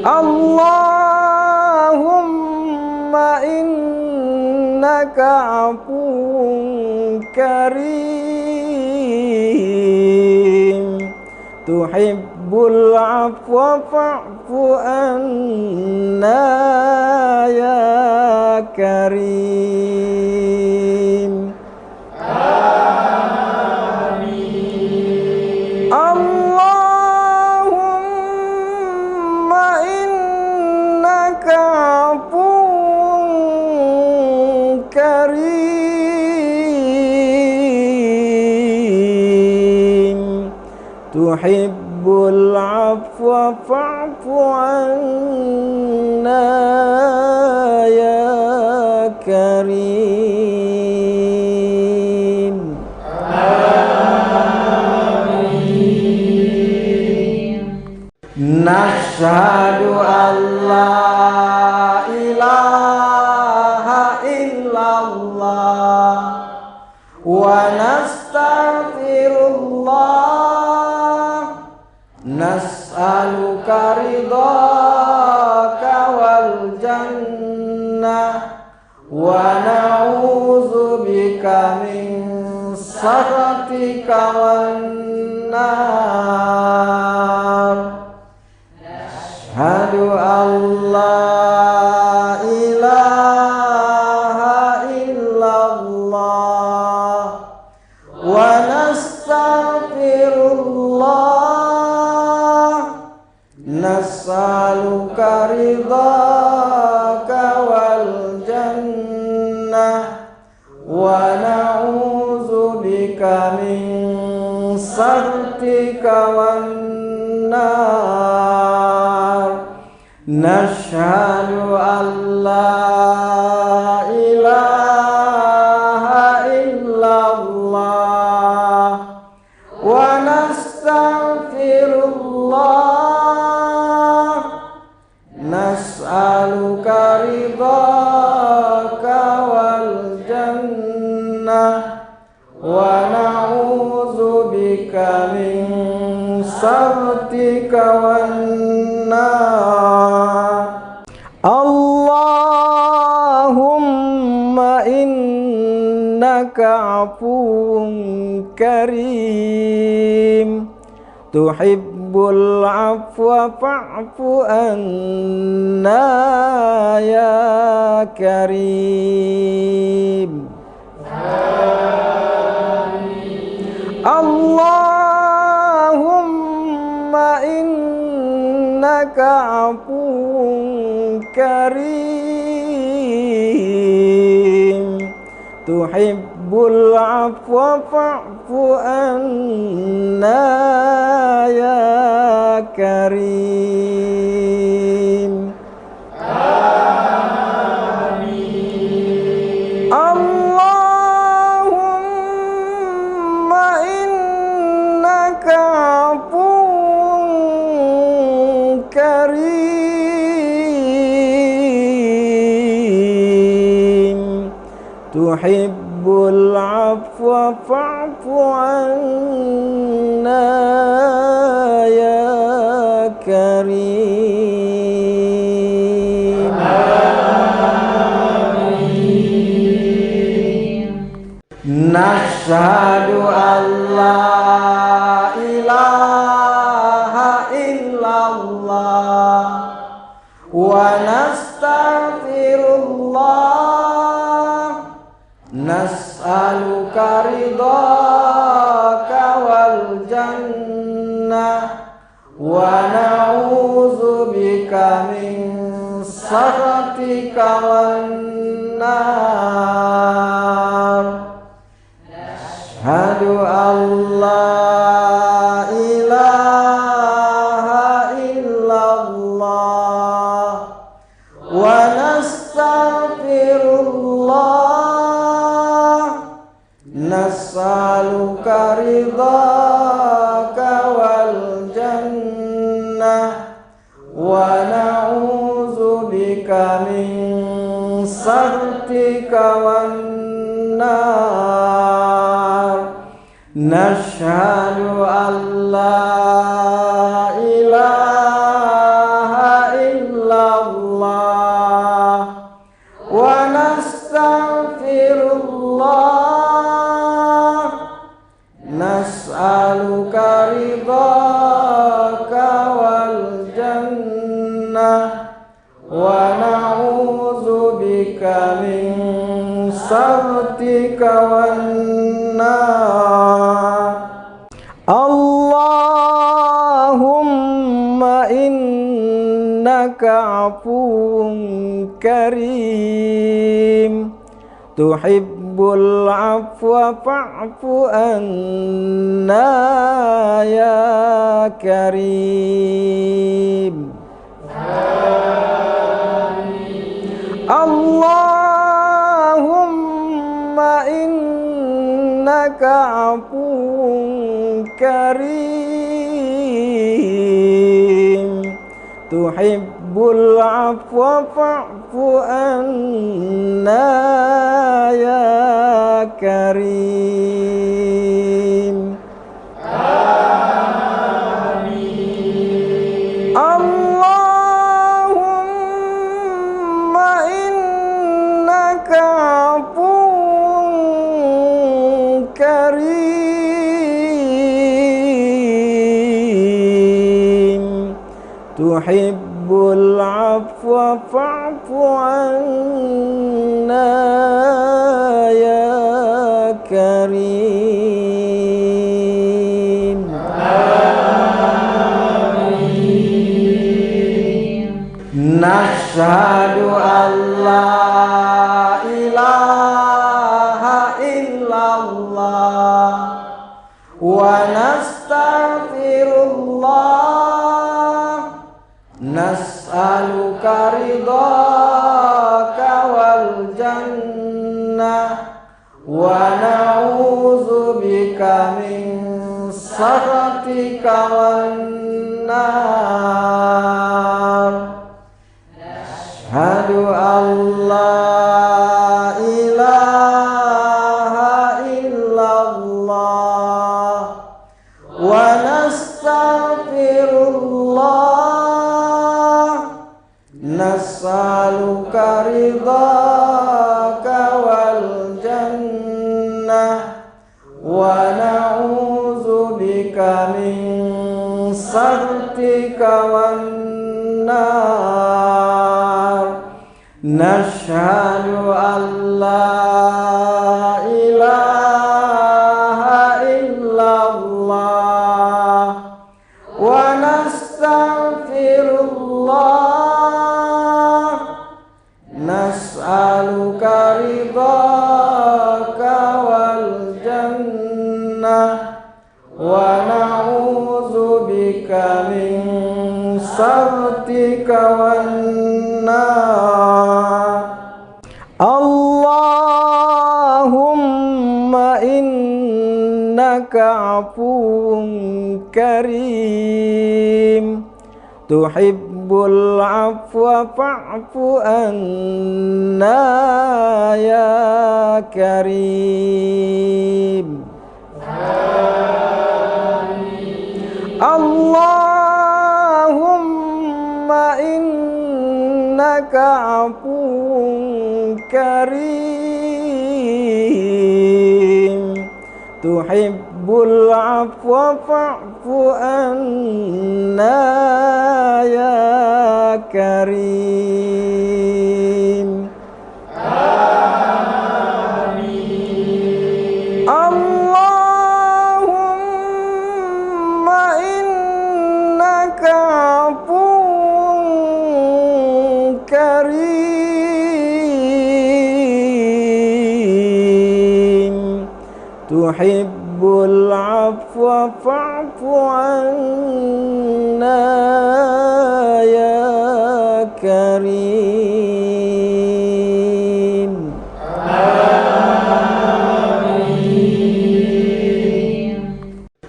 Allahumma innaka afuwun karim, tuhibbul afwa fa'fu anna ya karim. Allahumma innaka afuwun karim, tuhibbul afwa fa'fu anna ya karim. Nashhadu an la ilaha illallah wa nastaghfirullah, nas'aluka ridhaka wal jannah wa na'udzubika min sakhatika wan nar. Asyhadu an la ilaha illallah wa nastaghfirullah, nas'aluka ridhaka wal jannah wa na'udzubika min sakhatika wan nar. Nashhadu an la ilaha illallah wa nastaghfirullah, nas'aluka ridhaka wal jannah wa na'udzubika min sakhatika wan nar. Allahumma innaka afuwun karim, tuhibbul afwa fa'fu anna ya كريم اللهم إنك عفو كريم تحب العفو فاعف عنا يا كريم اللهم إنك عفو كريم تحب العفو فاعف عنا يا كريم نشهد أن لا إله إلا الله ونستغفر الله نسألك رضاك والجنة ونعوذ بك من سخطك والنار أشهد أن لا إله إلا الله ونستغفر الله نسألك رضاك والجنة ونعوذ بك من سخطك والنار نشهد أن لا إله إلا الله ونستغفر الله نسألك رضاك والجنة ونعوذ بك من سخطك والنار اللهم إنك عفو كريم تحب العفو فاعف عنا يا كريم اللهم إنك عفو كريم تحب العفو فاعف عنا يا كريم اللهم إنك عفو كريم تحب العفو فاعف عنا يا كريم نشهد أن لا إله إلا الله ونستغفر الله نسألك رضاك والجنة ونعوذ بك من سخطك والنار أشهد أن لا إله إلا الله ونستغفر الله نسألك رضاك والجنة ونعوذ بك من سخطك والنار nashhadu an la ilaha illallah wa nastaghfirullah nas'aluka ridhaka wal jannah wa na'udzubika min sakhatika wan nar. Allahumma innaka afuwun karim tuhibbul afwa fa'fu anna ya karim. Allahumma innaka afuwun karim tuhibbul afwa fa'fu anna ya karim. Allahumma innaka afuwun karim tuhibbul afwa fa'fu anna ya karim.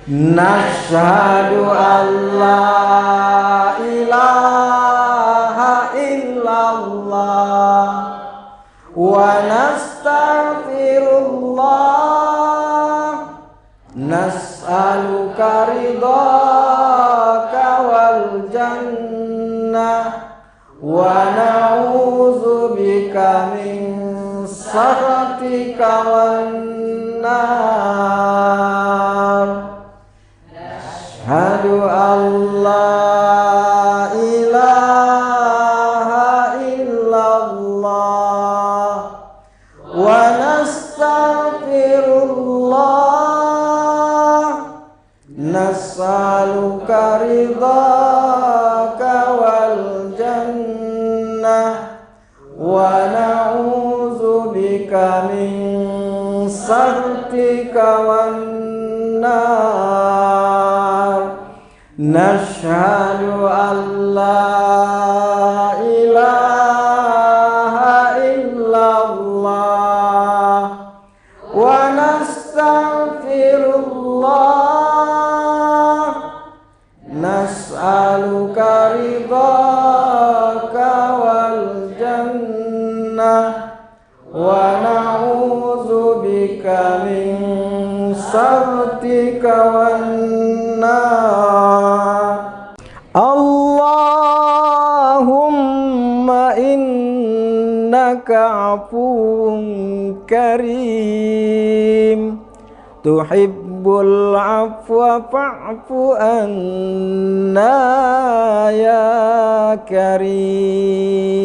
Nashhadu an la ilaha illallah wa nastaghfirullah nas'aluka ridhaka wal jannah wa na'udzubika min sakhatika wan nar. Ashhadu an la ilaha illallah wa nastaghfirullah nas'aluka ridhaka wal jannah wa na'udzubika min sakhatika wan nar. Nashhadu an la ilaha illallah wa nastaghfirullah nas'aluka ridhaka wal jannah wa na'udzubika min sakhatika wan nar. Allahumma innaka afuwun karim tuhibbul afwa fa'fu anna ya karim.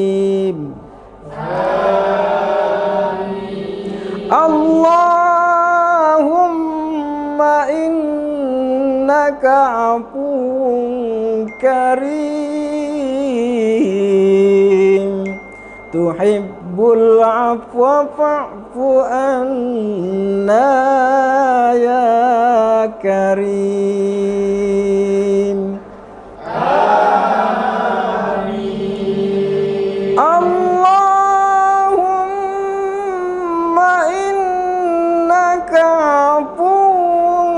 Allahumma innaka afuwun karim tuhibbul afwa fa'fu anna ya karim. Allahumma innaka afuwun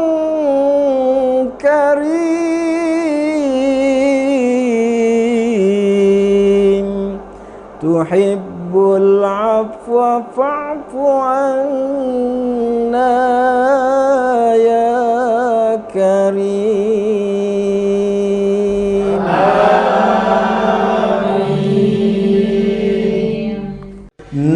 karim tuhibbul afwa fa'fu anna ya karim.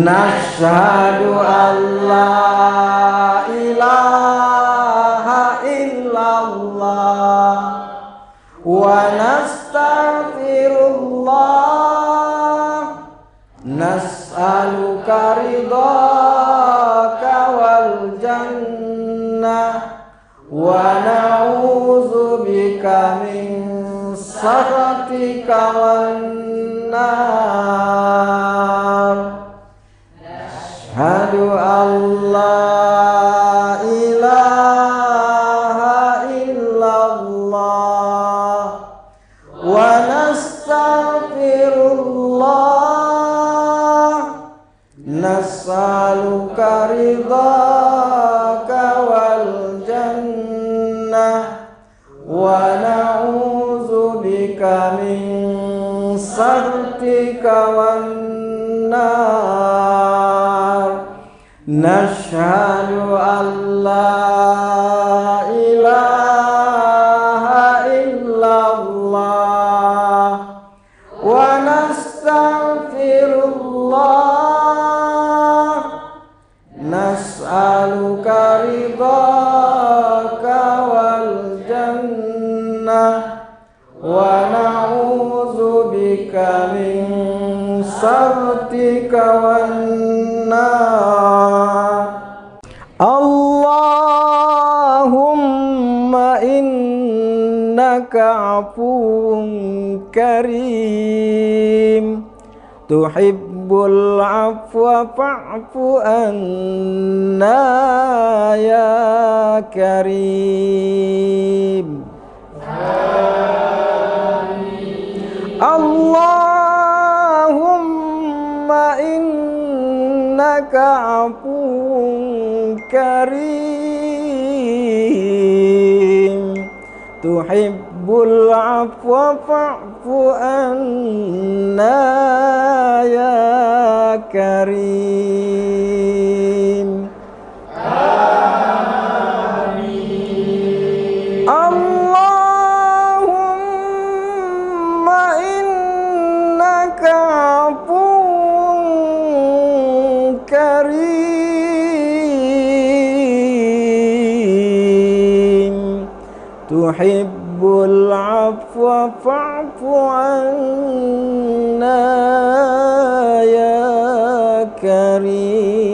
Nashhadu an la ilaha illallah wa nastaghfirullah nas'aluka ridhaka wal jannah wa na'udzubika min sakhatika wan nar. Asyhadu an la ilaha illallah wa nastaghfirullah nas'aluka ridhaka wal jannah wa na'udzubika min sakhatika wan nar. Nashhadu an la ilaha illallah wa nastaghfirullah nas'aluka ridhaka wal jannah wa na'udzubika min sakhatika wan nar. Allahumma innaka afuwun karim tuhibbul afwa fa'fu anna ya karim. Allahumma innaka afuwun karim tuhibbul afwa fa'fu anna ya karim. Allahumma innaka afuwun karim tuhibbul afwa fa'fu anna ya karim.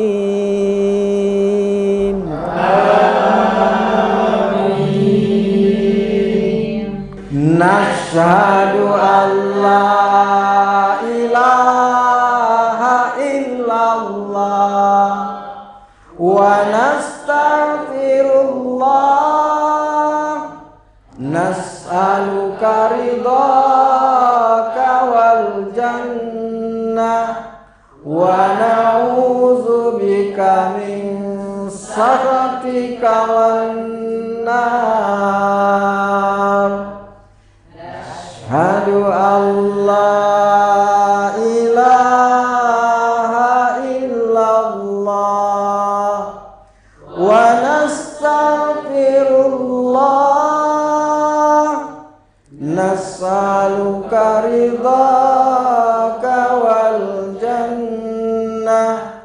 Nashhadu an la ilaha illallah wa nastaghfirullah nas'aluka ridhaka wal jannah wa na'udzubika min sakhatika wan nar. Asyhadu an la ilaha illallah wa nastaghfirullah nas'aluka ridhaka wal jannah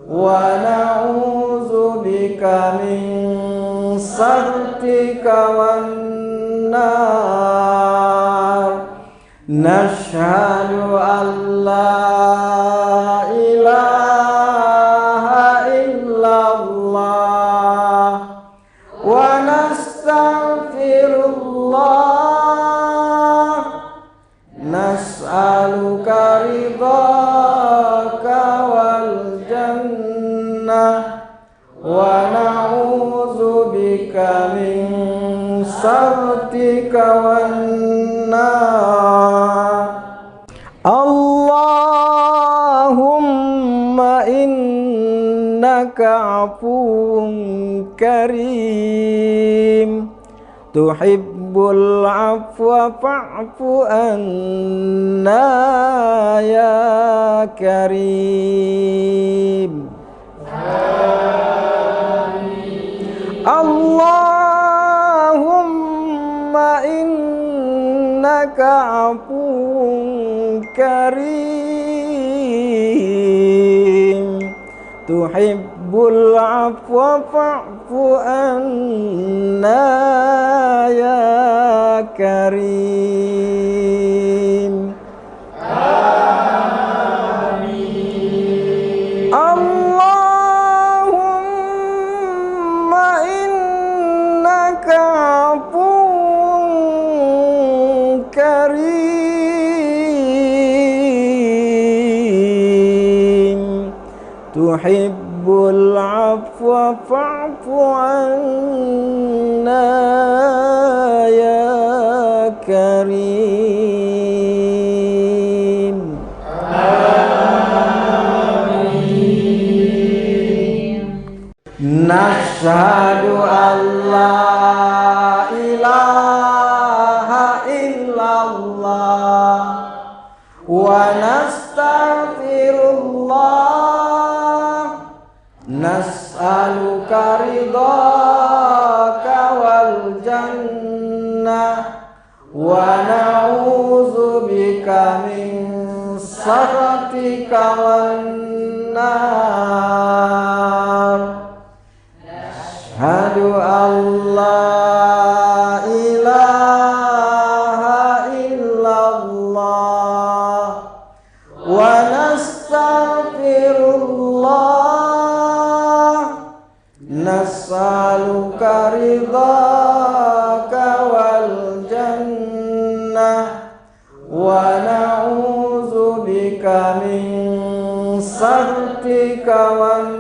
wa na'udzubika min sakhatika wan nar. Nashhadu an la ilaha illallah wa nastaghfirullah nas'aluka ridhaka wal jannah wa na'udzubika min sakhatika wan nar. Allahumma innaka afuwun karim tuhibbul afwa fa'fu anna ya karim. Allahumma innaka afuwun karim tuhibbul afwa fa'fu anna ya karim. Amin. tuhibbul afwa fa'fu anna ya karim. Nashhadu an la ilaha illallah wa nastaghfirullah, nas'aluka ridhaka wal jannah wa na'udzubika min sakhatika wan nar. Asyhadu an la ilaha illallah wa nastaghfirullah, nas'aluka ridhaka wal jannah wa na'udzubika min sakhatika wan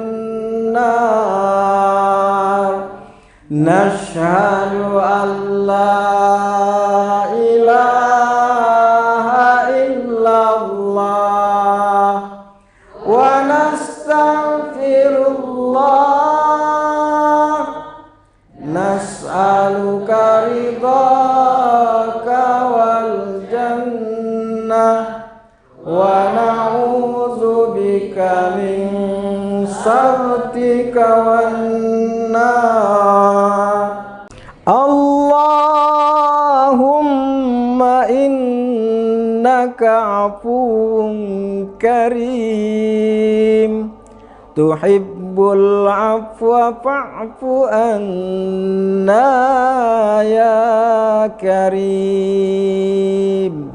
nar. Nashhadu an la ilaha illallah wa nastaghfirullah, nas'aluka ridhaka wal jannah wa na'udzubika min sakhatika wan nar. Allahumma innaka afuwun karim, tuhibbul afwa fa'fu anna ya karim.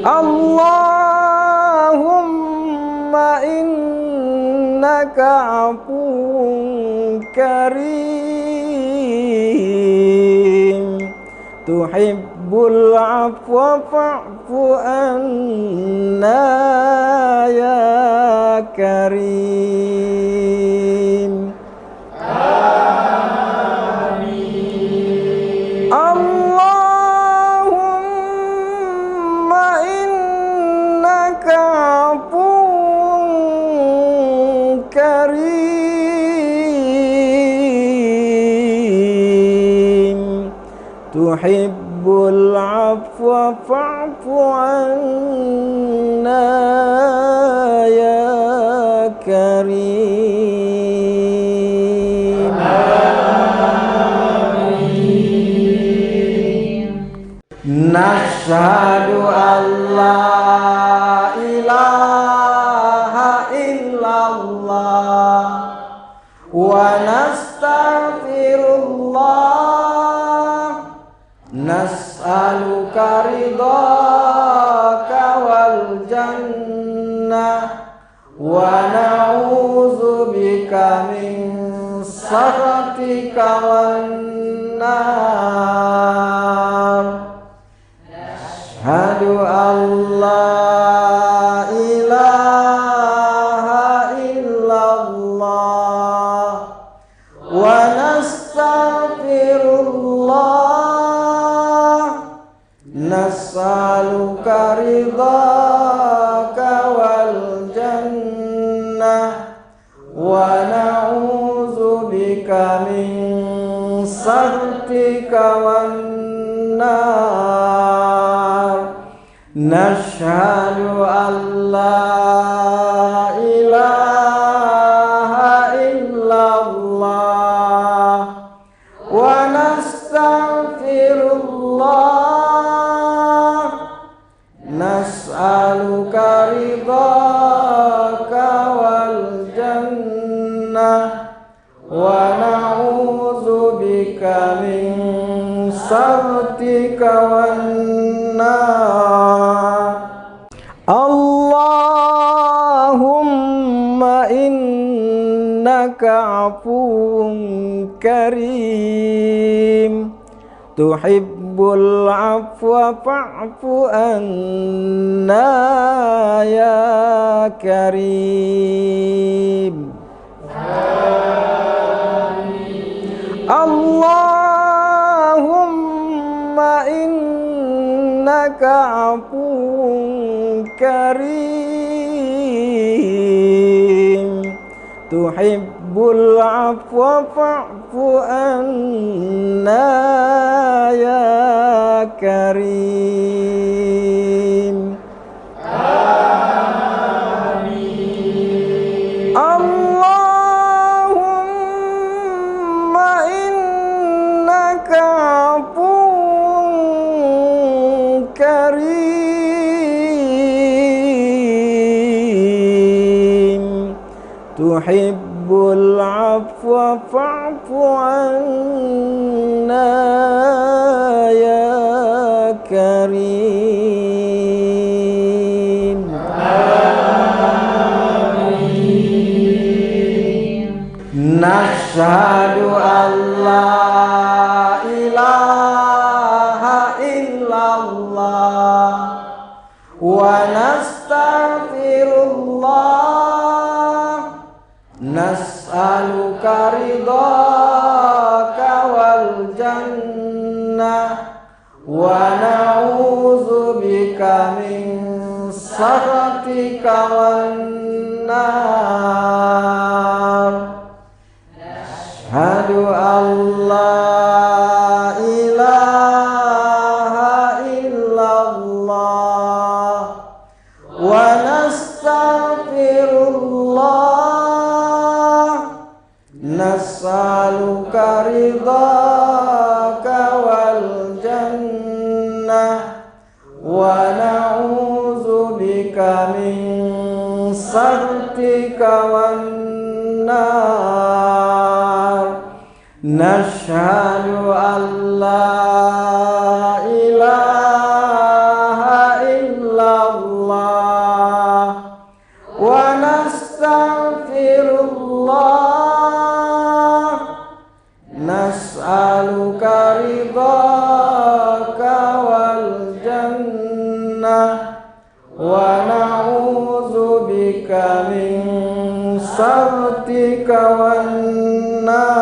Allahumma innaka afuwun karim, tuhibbul afwa fa'fu anna ya karim. Allahumma innaka afuwun karim, tuhibbul afwa fa'fu anna ya karim. Nashhadu an la ilaha illallah wa nastaghfirullah, nas'aluka ridhaka wal jannah wa na'udzubika min sakhatika wan nar. Asyhadu an la ilaha illallah wa nastaghfirullah, nas'aluka ridhaka wal jannah wa na'udzubika min sakhatika wan nar. Nashhadu an la ilaha illallah wa nastaghfirullah, nas'aluka ridhaka wal jannah wa na'udzubika min sakhatika wan nar. Allahumma innaka afuwun karim, tuhibbul afwa fa'fu anna ya كريم اللهم إنك عفو كريم تحب العفو فاعف عنا يا كريم اللهم إنك عفو كريم تحب العفو فاعف عنا يا كريم نشهد أن لا إله إلا الله ونستغفر الله نسألك رضاك والجنة ونعوذ بك من سخطك والنار أشهد أن لا إله إلا الله ونستغفر الله نسألك رضاك والجنة ونعوذ بك من سخطك والنار نشهد أن لا إله إلا الله ونستغفر الله نسألك رضاك والجنة ونعوذ بك من سخطك والنار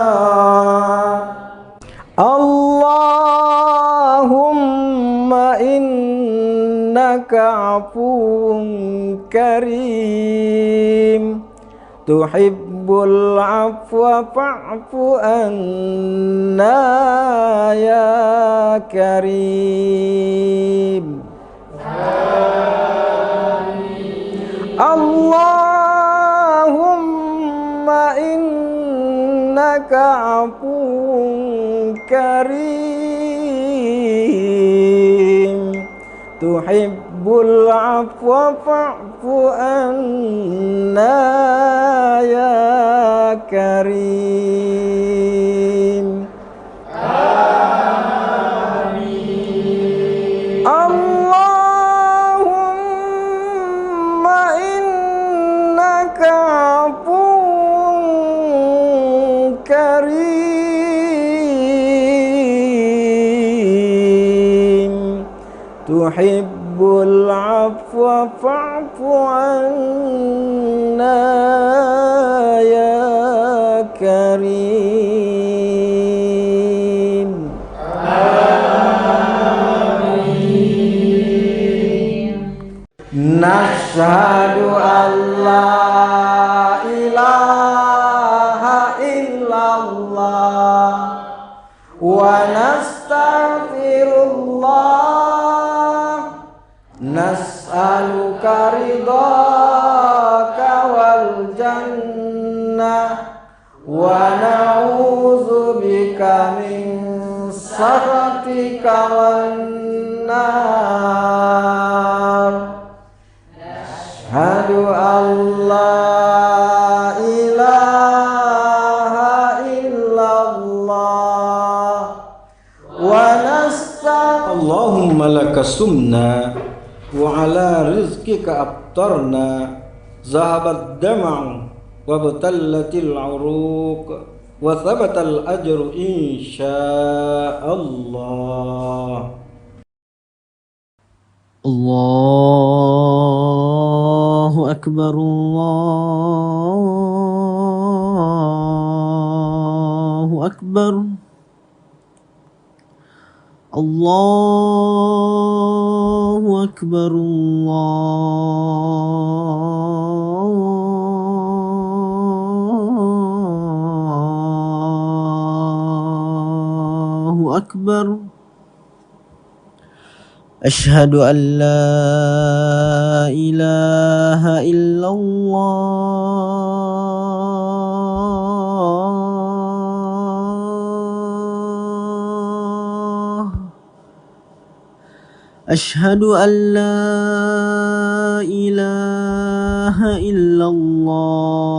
اللهم إنك عفو كريم تحب العفو فاعف عنا يا كريم اللهم إنك عفو كريم تحب العفو فاعف عنا يا كريم اللهم إنك عفو كريم تحب العفو فاعف عنا يا كريم نشهد أن لا إله إلا الله ونستغفر الله نسألك رضاك والجنة ونعوذ بك من سخطك والنار أشهد أن لا إله إلا الله ونستغفر اللهم لك سمنا وعلى رزقك أفطرنا ذهب الدمع وابتلت العروق وثبت الأجر إن شاء الله. الله أكبر. أكبر الله أكبر الله أكبر الله أكبر أشهد أن لا إله إلا الله أشهد أن لا إله إلا الله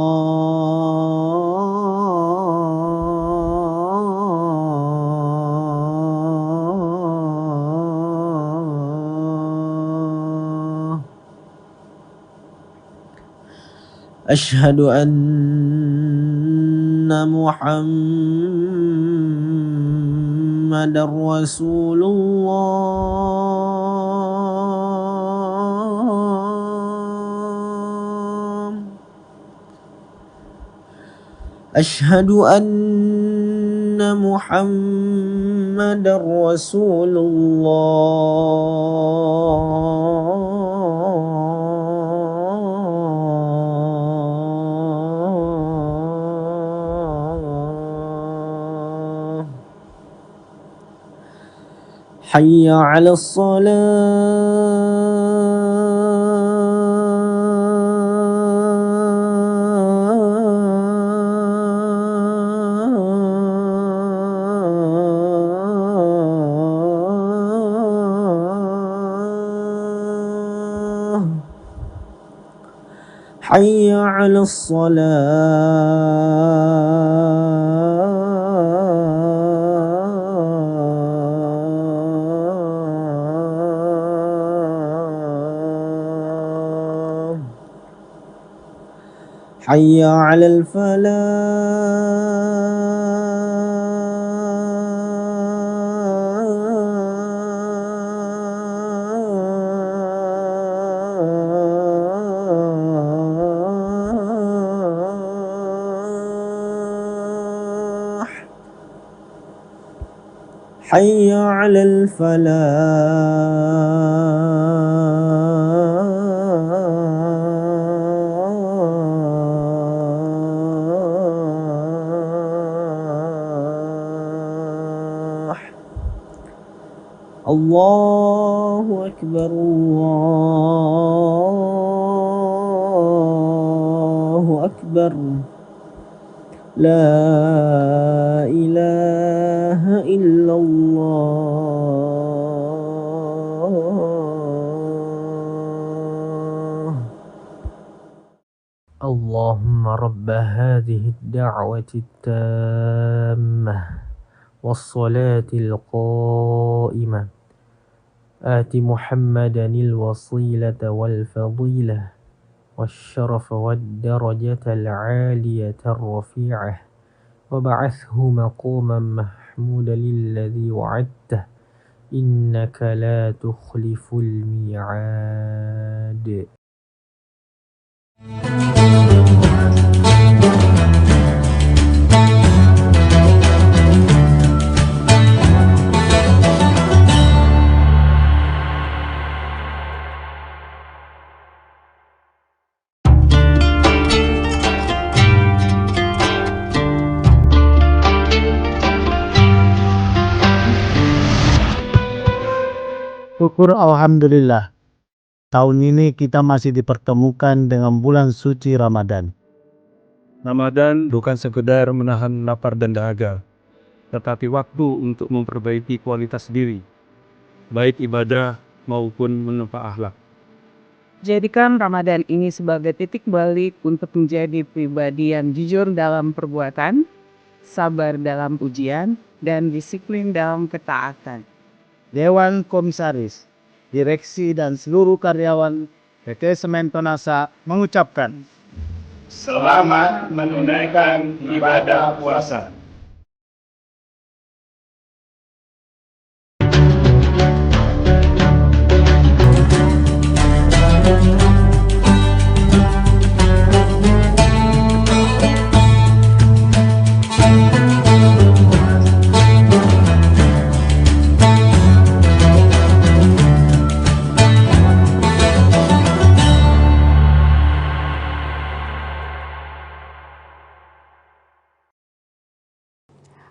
أشهد أن محمد رسول الله أشهد أن محمد رسول الله حي على الصلاة حي على الصلاة حي على الفلاح حي على الفلاح الله أكبر الله أكبر لا إله إلا الله اللهم رب هذه الدعوة التامة والصلاة القائمة آت محمدا الوصيلة والفضيلة والشرف والدرجة العالية الرفيعة وبعثه مقاما محمودا الذي وعدته إنك لا تخلف الميعاد. Syukur alhamdulillah. Tahun ini kita masih dipertemukan dengan bulan suci Ramadan. Ramadan bukan sekedar menahan lapar dan dahaga, tetapi waktu untuk memperbaiki kualitas diri, baik ibadah maupun menimpa akhlak. Jadikan Ramadan ini sebagai titik balik untuk menjadi pribadi yang jujur dalam perbuatan, sabar dalam ujian, dan disiplin dalam ketaatan. Dewan Komisaris, Direksi dan seluruh karyawan PT Semen Tonasa mengucapkan selamat menunaikan ibadah puasa.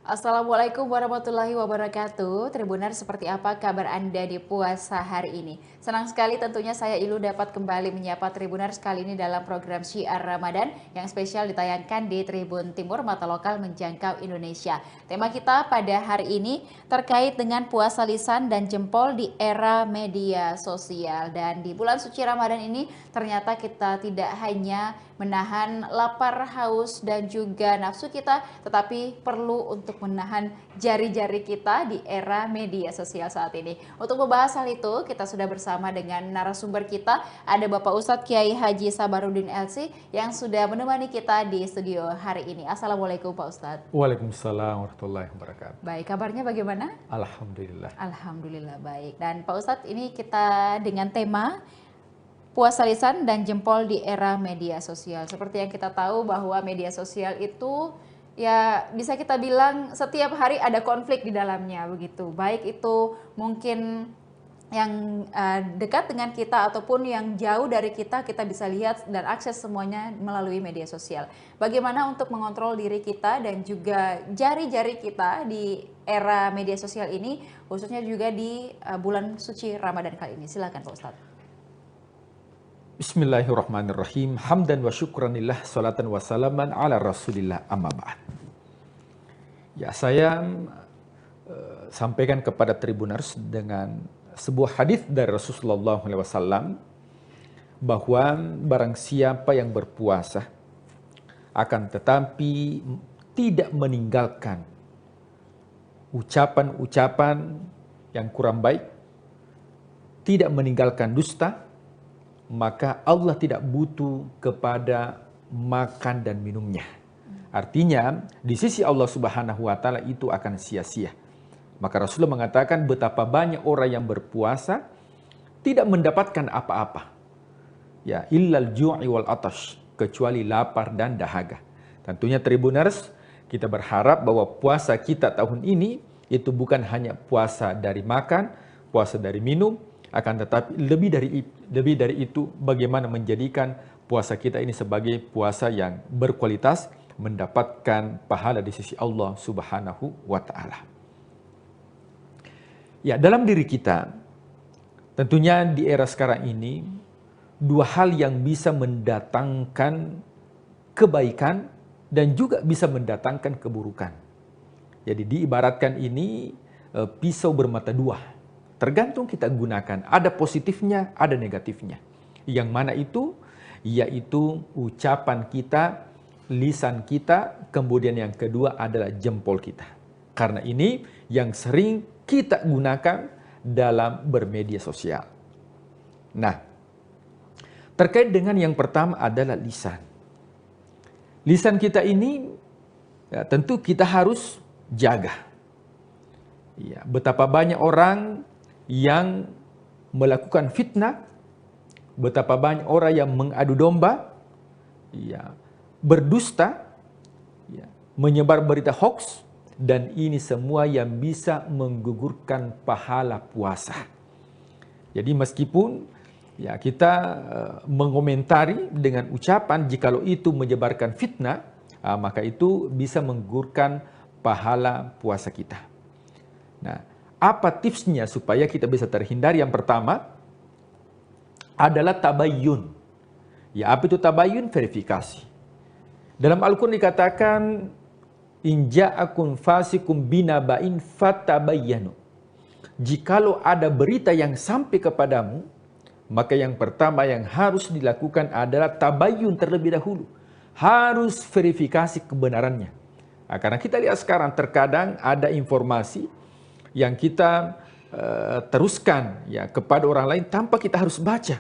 Assalamualaikum warahmatullahi wabarakatuh. Tribuners, seperti apa kabar Anda di puasa hari ini? Senang sekali tentunya saya Ilu dapat kembali menyapa Tribuners kali ini dalam program Syiar Ramadan yang spesial ditayangkan di Tribun Timur, mata lokal menjangkau Indonesia. Tema kita pada hari ini terkait dengan puasa lisan dan jempol di era media sosial. Dan di bulan suci Ramadan ini ternyata kita tidak hanya menahan lapar, haus, dan juga nafsu kita, tetapi perlu untuk menahan jari-jari kita di era media sosial saat ini. Untuk membahas hal itu, kita sudah bersama dengan narasumber kita, ada Bapak Ustadz Kiai Haji Sabarudin LC yang sudah menemani kita di studio hari ini. Assalamualaikum Pak Ustadz. Waalaikumsalam warahmatullahi wabarakatuh. Baik, kabarnya bagaimana? Alhamdulillah. Alhamdulillah baik. Dan Pak Ustadz, ini kita dengan tema puasa lisan dan jempol di era media sosial. Seperti yang kita tahu bahwa media sosial itu ya bisa kita bilang setiap hari ada konflik di dalamnya begitu. Baik itu mungkin yang dekat dengan kita ataupun yang jauh dari kita bisa lihat dan akses semuanya melalui media sosial. Bagaimana untuk mengontrol diri kita dan juga jari-jari kita di era media sosial ini, khususnya juga di bulan suci Ramadan kali ini. Silakan Pak Ustadz. Bismillahirrahmanirrahim. Hamdan wa syukranillah, salatan wa salaman ala rasulillah, amma ba'd. Ya, saya sampaikan kepada Tribuners dengan sebuah hadis dari Rasulullah SAW bahwa barang siapa yang berpuasa akan tetapi tidak meninggalkan ucapan-ucapan yang kurang baik, tidak meninggalkan dusta, maka Allah tidak butuh kepada makan dan minumnya. Artinya, di sisi Allah Subhanahu wa Ta'ala itu akan sia-sia. Maka Rasulullah mengatakan betapa banyak orang yang berpuasa tidak mendapatkan apa-apa. Ya, illal ju'i wal atash, kecuali lapar dan dahaga. Tentunya Tribuners, kita berharap bahwa puasa kita tahun ini itu bukan hanya puasa dari makan, puasa dari minum, akan tetapi lebih dari itu bagaimana menjadikan puasa kita ini sebagai puasa yang berkualitas, mendapatkan pahala di sisi Allah Subhanahu wa Ta'ala. Ya, dalam diri kita tentunya di era sekarang ini dua hal yang bisa mendatangkan kebaikan dan juga bisa mendatangkan keburukan. Jadi diibaratkan ini pisau bermata dua. Tergantung kita gunakan, ada positifnya, ada negatifnya. Yang mana itu? Yaitu ucapan kita, lisan kita, kemudian yang kedua adalah jempol kita. Karena ini yang sering kita gunakan dalam bermedia sosial. Nah, terkait dengan yang pertama adalah lisan. Lisan kita ini ya, tentu kita harus jaga. Ya, betapa banyak orang yang melakukan fitnah, betapa banyak orang yang mengadu domba, ya, berdusta, ya, menyebar berita hoax, dan ini semua yang bisa menggugurkan pahala puasa. Jadi meskipun ya kita mengomentari dengan ucapan jikalau itu menyebarkan fitnah, maka itu bisa menggugurkan pahala puasa kita. Nah, apa tipsnya supaya kita bisa terhindar? Yang pertama adalah tabayyun. Ya, apa itu tabayyun? Verifikasi. Dalam Al-Quran dikatakan, in ja'akum fasikum binaba'in fatabayyanu. Jikalau ada berita yang sampai kepadamu, maka yang pertama yang harus dilakukan adalah tabayyun terlebih dahulu. Harus verifikasi kebenarannya. Nah, karena kita lihat sekarang terkadang ada informasi yang kita teruskan ya kepada orang lain tanpa kita harus baca.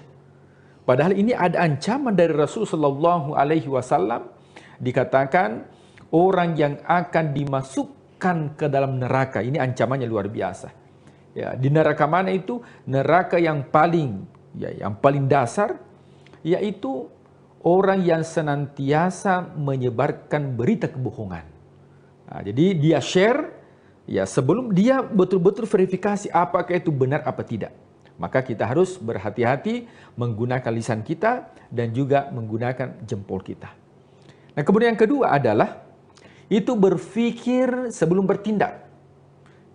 Padahal ini ada ancaman dari Rasulullah SAW, dikatakan orang yang akan dimasukkan ke dalam neraka. Ini ancamannya luar biasa. Ya, di neraka mana itu? Neraka yang paling dasar, yaitu orang yang senantiasa menyebarkan berita kebohongan. Nah, jadi dia share ya sebelum dia betul-betul verifikasi apakah itu benar apa tidak. Maka kita harus berhati-hati menggunakan lisan kita dan juga menggunakan jempol kita. Nah, kemudian yang kedua adalah itu berpikir sebelum bertindak.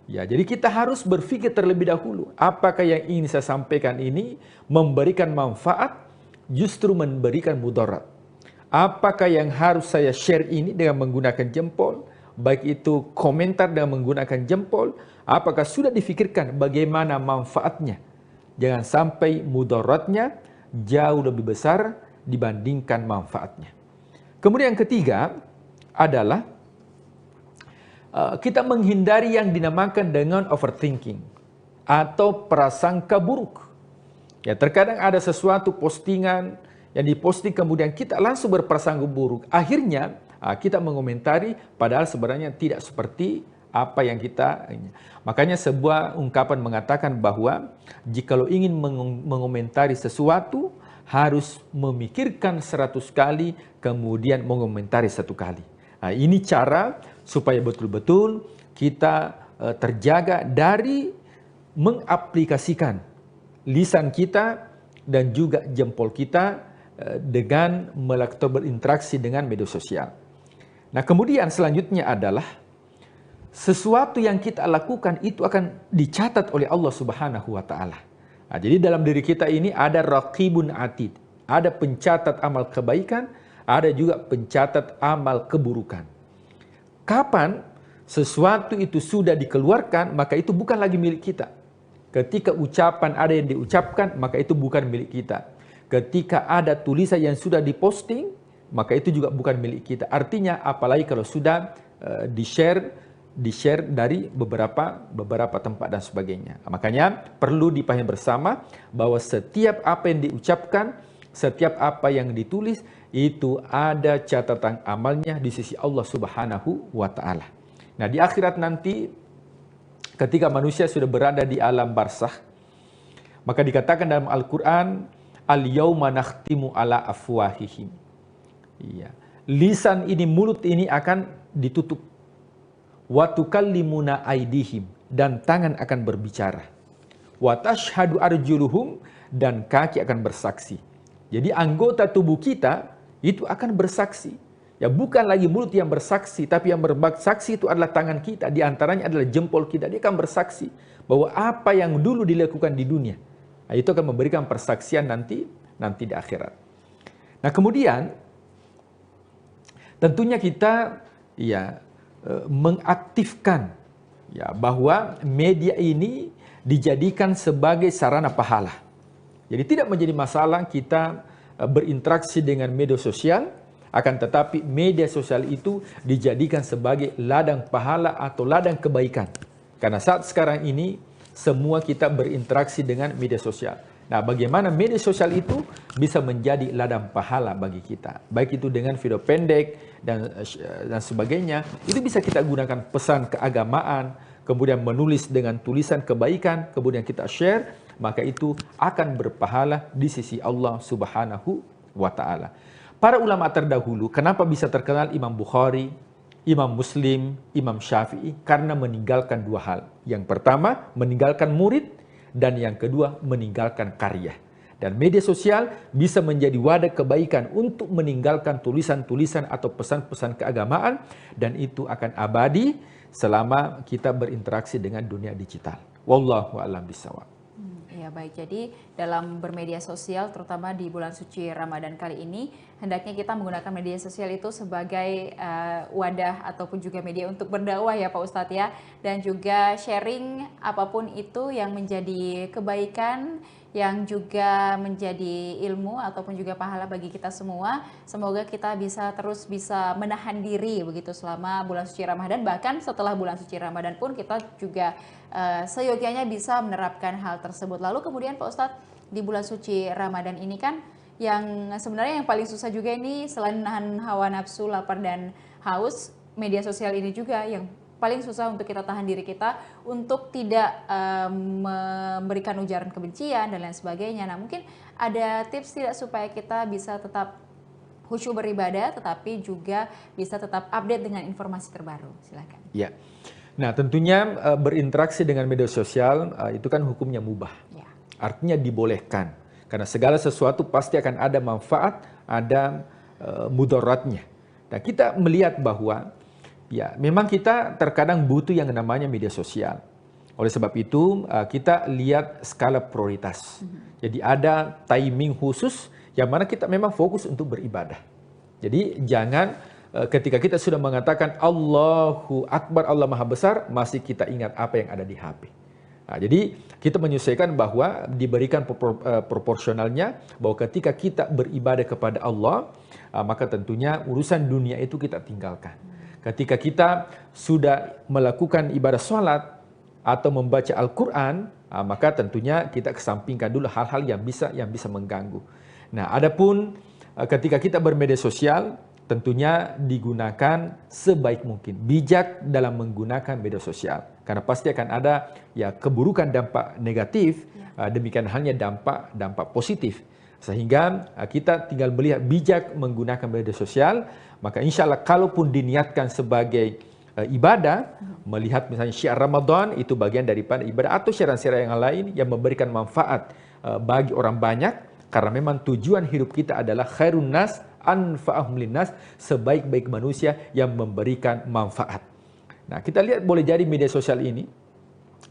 Ya, jadi kita harus berpikir terlebih dahulu, apakah yang ingin saya sampaikan ini memberikan manfaat, justru memberikan mudarat. Apakah yang harus saya share ini dengan menggunakan jempol, baik itu komentar dengan menggunakan jempol, apakah sudah difikirkan bagaimana manfaatnya. Jangan sampai mudaratnya jauh lebih besar dibandingkan manfaatnya. Kemudian yang ketiga adalah kita menghindari yang dinamakan dengan overthinking atau prasangka buruk. Ya, terkadang ada sesuatu postingan yang diposting kemudian kita langsung berprasangka buruk. Akhirnya kita mengomentari padahal sebenarnya tidak seperti apa yang kita. Makanya sebuah ungkapan mengatakan bahwa jikalau ingin mengomentari sesuatu harus memikirkan 100 kali kemudian mengomentari 1 kali. Nah, ini cara supaya betul-betul kita terjaga dari mengaplikasikan lisan kita dan juga jempol kita dengan melakukan berinteraksi dengan media sosial. Nah, kemudian selanjutnya adalah sesuatu yang kita lakukan itu akan dicatat oleh Allah Subhanahu wa taala. Nah, jadi dalam diri kita ini ada raqibun atid, ada pencatat amal kebaikan, ada juga pencatat amal keburukan. Kapan sesuatu itu sudah dikeluarkan, maka itu bukan lagi milik kita. Ketika ucapan ada yang diucapkan, maka itu bukan milik kita. Ketika ada tulisan yang sudah diposting, maka itu juga bukan milik kita. Artinya apalagi kalau sudah di-share dari beberapa tempat dan sebagainya. Makanya perlu dipahami bersama bahwa setiap apa yang diucapkan, setiap apa yang ditulis, itu ada catatan amalnya di sisi Allah Subhanahu wa taala. Nah, di akhirat nanti ketika manusia sudah berada di alam barzakh, maka dikatakan dalam Al-Qur'an, al-yauma nakhtimu ala afwahihim. Iya. Lisan ini, mulut ini akan ditutup. Wa tukallimuna aydihim, dan tangan akan berbicara. Wa tashhadu arjuluhum, dan kaki akan bersaksi. Jadi anggota tubuh kita itu akan bersaksi. Ya, bukan lagi mulut yang bersaksi, tapi yang bersaksi itu adalah tangan kita, di antaranya adalah jempol kita. Dia akan bersaksi bahwa apa yang dulu dilakukan di dunia, nah, itu akan memberikan persaksian nanti di akhirat. Nah, kemudian tentunya kita mengaktifkan bahwa media ini dijadikan sebagai sarana pahala. Jadi tidak menjadi masalah kita berinteraksi dengan media sosial, akan tetapi media sosial itu dijadikan sebagai ladang pahala atau ladang kebaikan. Karena saat sekarang ini semua kita berinteraksi dengan media sosial. Nah, bagaimana media sosial itu bisa menjadi ladang pahala bagi kita, baik itu dengan video pendek dan sebagainya, itu bisa kita gunakan pesan keagamaan, kemudian menulis dengan tulisan kebaikan, kemudian kita share, maka itu akan berpahala di sisi Allah Subhanahu wa taala. Para ulama terdahulu, kenapa bisa terkenal Imam Bukhari, Imam Muslim, Imam Syafi'i? Karena meninggalkan 2 hal. Yang pertama, meninggalkan murid, dan yang kedua, meninggalkan karya. Dan media sosial bisa menjadi wadah kebaikan untuk meninggalkan tulisan-tulisan atau pesan-pesan keagamaan, dan itu akan abadi selama kita berinteraksi dengan dunia digital. Wallahu a'lam bishawab. Ya baik, jadi dalam bermedia sosial terutama di bulan suci Ramadan kali ini, hendaknya kita menggunakan media sosial itu sebagai wadah ataupun juga media untuk berdakwah ya Pak Ustadz ya, dan juga sharing apapun itu yang menjadi kebaikan, yang juga menjadi ilmu ataupun juga pahala bagi kita semua. Semoga kita terus bisa menahan diri begitu selama bulan suci Ramadan, bahkan setelah bulan suci Ramadan pun kita juga seyogianya bisa menerapkan hal tersebut. Lalu kemudian Pak Ustadz, di bulan suci Ramadan ini kan yang sebenarnya yang paling susah juga ini selain menahan hawa nafsu, lapar dan haus, media sosial ini juga yang paling susah untuk kita tahan diri kita untuk tidak memberikan ujaran kebencian dan lain sebagainya. Nah, mungkin ada tips tidak supaya kita bisa tetap khusyuk beribadah tetapi juga bisa tetap update dengan informasi terbaru? Silakan. Ya. Nah, tentunya berinteraksi dengan media sosial itu kan hukumnya mubah. Ya. Artinya dibolehkan. Karena segala sesuatu pasti akan ada manfaat, ada mudaratnya. Nah, kita melihat bahwa Ya, memang kita terkadang butuh yang namanya media sosial. Oleh sebab itu, kita lihat skala prioritas. Jadi ada timing khusus yang mana kita memang fokus untuk beribadah. Jadi jangan ketika kita sudah mengatakan Allahu Akbar, Allah Maha Besar, masih kita ingat apa yang ada di HP. Nah, jadi kita menyesuaikan bahwa diberikan proporsionalnya bahwa ketika kita beribadah kepada Allah, maka tentunya urusan dunia itu kita tinggalkan. Ketika kita sudah melakukan ibadah sholat atau membaca Al-Quran, maka tentunya kita kesampingkan dulu hal-hal yang bisa mengganggu. Nah, adapun ketika kita bermedia sosial, tentunya digunakan sebaik mungkin, bijak dalam menggunakan media sosial, karena pasti akan ada ya keburukan dampak negatif, demikian halnya dampak positif. Sehingga kita tinggal melihat bijak menggunakan media sosial, maka insya Allah kalaupun diniatkan sebagai ibadah, melihat misalnya syiar Ramadan itu bagian daripada ibadah atau syiar-syiar yang lain yang memberikan manfaat bagi orang banyak, karena memang tujuan hidup kita adalah khairun nas anfa'ahum linnas, sebaik-baik manusia yang memberikan manfaat. Nah, kita lihat boleh jadi media sosial ini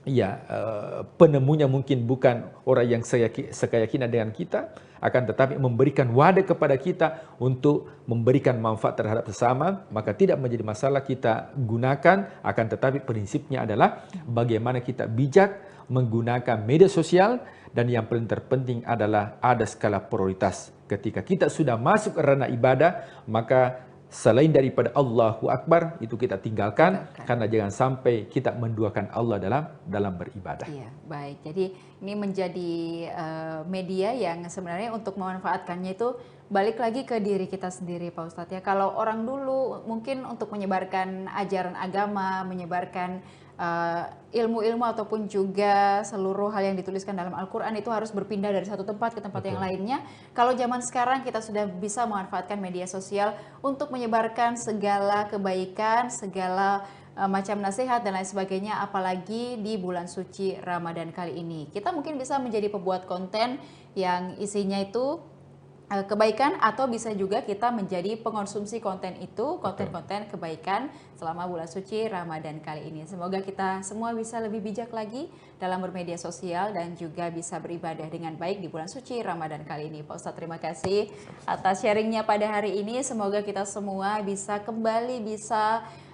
ya penemunya mungkin bukan orang yang sekeyakinan dengan kita, akan tetapi memberikan wadah kepada kita untuk memberikan manfaat terhadap sesama, maka tidak menjadi masalah kita gunakan, akan tetapi prinsipnya adalah bagaimana kita bijak menggunakan media sosial, dan yang paling terpenting adalah ada skala prioritas. Ketika kita sudah masuk ke ranah ibadah, maka selain daripada Allahu Akbar itu kita tinggalkan, karena jangan sampai kita menduakan Allah dalam beribadah. Iya, baik. Jadi ini menjadi media yang sebenarnya untuk memanfaatkannya itu balik lagi ke diri kita sendiri, Pak Ustadz ya. Kalau orang dulu mungkin untuk menyebarkan ajaran agama, menyebarkan ilmu-ilmu ataupun juga seluruh hal yang dituliskan dalam Al-Quran itu harus berpindah dari satu tempat ke tempat yang lainnya. Kalau zaman sekarang kita sudah bisa memanfaatkan media sosial untuk menyebarkan segala kebaikan, segala macam nasihat dan lain sebagainya, apalagi di bulan suci Ramadan kali ini. Kita mungkin bisa menjadi pembuat konten yang isinya itu kebaikan, atau bisa juga kita menjadi pengonsumsi konten itu, konten-konten kebaikan selama bulan suci Ramadan kali ini. Semoga kita semua bisa lebih bijak lagi dalam bermedia sosial dan juga bisa beribadah dengan baik di bulan suci Ramadan kali ini. Pak Ustadz, terima kasih atas sharingnya pada hari ini. Semoga kita semua bisa kembali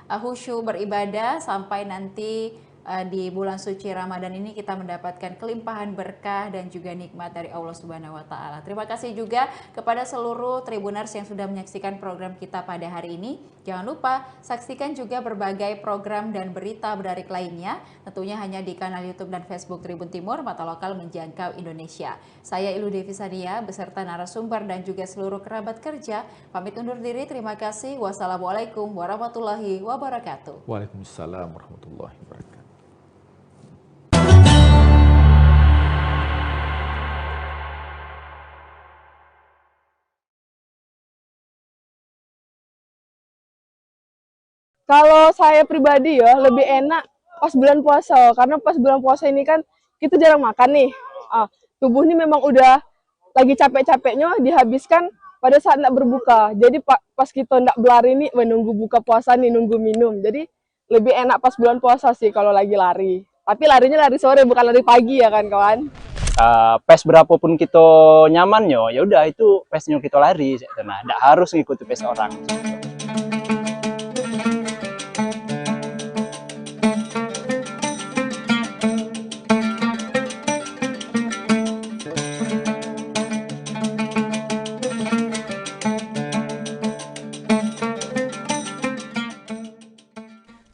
khusyuk beribadah sampai nanti di bulan suci Ramadan ini kita mendapatkan kelimpahan berkah dan juga nikmat dari Allah Subhanahu wa taala. Terima kasih juga kepada seluruh Tribuners yang sudah menyaksikan program kita pada hari ini. Jangan lupa saksikan juga berbagai program dan berita menarik lainnya, tentunya hanya di kanal YouTube dan Facebook Tribun Timur, mata lokal menjangkau Indonesia. Saya Ilu Devi Sania beserta narasumber dan juga seluruh kerabat kerja pamit undur diri. Terima kasih. Wassalamualaikum warahmatullahi wabarakatuh. Waalaikumsalam warahmatullahi wabarakatuh. Kalau saya pribadi ya lebih enak pas bulan puasa, karena pas bulan puasa ini kan kita jarang makan nih. Tubuh ini memang udah lagi capek-capeknya dihabiskan pada saat nak berbuka. Jadi pas kita nak berlari nih menunggu buka puasa nih, nunggu minum. Jadi lebih enak pas bulan puasa sih kalau lagi lari. Tapi larinya lari sore bukan lari pagi ya kan kawan. Pace berapapun kita nyamannya, ya udah itu pace-nya kita lari. Nah, tidak harus ngikuti pace orang.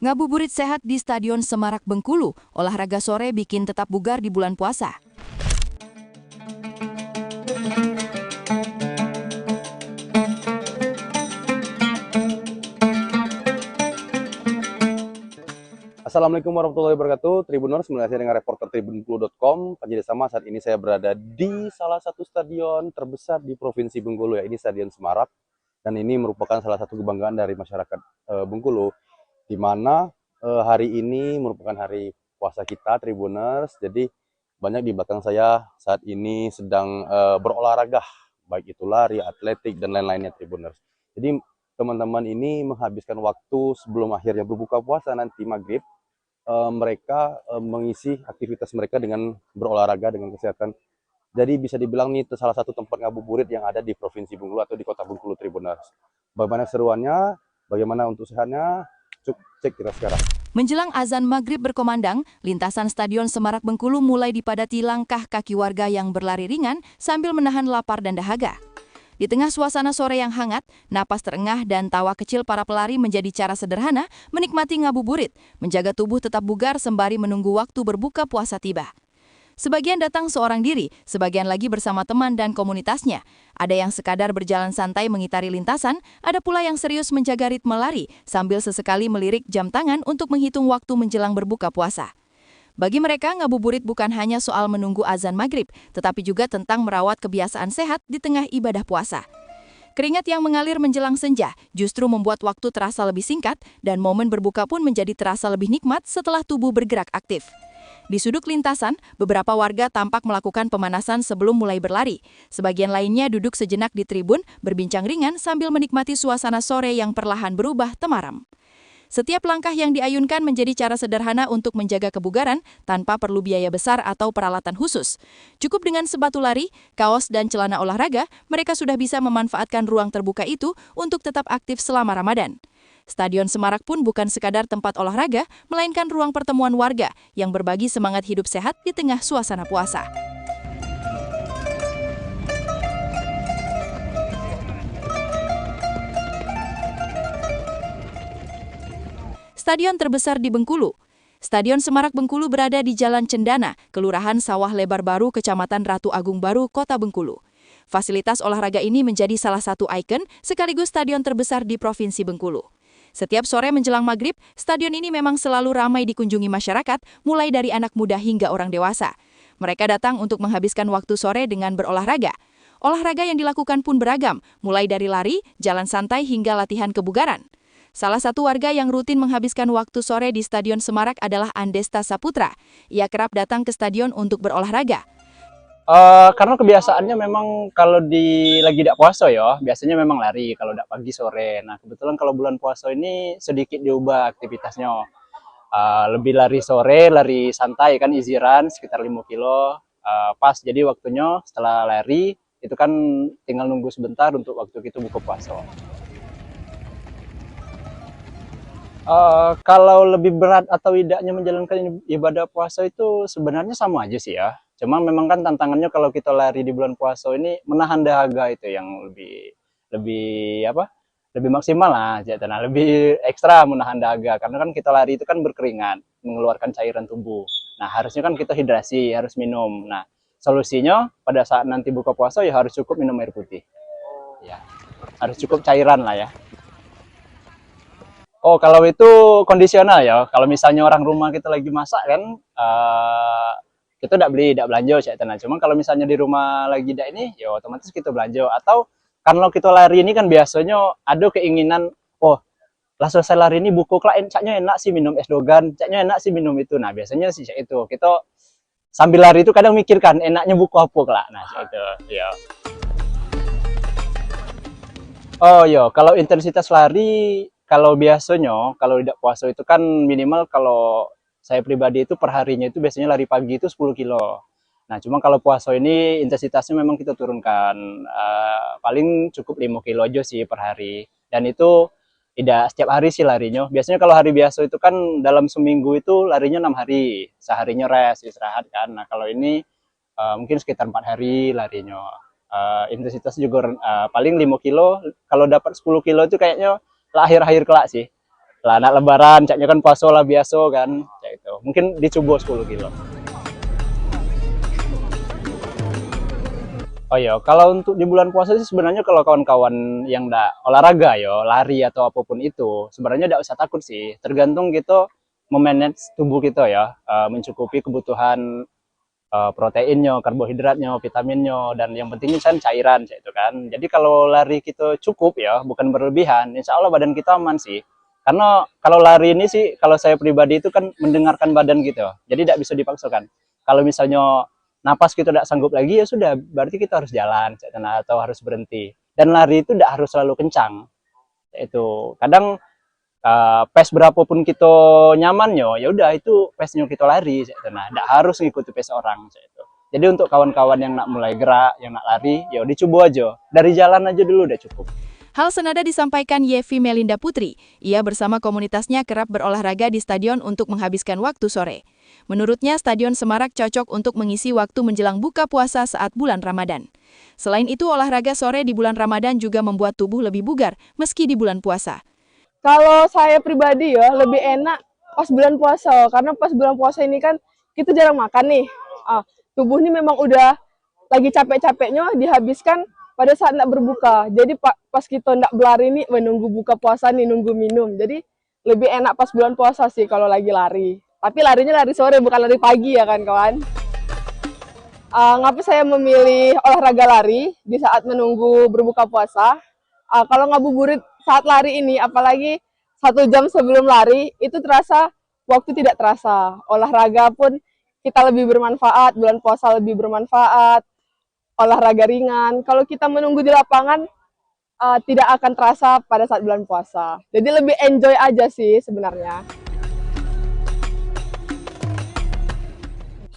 Ngabuburit sehat di Stadion Semarak Bengkulu, olahraga sore bikin tetap bugar di bulan puasa. Assalamualaikum warahmatullahi wabarakatuh. Tribuners, mulai dengan reporter tribunplu.com. Sama saat ini saya berada di salah satu stadion terbesar di Provinsi Bengkulu, ya ini Stadion Semarak. Dan ini merupakan salah satu kebanggaan dari masyarakat Bengkulu, di mana hari ini merupakan hari puasa kita, Tribuners. Jadi banyak di belakang saya saat ini sedang berolahraga, baik itu lari, atletik, dan lain-lainnya, Tribuners. Jadi teman-teman ini menghabiskan waktu sebelum akhirnya berbuka puasa nanti maghrib, mereka mengisi aktivitas mereka dengan berolahraga dengan kesehatan. Jadi bisa dibilang nih itu salah satu tempat ngabuburit yang ada di Provinsi Bengkulu atau di Kota Bengkulu Tribuners. Bagaimana seruannya, bagaimana untuk sehatnya, cek kita sekarang. Menjelang azan maghrib berkomandang, lintasan Stadion Semarak Bengkulu mulai dipadati langkah kaki warga yang berlari ringan sambil menahan lapar dan dahaga. Di tengah suasana sore yang hangat, napas terengah dan tawa kecil para pelari menjadi cara sederhana menikmati ngabuburit, menjaga tubuh tetap bugar sembari menunggu waktu berbuka puasa tiba. Sebagian datang seorang diri, sebagian lagi bersama teman dan komunitasnya. Ada yang sekadar berjalan santai mengitari lintasan, ada pula yang serius menjaga ritme lari, sambil sesekali melirik jam tangan untuk menghitung waktu menjelang berbuka puasa. Bagi mereka, ngabuburit bukan hanya soal menunggu azan maghrib, tetapi juga tentang merawat kebiasaan sehat di tengah ibadah puasa. Keringat yang mengalir menjelang senja justru membuat waktu terasa lebih singkat dan momen berbuka pun menjadi terasa lebih nikmat setelah tubuh bergerak aktif. Di sudut lintasan, beberapa warga tampak melakukan pemanasan sebelum mulai berlari. Sebagian lainnya duduk sejenak di tribun, berbincang ringan sambil menikmati suasana sore yang perlahan berubah temaram. Setiap langkah yang diayunkan menjadi cara sederhana untuk menjaga kebugaran tanpa perlu biaya besar atau peralatan khusus. Cukup dengan sepatu lari, kaos, dan celana olahraga, mereka sudah bisa memanfaatkan ruang terbuka itu untuk tetap aktif selama Ramadan. Stadion Semarak pun bukan sekadar tempat olahraga, melainkan ruang pertemuan warga yang berbagi semangat hidup sehat di tengah suasana puasa. Stadion terbesar di Bengkulu. Stadion Semarak Bengkulu berada di Jalan Cendana, Kelurahan Sawah Lebar Baru, Kecamatan Ratu Agung Baru, Kota Bengkulu. Fasilitas olahraga ini menjadi salah satu ikon sekaligus stadion terbesar di Provinsi Bengkulu. Setiap sore menjelang maghrib, stadion ini memang selalu ramai dikunjungi masyarakat, mulai dari anak muda hingga orang dewasa. Mereka datang untuk menghabiskan waktu sore dengan berolahraga. Olahraga yang dilakukan pun beragam, mulai dari lari, jalan santai hingga latihan kebugaran. Salah satu warga yang rutin menghabiskan waktu sore di Stadion Semarak adalah Andesta Saputra. Ia kerap datang ke stadion untuk berolahraga. Karena kebiasaannya memang kalau lagi tidak puasa ya, biasanya memang lari kalau tidak pagi sore. Nah kebetulan kalau bulan puasa ini sedikit diubah aktivitasnya. Lebih lari sore, lari santai kan, easy run sekitar 5 kilo. Pas jadi waktunya setelah lari, itu kan tinggal nunggu sebentar untuk waktu kita buka puasa. Kalau lebih berat atau tidaknya menjalankan ibadah puasa itu sebenarnya sama aja sih ya. Cuma memang kan tantangannya kalau kita lari di bulan puasa ini menahan dahaga itu yang lebih maksimal lah, nah, lebih ekstra menahan dahaga karena kan kita lari itu kan berkeringat, mengeluarkan cairan tubuh. Nah harusnya kan kita hidrasi, harus minum. Nah solusinya pada saat nanti buka puasa ya harus cukup minum air putih. Ya, harus cukup cairan lah ya. Oh, kalau itu kondisional ya. Kalau misalnya orang rumah kita lagi masak kan, kita tidak belanja cek tenang. Cuma kalau misalnya di rumah lagi tidak ini, ya otomatis kita belanja. Atau kalau kita lari ini kan biasanya ada keinginan, oh, lah selesai lari ini buku lah, caknya enak sih minum es dogan, caknya enak sih minum itu. Nah biasanya sih cak itu. Kita sambil lari itu kadang mikirkan enaknya buku apa lah. Nah cak itu, ya. Oh ya, kalau intensitas lari, kalau biasanya, kalau tidak puasa itu kan minimal kalau saya pribadi itu perharinya itu biasanya lari pagi itu 10 kilo. Nah, cuma kalau puasa ini intensitasnya memang kita turunkan. Paling cukup 5 kilo aja sih per hari. Dan itu tidak setiap hari sih larinya. Biasanya kalau hari biasa itu kan dalam seminggu itu larinya 6 hari. Seharinya rest, istirahat kan. Nah, kalau ini mungkin sekitar 4 hari larinya. Intensitas juga paling 5 kilo. Kalau dapat 10 kilo itu kayaknya akhir-akhir kelak sih. Lah anak lebaran, caknya kan puasa lah biasa kan. Cak itu. Mungkin dicoba 10 kilo. Oh iya, kalau untuk di bulan puasa sih sebenarnya kalau kawan-kawan yang ndak olahraga ya, lari atau apapun itu, sebenarnya ndak usah takut sih. Tergantung kita memanage tubuh kita ya, mencukupi kebutuhan proteinnya, karbohidratnya, vitaminnya, dan yang pentingnya kan cairan, itu kan. Jadi kalau lari kita cukup ya, bukan berlebihan, insya Allah badan kita aman sih. Karena kalau lari ini sih, kalau saya pribadi itu kan mendengarkan badan gitu, jadi tidak bisa dipaksakan. Kalau misalnya napas kita tidak sanggup lagi ya sudah, berarti kita harus jalan atau harus berhenti. Dan lari itu tidak harus selalu kencang. Itu kadang PES berapapun kita nyamannya, ya udah itu PES-nya kita lari. Nah, tidak harus ngikuti PES orang. Jadi untuk kawan-kawan yang nak mulai gerak, yang nak lari, ya udah coba aja. Dari jalan aja dulu udah cukup. Hal senada disampaikan Yevi Melinda Putri. Ia bersama komunitasnya kerap berolahraga di stadion untuk menghabiskan waktu sore. Menurutnya, Stadion Semarak cocok untuk mengisi waktu menjelang buka puasa saat bulan Ramadan. Selain itu, olahraga sore di bulan Ramadan juga membuat tubuh lebih bugar meski di bulan puasa. Kalau saya pribadi ya, lebih enak pas bulan puasa. Karena pas bulan puasa ini kan kita jarang makan nih. Tubuh ini memang udah lagi capek-capeknya dihabiskan pada saat nak berbuka. Jadi pas kita nak berlari nih, menunggu buka puasa nih, nunggu minum. Jadi lebih enak pas bulan puasa sih kalau lagi lari. Tapi larinya lari sore, bukan lari pagi ya kan kawan. Ngapa saya memilih olahraga lari di saat menunggu berbuka puasa? Kalau ngabuburit saat lari ini, apalagi 1 jam sebelum lari, itu terasa, waktu tidak terasa. Olahraga pun kita lebih bermanfaat, bulan puasa lebih bermanfaat, olahraga ringan. Kalau kita menunggu di lapangan, tidak akan terasa pada saat bulan puasa. Jadi lebih enjoy aja sih sebenarnya.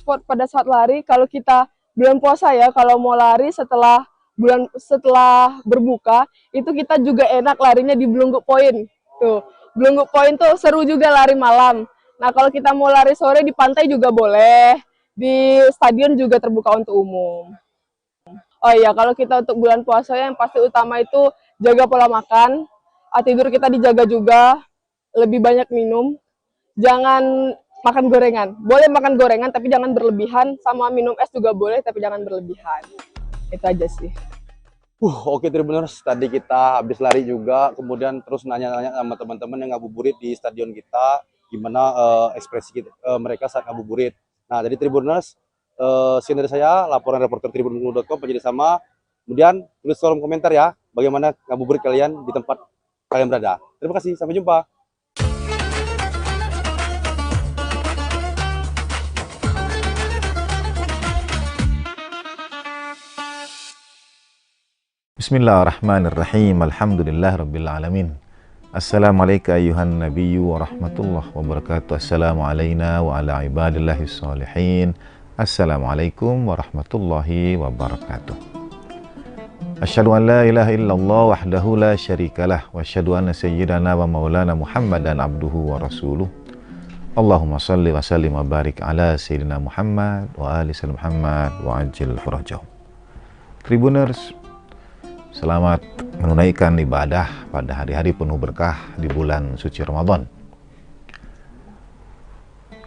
Sport pada saat lari, kalau kita bulan puasa ya, kalau mau lari setelah berbuka, itu kita juga enak larinya di Blungguk Point. Tuh, Blungguk Point tuh seru juga lari malam. Nah, kalau kita mau lari sore di pantai juga boleh. Di stadion juga terbuka untuk umum. Oh iya, kalau kita untuk bulan puasa yang pasti utama itu jaga pola makan. Tidur kita dijaga juga, lebih banyak minum. Jangan makan gorengan. Boleh makan gorengan tapi jangan berlebihan, sama minum es juga boleh tapi jangan berlebihan. Itu aja sih. Oke Tribuners, tadi kita habis lari juga, kemudian terus nanya-nanya sama teman-teman yang ngabuburit di stadion kita, gimana ekspresi mereka saat ngabuburit. Nah, jadi Tribuners, sekian dari saya, laporan reporter tribunbengkulu.com, penjadi sama. Kemudian tulis kolom komentar ya, bagaimana ngabuburit kalian di tempat kalian berada. Terima kasih, sampai jumpa. Bismillahirrahmanirrahim. Alhamdulillah rabbil alamin. Assalamualaikum ayuhan nabiyyu wa rahmatullahi wabarakatuh. Assalamualaikum wa ala ibadillahis salihin. Assalamualaikum warahmatullahi wabarakatuh. Asyhadu an la ilaha illallah wahdahu la syarikalah wa asyhadu anna sayyidana wa maulana Muhammadan abduhu wa rasuluh. Allahumma salli wa sallim wa barik ala sayyidina Muhammad wa ali sayyidina Muhammad wa ajil farajahu. Tribuners, selamat menunaikan ibadah pada hari-hari penuh berkah di bulan suci Ramadan.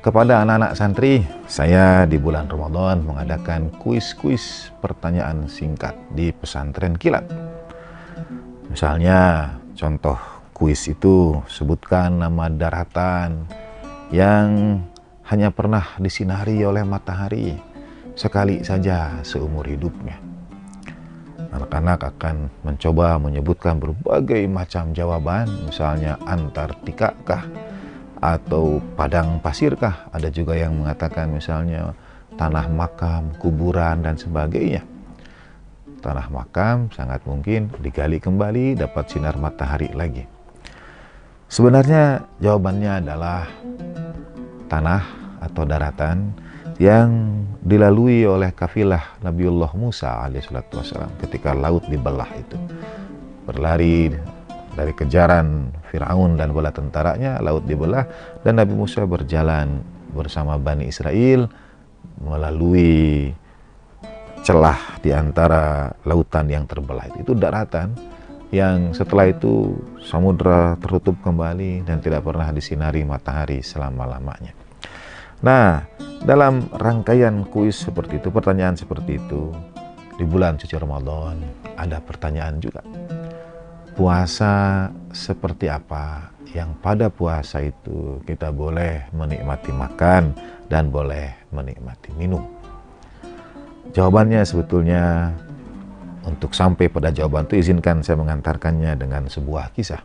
Kepada anak-anak santri, saya di bulan Ramadan mengadakan kuis-kuis pertanyaan singkat di pesantren kilat. Misalnya, contoh kuis itu sebutkan nama daratan yang hanya pernah disinari oleh matahari sekali saja seumur hidupnya. Anak-anak akan mencoba menyebutkan berbagai macam jawaban, misalnya Antartika kah, atau padang pasir kah. Ada juga yang mengatakan misalnya tanah makam, kuburan, dan sebagainya. Tanah makam sangat mungkin digali kembali, dapat sinar matahari lagi. Sebenarnya jawabannya adalah tanah atau daratan yang dilalui oleh kafilah Nabiullah Musa alaihissalam ketika laut dibelah itu. Berlari dari kejaran Fir'aun dan bala tentaranya, laut dibelah, dan Nabi Musa berjalan bersama Bani Israel melalui celah di antara lautan yang terbelah. Itu daratan yang setelah itu samudra tertutup kembali dan tidak pernah disinari matahari selama-lamanya. Nah, dalam rangkaian kuis seperti itu, pertanyaan seperti itu, di bulan suci Ramadan ada pertanyaan juga. Puasa seperti apa yang pada puasa itu kita boleh menikmati makan dan boleh menikmati minum? Jawabannya sebetulnya, untuk sampai pada jawaban itu izinkan saya mengantarkannya dengan sebuah kisah.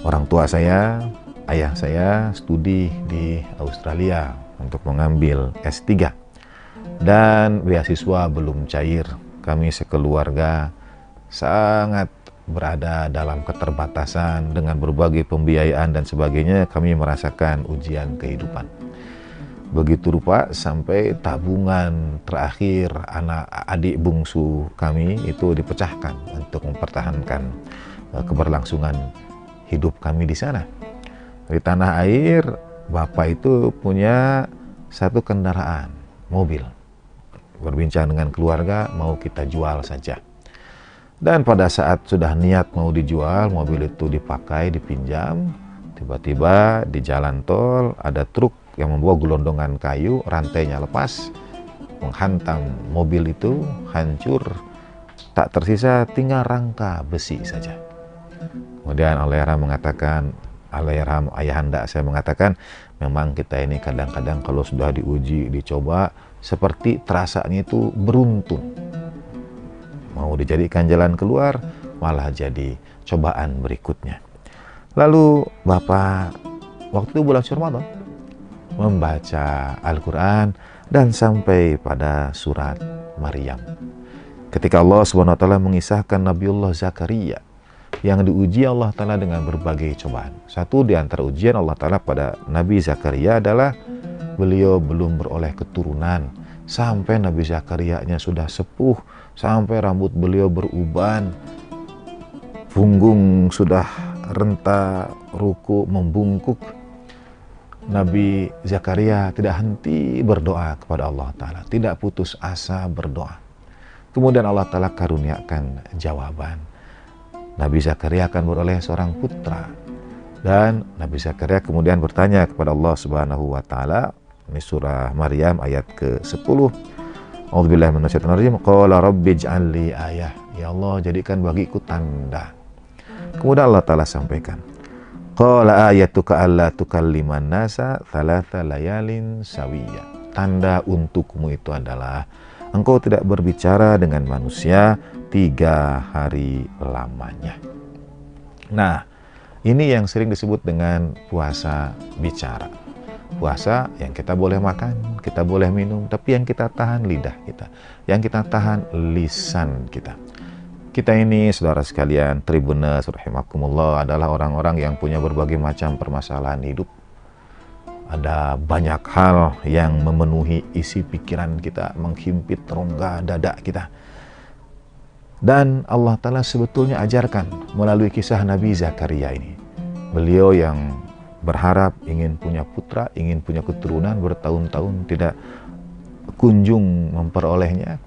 Orang tua saya, ayah saya studi di Australia untuk mengambil S3 dan beasiswa belum cair. Kami sekeluarga sangat berada dalam keterbatasan dengan berbagai pembiayaan dan sebagainya, kami merasakan ujian kehidupan. Begitu rupa sampai tabungan terakhir anak adik bungsu kami itu dipecahkan untuk mempertahankan keberlangsungan hidup kami di sana. Di tanah air, bapak itu punya satu kendaraan, mobil. Berbincang dengan keluarga, mau kita jual saja. Dan pada saat sudah niat mau dijual, mobil itu dipakai, dipinjam, tiba-tiba di jalan tol ada truk yang membawa gelondongan kayu, rantainya lepas, menghantam mobil itu, hancur, tak tersisa tinggal rangka besi saja. Kemudian Allahyarham mengatakan, Allahyarham ayahanda saya mengatakan, memang kita ini kadang-kadang kalau sudah diuji, dicoba, seperti terasanya itu beruntun. Mau dijadikan jalan keluar, malah jadi cobaan berikutnya. Lalu Bapak, waktu bulan Ramadan, membaca Al-Quran dan sampai pada surat Maryam. Ketika Allah SWT mengisahkan Nabiullah Zakaria yang diuji Allah Ta'ala dengan berbagai cobaan. Satu di antara ujian Allah Ta'ala pada Nabi Zakaria adalah beliau belum beroleh keturunan. Sampai Nabi Zakarianya sudah sepuh, sampai rambut beliau beruban, punggung sudah renta, ruku membungkuk. Nabi Zakaria tidak henti berdoa kepada Allah Ta'ala, tidak putus asa berdoa. Kemudian Allah Ta'ala karuniakan jawaban. Nabi Zakaria akan beroleh seorang putra. Dan Nabi Zakaria kemudian bertanya kepada Allah Subhanahu wa Ta'ala, ini surah Maryam ayat ke-10. A'udzubillahi minasyaitonirrajim. Qala rabbi ij'alli ayah. Ya Allah, jadikan bagiku tanda. Kemudian Allah Ta'ala sampaikan, qala ayatuka alla tukalliman nasa thalatha layalin sawiyya. Tanda untukmu itu adalah engkau tidak berbicara dengan manusia 3 hari lamanya. Nah, ini yang sering disebut dengan puasa bicara. Puasa yang kita boleh makan, kita boleh minum, tapi yang kita tahan lidah kita, yang kita tahan lisan kita. Kita ini, saudara sekalian, Tribuners rahimakumullah, adalah orang-orang yang punya berbagai macam permasalahan hidup. Ada banyak hal yang memenuhi isi pikiran kita, menghimpit rongga dada kita. Dan Allah Ta'ala sebetulnya ajarkan melalui kisah Nabi Zakaria ini. Beliau yang berharap ingin punya putra, ingin punya keturunan, bertahun-tahun tidak kunjung memperolehnya.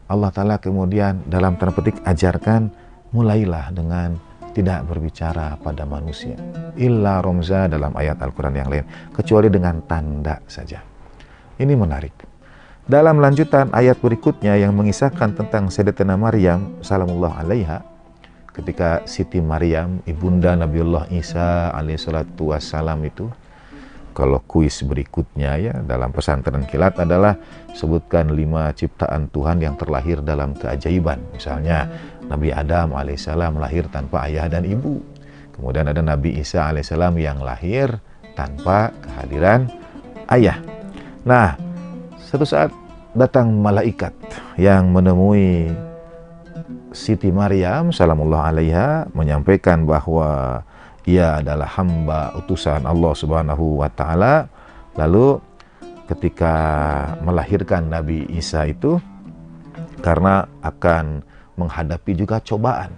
Allah Ta'ala kemudian dalam tanda petik ajarkan, mulailah dengan tidak berbicara pada manusia. Illa romza dalam ayat Al-Quran yang lain, kecuali dengan tanda saja. Ini menarik. Dalam lanjutan ayat berikutnya yang mengisahkan tentang Sayyidatina Maryam salamullah alaiha, ketika Siti Maryam, ibunda Nabiullah Isa alaihissalatu wassalam itu, kalau kuis berikutnya ya dalam pesantren kilat adalah sebutkan 5 ciptaan Tuhan yang terlahir dalam keajaiban. Misalnya Nabi Adam alaihissalam lahir tanpa ayah dan ibu. Kemudian ada Nabi Isa alaihissalam yang lahir tanpa kehadiran ayah. Nah, suatu saat datang malaikat yang menemui Siti Maryam salamullah alaiha, menyampaikan bahwa ia adalah hamba utusan Allah Subhanahu wa Ta'ala. Lalu ketika melahirkan Nabi Isa itu, karena akan menghadapi juga cobaan,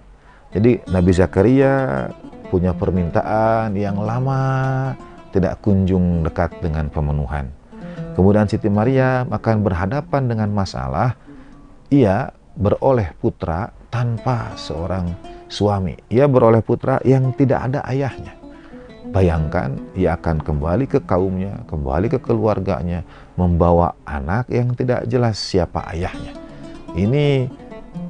jadi Nabi Zakaria punya permintaan yang lama tidak kunjung dekat dengan pemenuhan. Kemudian Siti Maryam akan berhadapan dengan masalah ia beroleh putra tanpa seorang suami. Ia beroleh putra yang tidak ada ayahnya. Bayangkan, ia akan kembali ke kaumnya, kembali ke keluarganya, membawa anak yang tidak jelas siapa ayahnya. Ini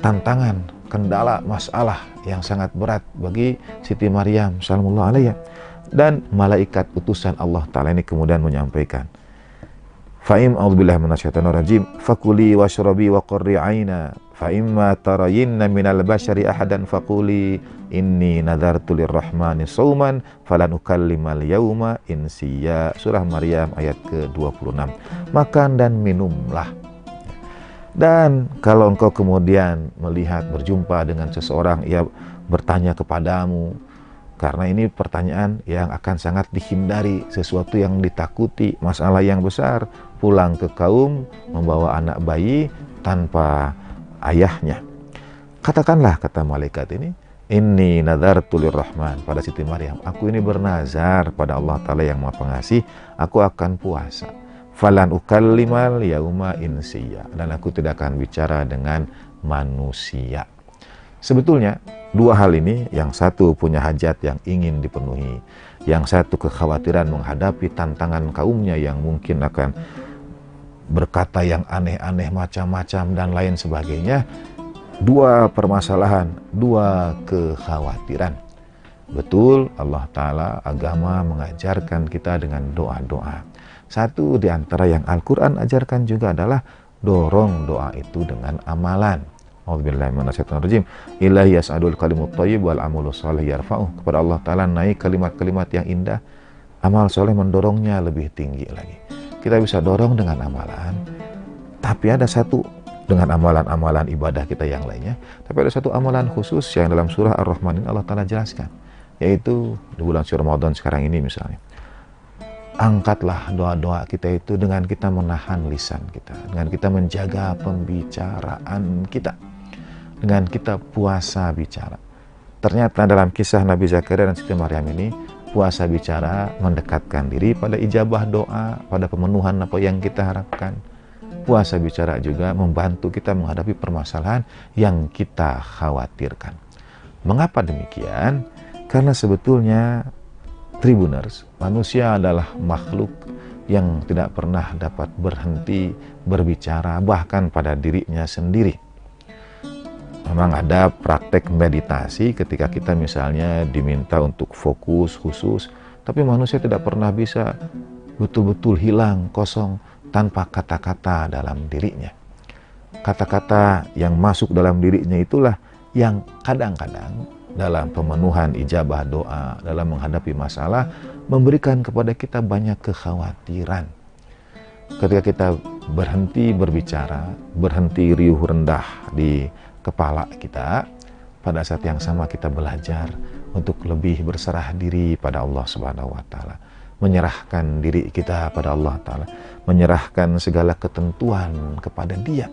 tantangan, kendala, masalah yang sangat berat bagi Siti Maryam salamullah alaiha. Dan malaikat utusan Allah Ta'ala ini kemudian menyampaikan, Fa'im a'udzubillahi minasyaitonirrajim fakuli washrabi wa qurri aina fa imma tarayinna minal bashari ahadan faquli inni nadartu lirrahmani sauman falan ukallimal yauma insiya. Surah Maryam ayat ke-26. Makan dan minumlah. Dan kalau engkau kemudian melihat, berjumpa dengan seseorang, ia bertanya kepadamu, karena ini pertanyaan yang akan sangat dihindari, sesuatu yang ditakuti, masalah yang besar, pulang ke kaum, membawa anak bayi tanpa ayahnya. Katakanlah, kata malaikat ini, inni nadartu lirrahman, pada Siti Maryam, aku ini bernazar pada Allah Ta'ala yang Maha Pengasih, aku akan puasa. Falan ukallimal yauma insiya, dan aku tidak akan bicara dengan manusia. Sebetulnya dua hal ini, yang satu punya hajat yang ingin dipenuhi, yang satu kekhawatiran menghadapi tantangan kaumnya yang mungkin akan berkata yang aneh-aneh macam-macam dan lain sebagainya. Dua permasalahan, dua kekhawatiran. Betul, Allah Ta'ala agama mengajarkan kita dengan doa-doa. Satu di antara yang Al-Quran ajarkan juga adalah dorong doa itu dengan amalan. A'udzubillahi minasyaitonirrajim. Ilahi yas'adul kalimut thayyib wal amalu shalih yarfa'uh. Kepada Allah Ta'ala naik kalimat-kalimat yang indah, amal soleh mendorongnya lebih tinggi lagi. Kita bisa dorong dengan amalan, tapi ada satu dengan amalan-amalan ibadah kita yang lainnya, tapi ada satu amalan khusus yang dalam surah Ar-Rahman ini Allah Ta'ala jelaskan, yaitu di bulan suci Ramadan sekarang ini misalnya. Angkatlah doa-doa kita itu dengan kita menahan lisan kita, dengan kita menjaga pembicaraan kita, dengan kita puasa bicara. Ternyata dalam kisah Nabi Zakaria dan Siti Maryam ini, puasa bicara mendekatkan diri pada ijabah doa, pada pemenuhan apa yang kita harapkan. Puasa bicara juga membantu kita menghadapi permasalahan yang kita khawatirkan. Mengapa demikian? Karena sebetulnya Tribuners, manusia adalah makhluk yang tidak pernah dapat berhenti berbicara bahkan pada dirinya sendiri. Memang ada praktek meditasi ketika kita misalnya diminta untuk fokus khusus, tapi manusia tidak pernah bisa betul-betul hilang, kosong, tanpa kata-kata dalam dirinya. Kata-kata yang masuk dalam dirinya itulah yang kadang-kadang dalam pemenuhan ijabah doa, dalam menghadapi masalah, memberikan kepada kita banyak kekhawatiran. Ketika kita berhenti berbicara, berhenti riuh rendah di kepala kita, pada saat yang sama kita belajar untuk lebih berserah diri pada Allah Subhanahu wa Ta'ala, menyerahkan diri kita pada Allah Ta'ala, menyerahkan segala ketentuan kepada Dia.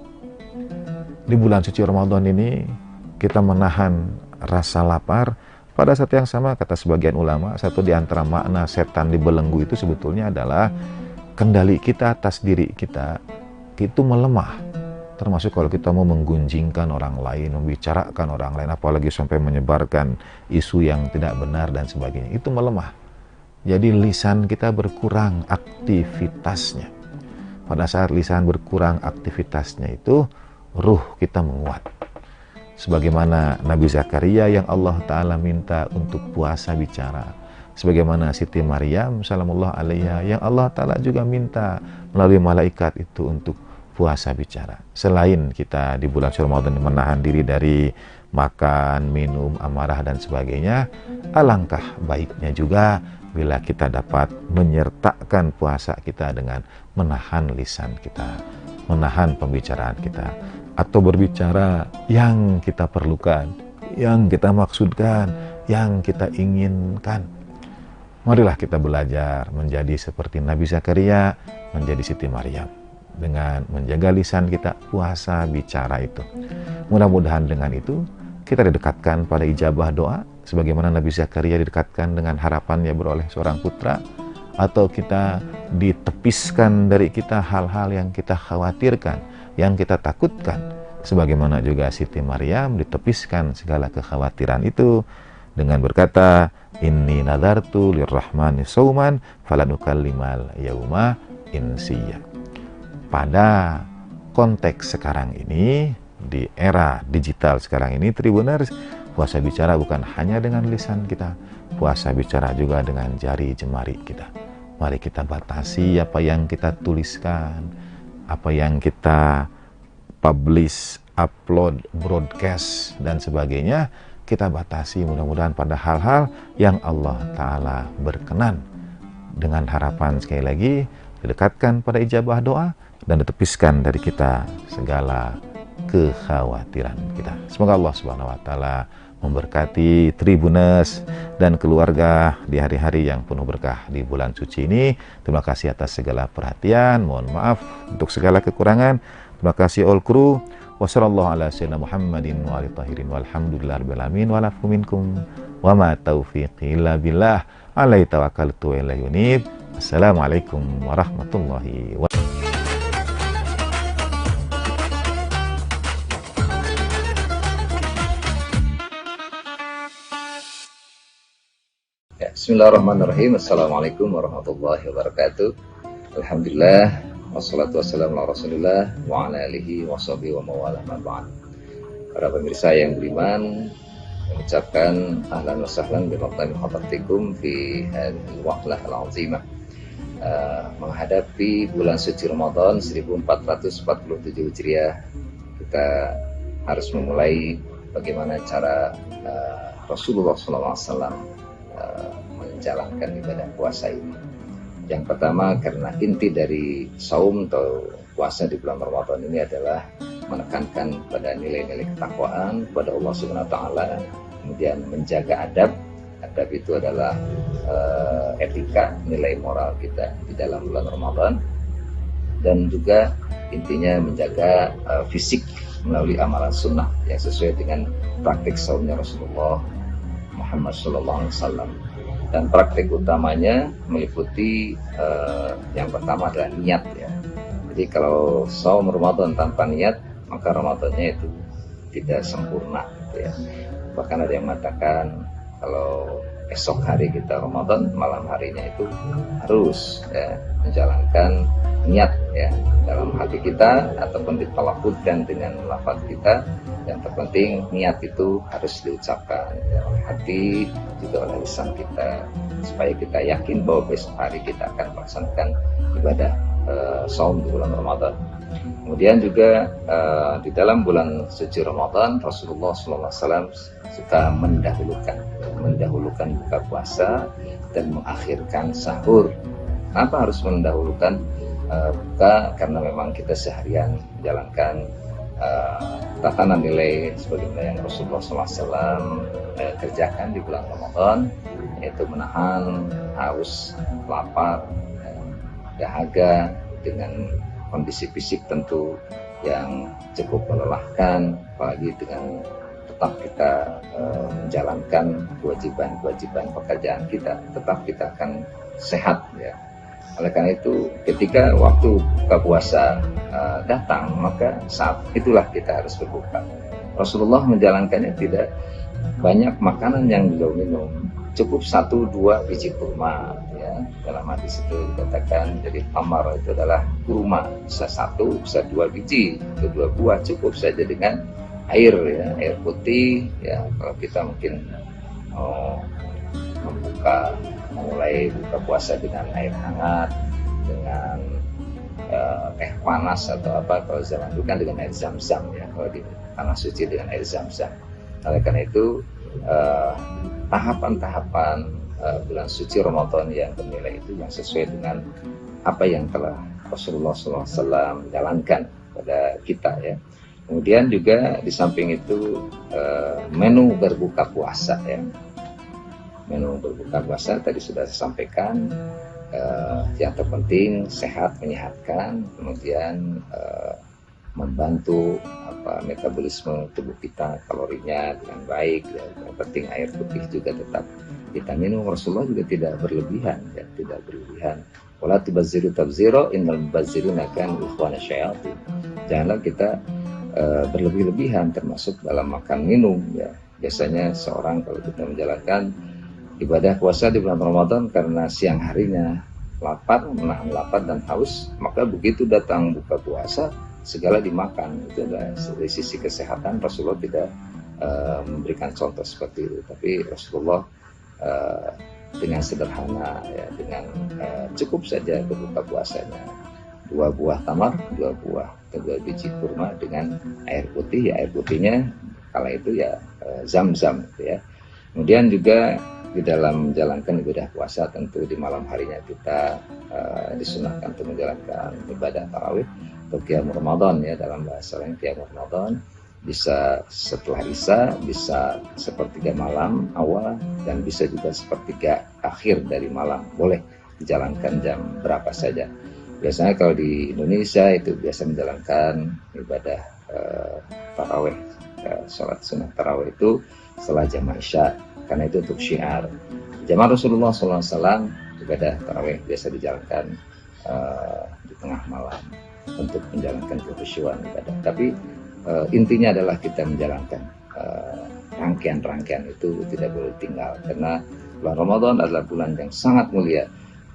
Di bulan suci Ramadan ini kita menahan rasa lapar. Pada saat yang sama, kata sebagian ulama, satu di antara makna setan dibelenggu itu sebetulnya adalah kendali kita atas diri kita itu melemah. Termasuk kalau kita mau menggunjingkan orang lain, membicarakan orang lain, apalagi sampai menyebarkan isu yang tidak benar dan sebagainya, itu melemah. Jadi lisan kita berkurang aktivitasnya. Pada saat lisan berkurang aktivitasnya itu, ruh kita menguat. Sebagaimana Nabi Zakaria yang Allah Ta'ala minta untuk puasa bicara. Sebagaimana Siti Maryam salamullah alaiha yang Allah Ta'ala juga minta melalui malaikat itu untuk puasa bicara. Selain kita di bulan Ramadan menahan diri dari makan, minum, amarah dan sebagainya, alangkah baiknya juga bila kita dapat menyertakan puasa kita dengan menahan lisan kita, menahan pembicaraan kita, atau berbicara yang kita perlukan, yang kita maksudkan, yang kita inginkan. Marilah kita belajar menjadi seperti Nabi Zakaria, menjadi Siti Maryam, dengan menjaga lisan kita, puasa bicara itu. Mudah-mudahan dengan itu kita didekatkan pada ijabah doa, sebagaimana Nabi Zakaria didekatkan dengan harapannya beroleh seorang putra, atau kita ditepiskan dari kita hal-hal yang kita khawatirkan, yang kita takutkan, sebagaimana juga Siti Maryam ditepiskan segala kekhawatiran itu dengan berkata, inni nadartu lirrahmani sauman falanukallimal yauma insiya. Pada konteks sekarang ini, di era digital sekarang ini, Tribuners, puasa bicara bukan hanya dengan lisan kita, puasa bicara juga dengan jari jemari kita. Mari kita batasi apa yang kita tuliskan, apa yang kita publish, upload, broadcast, dan sebagainya. Kita batasi mudah-mudahan pada hal-hal yang Allah Ta'ala berkenan. Dengan harapan sekali lagi, didekatkan pada ijabah doa, dan ditepiskan dari kita segala kekhawatiran kita. Semoga Allah Subhanahu wa taala memberkati Tribuners dan keluarga di hari-hari yang penuh berkah di bulan suci ini. Terima kasih atas segala perhatian, mohon maaf untuk segala kekurangan. Terima kasih all crew. Wassallallahu ala sayyidina Muhammadin wa alihi tahirin walhamdulillahirabbil alamin wa lafu minkum wa ma taufiqi illa billah alaihi tawakkaltu wa ilaihi unib. Assalamualaikum warahmatullahi wabarakatuh. Bismillahirrahmanirrahim. Assalamualaikum warahmatullahi wabarakatuh. Alhamdulillah, wassalatu wassalamu ala rasulillah wa ala alihi wa sahbihi wa mawala ma'ba'an. Para pemirsa yang beriman, mengucapkan ahlan wa sahlan bi maqdami hadratikum fi hadhihi waqlah al-azimah. Menghadapi bulan suci Ramadan 1447 Hijriah, kita harus memulai bagaimana cara Rasulullah SAW menjalankan ibadah puasa ini. Yang pertama, karena inti dari saum atau puasa di bulan Ramadan ini adalah menekankan pada nilai-nilai ketakwaan kepada Allah Subhanahu wa taala, kemudian menjaga adab. Adab itu adalah etika, nilai moral kita di dalam bulan Ramadan, dan juga intinya menjaga fisik melalui amalan sunnah yang sesuai dengan praktik saumnya Rasulullah Muhammad SAW. Dan praktik utamanya meliputi yang pertama adalah niat ya. Jadi kalau saum Ramadan tanpa niat, maka Ramadannya itu tidak sempurna ya. Bahkan ada yang mengatakan kalau esok hari kita Ramadan, malam harinya itu harus ya, menjalankan niat ya dalam hati kita ataupun ditalafuzkan dengan lafaz kita. Yang terpenting niat itu harus diucapkan ya, oleh hati juga oleh lisan kita, supaya kita yakin bahwa besok hari kita akan melaksanakan ibadah saum di bulan Ramadan. Kemudian juga di dalam bulan suci Ramadan, Rasulullah SAW suka mendahulukan buka puasa dan mengakhirkan sahur. Kenapa harus mendahulukan buka? Karena memang kita seharian menjalankan tatanan nilai sebagaimana yang Rasulullah SAW kerjakan di bulan Ramadan, yaitu menahan haus, lapar, dahaga dengan kondisi fisik tentu yang cukup melelahkan, apalagi dengan tetap kita menjalankan kewajiban pekerjaan kita, tetap kita akan sehat ya. Oleh karena itu, ketika waktu buka puasa datang, maka saat itulah kita harus berbuka. Rasulullah menjalankannya tidak banyak makanan yang beliau minum, cukup 1-2 biji kurma ya. Dalam hadis itu dikatakan, jadi tamar itu adalah kurma, bisa 1, bisa 2 biji atau 2 buah, cukup saja dengan air ya, air putih ya. Kalau kita mungkin mulai buka puasa dengan air hangat, dengan teh panas atau apa, kalau zaman dulu kan dengan air zam-zam ya, kalau di tanah suci dengan air zam-zam. Oleh karena itu tahapan-tahapan bulan suci Ramadan yang bernilai itu yang sesuai dengan apa yang telah Rasulullah SAW jalankan pada kita ya. Kemudian juga di samping itu menu berbuka puasa ya. Menu berbuka puasa tadi sudah saya sampaikan, yang terpenting sehat, menyehatkan, kemudian membantu metabolisme tubuh kita, kalorinya dengan baik ya. Yang penting air putih juga tetap kita minum. Rasulullah juga tidak berlebihan ya, tidak berlebihan. Wala tubazziru tabzira innal mubazzirina kanu ikhwana syayatin. Janganlah kita berlebih-lebihan termasuk dalam makan minum ya. Biasanya seorang kalau kita menjalankan ibadah puasa di bulan Ramadan karena siang harinya lapar, menahan lapar dan haus, maka begitu datang buka puasa segala dimakan. Itu adalah dari sisi kesehatan Rasulullah tidak memberikan contoh seperti itu, tapi Rasulullah dengan sederhana ya, dengan cukup saja berbuka puasanya 2 buah tamar, 2 buah atau 2 biji kurma dengan air putih ya. Air putihnya kala itu ya zam-zam gitu ya. Kemudian juga di dalam menjalankan ibadah puasa tentu di malam harinya kita disunahkan untuk menjalankan ibadah tarawih atau qiyam Ramadan ya, dalam bahasa lain qiyam Ramadan, bisa setelah isya, bisa sepertiga malam awal, dan bisa juga sepertiga akhir dari malam. Boleh dijalankan jam berapa saja. Biasanya kalau di Indonesia itu biasa menjalankan ibadah tarawih, sholat sunnah tarawih itu setelah jam isya, karena itu untuk syiar. Jamaah Rasulullah SAW ibadah tarawih biasa dijalankan di tengah malam untuk menjalankan kekhusyuan ibadah. Tapi intinya adalah kita menjalankan rangkaian-rangkaian itu tidak boleh tinggal, karena bulan Ramadan adalah bulan yang sangat mulia,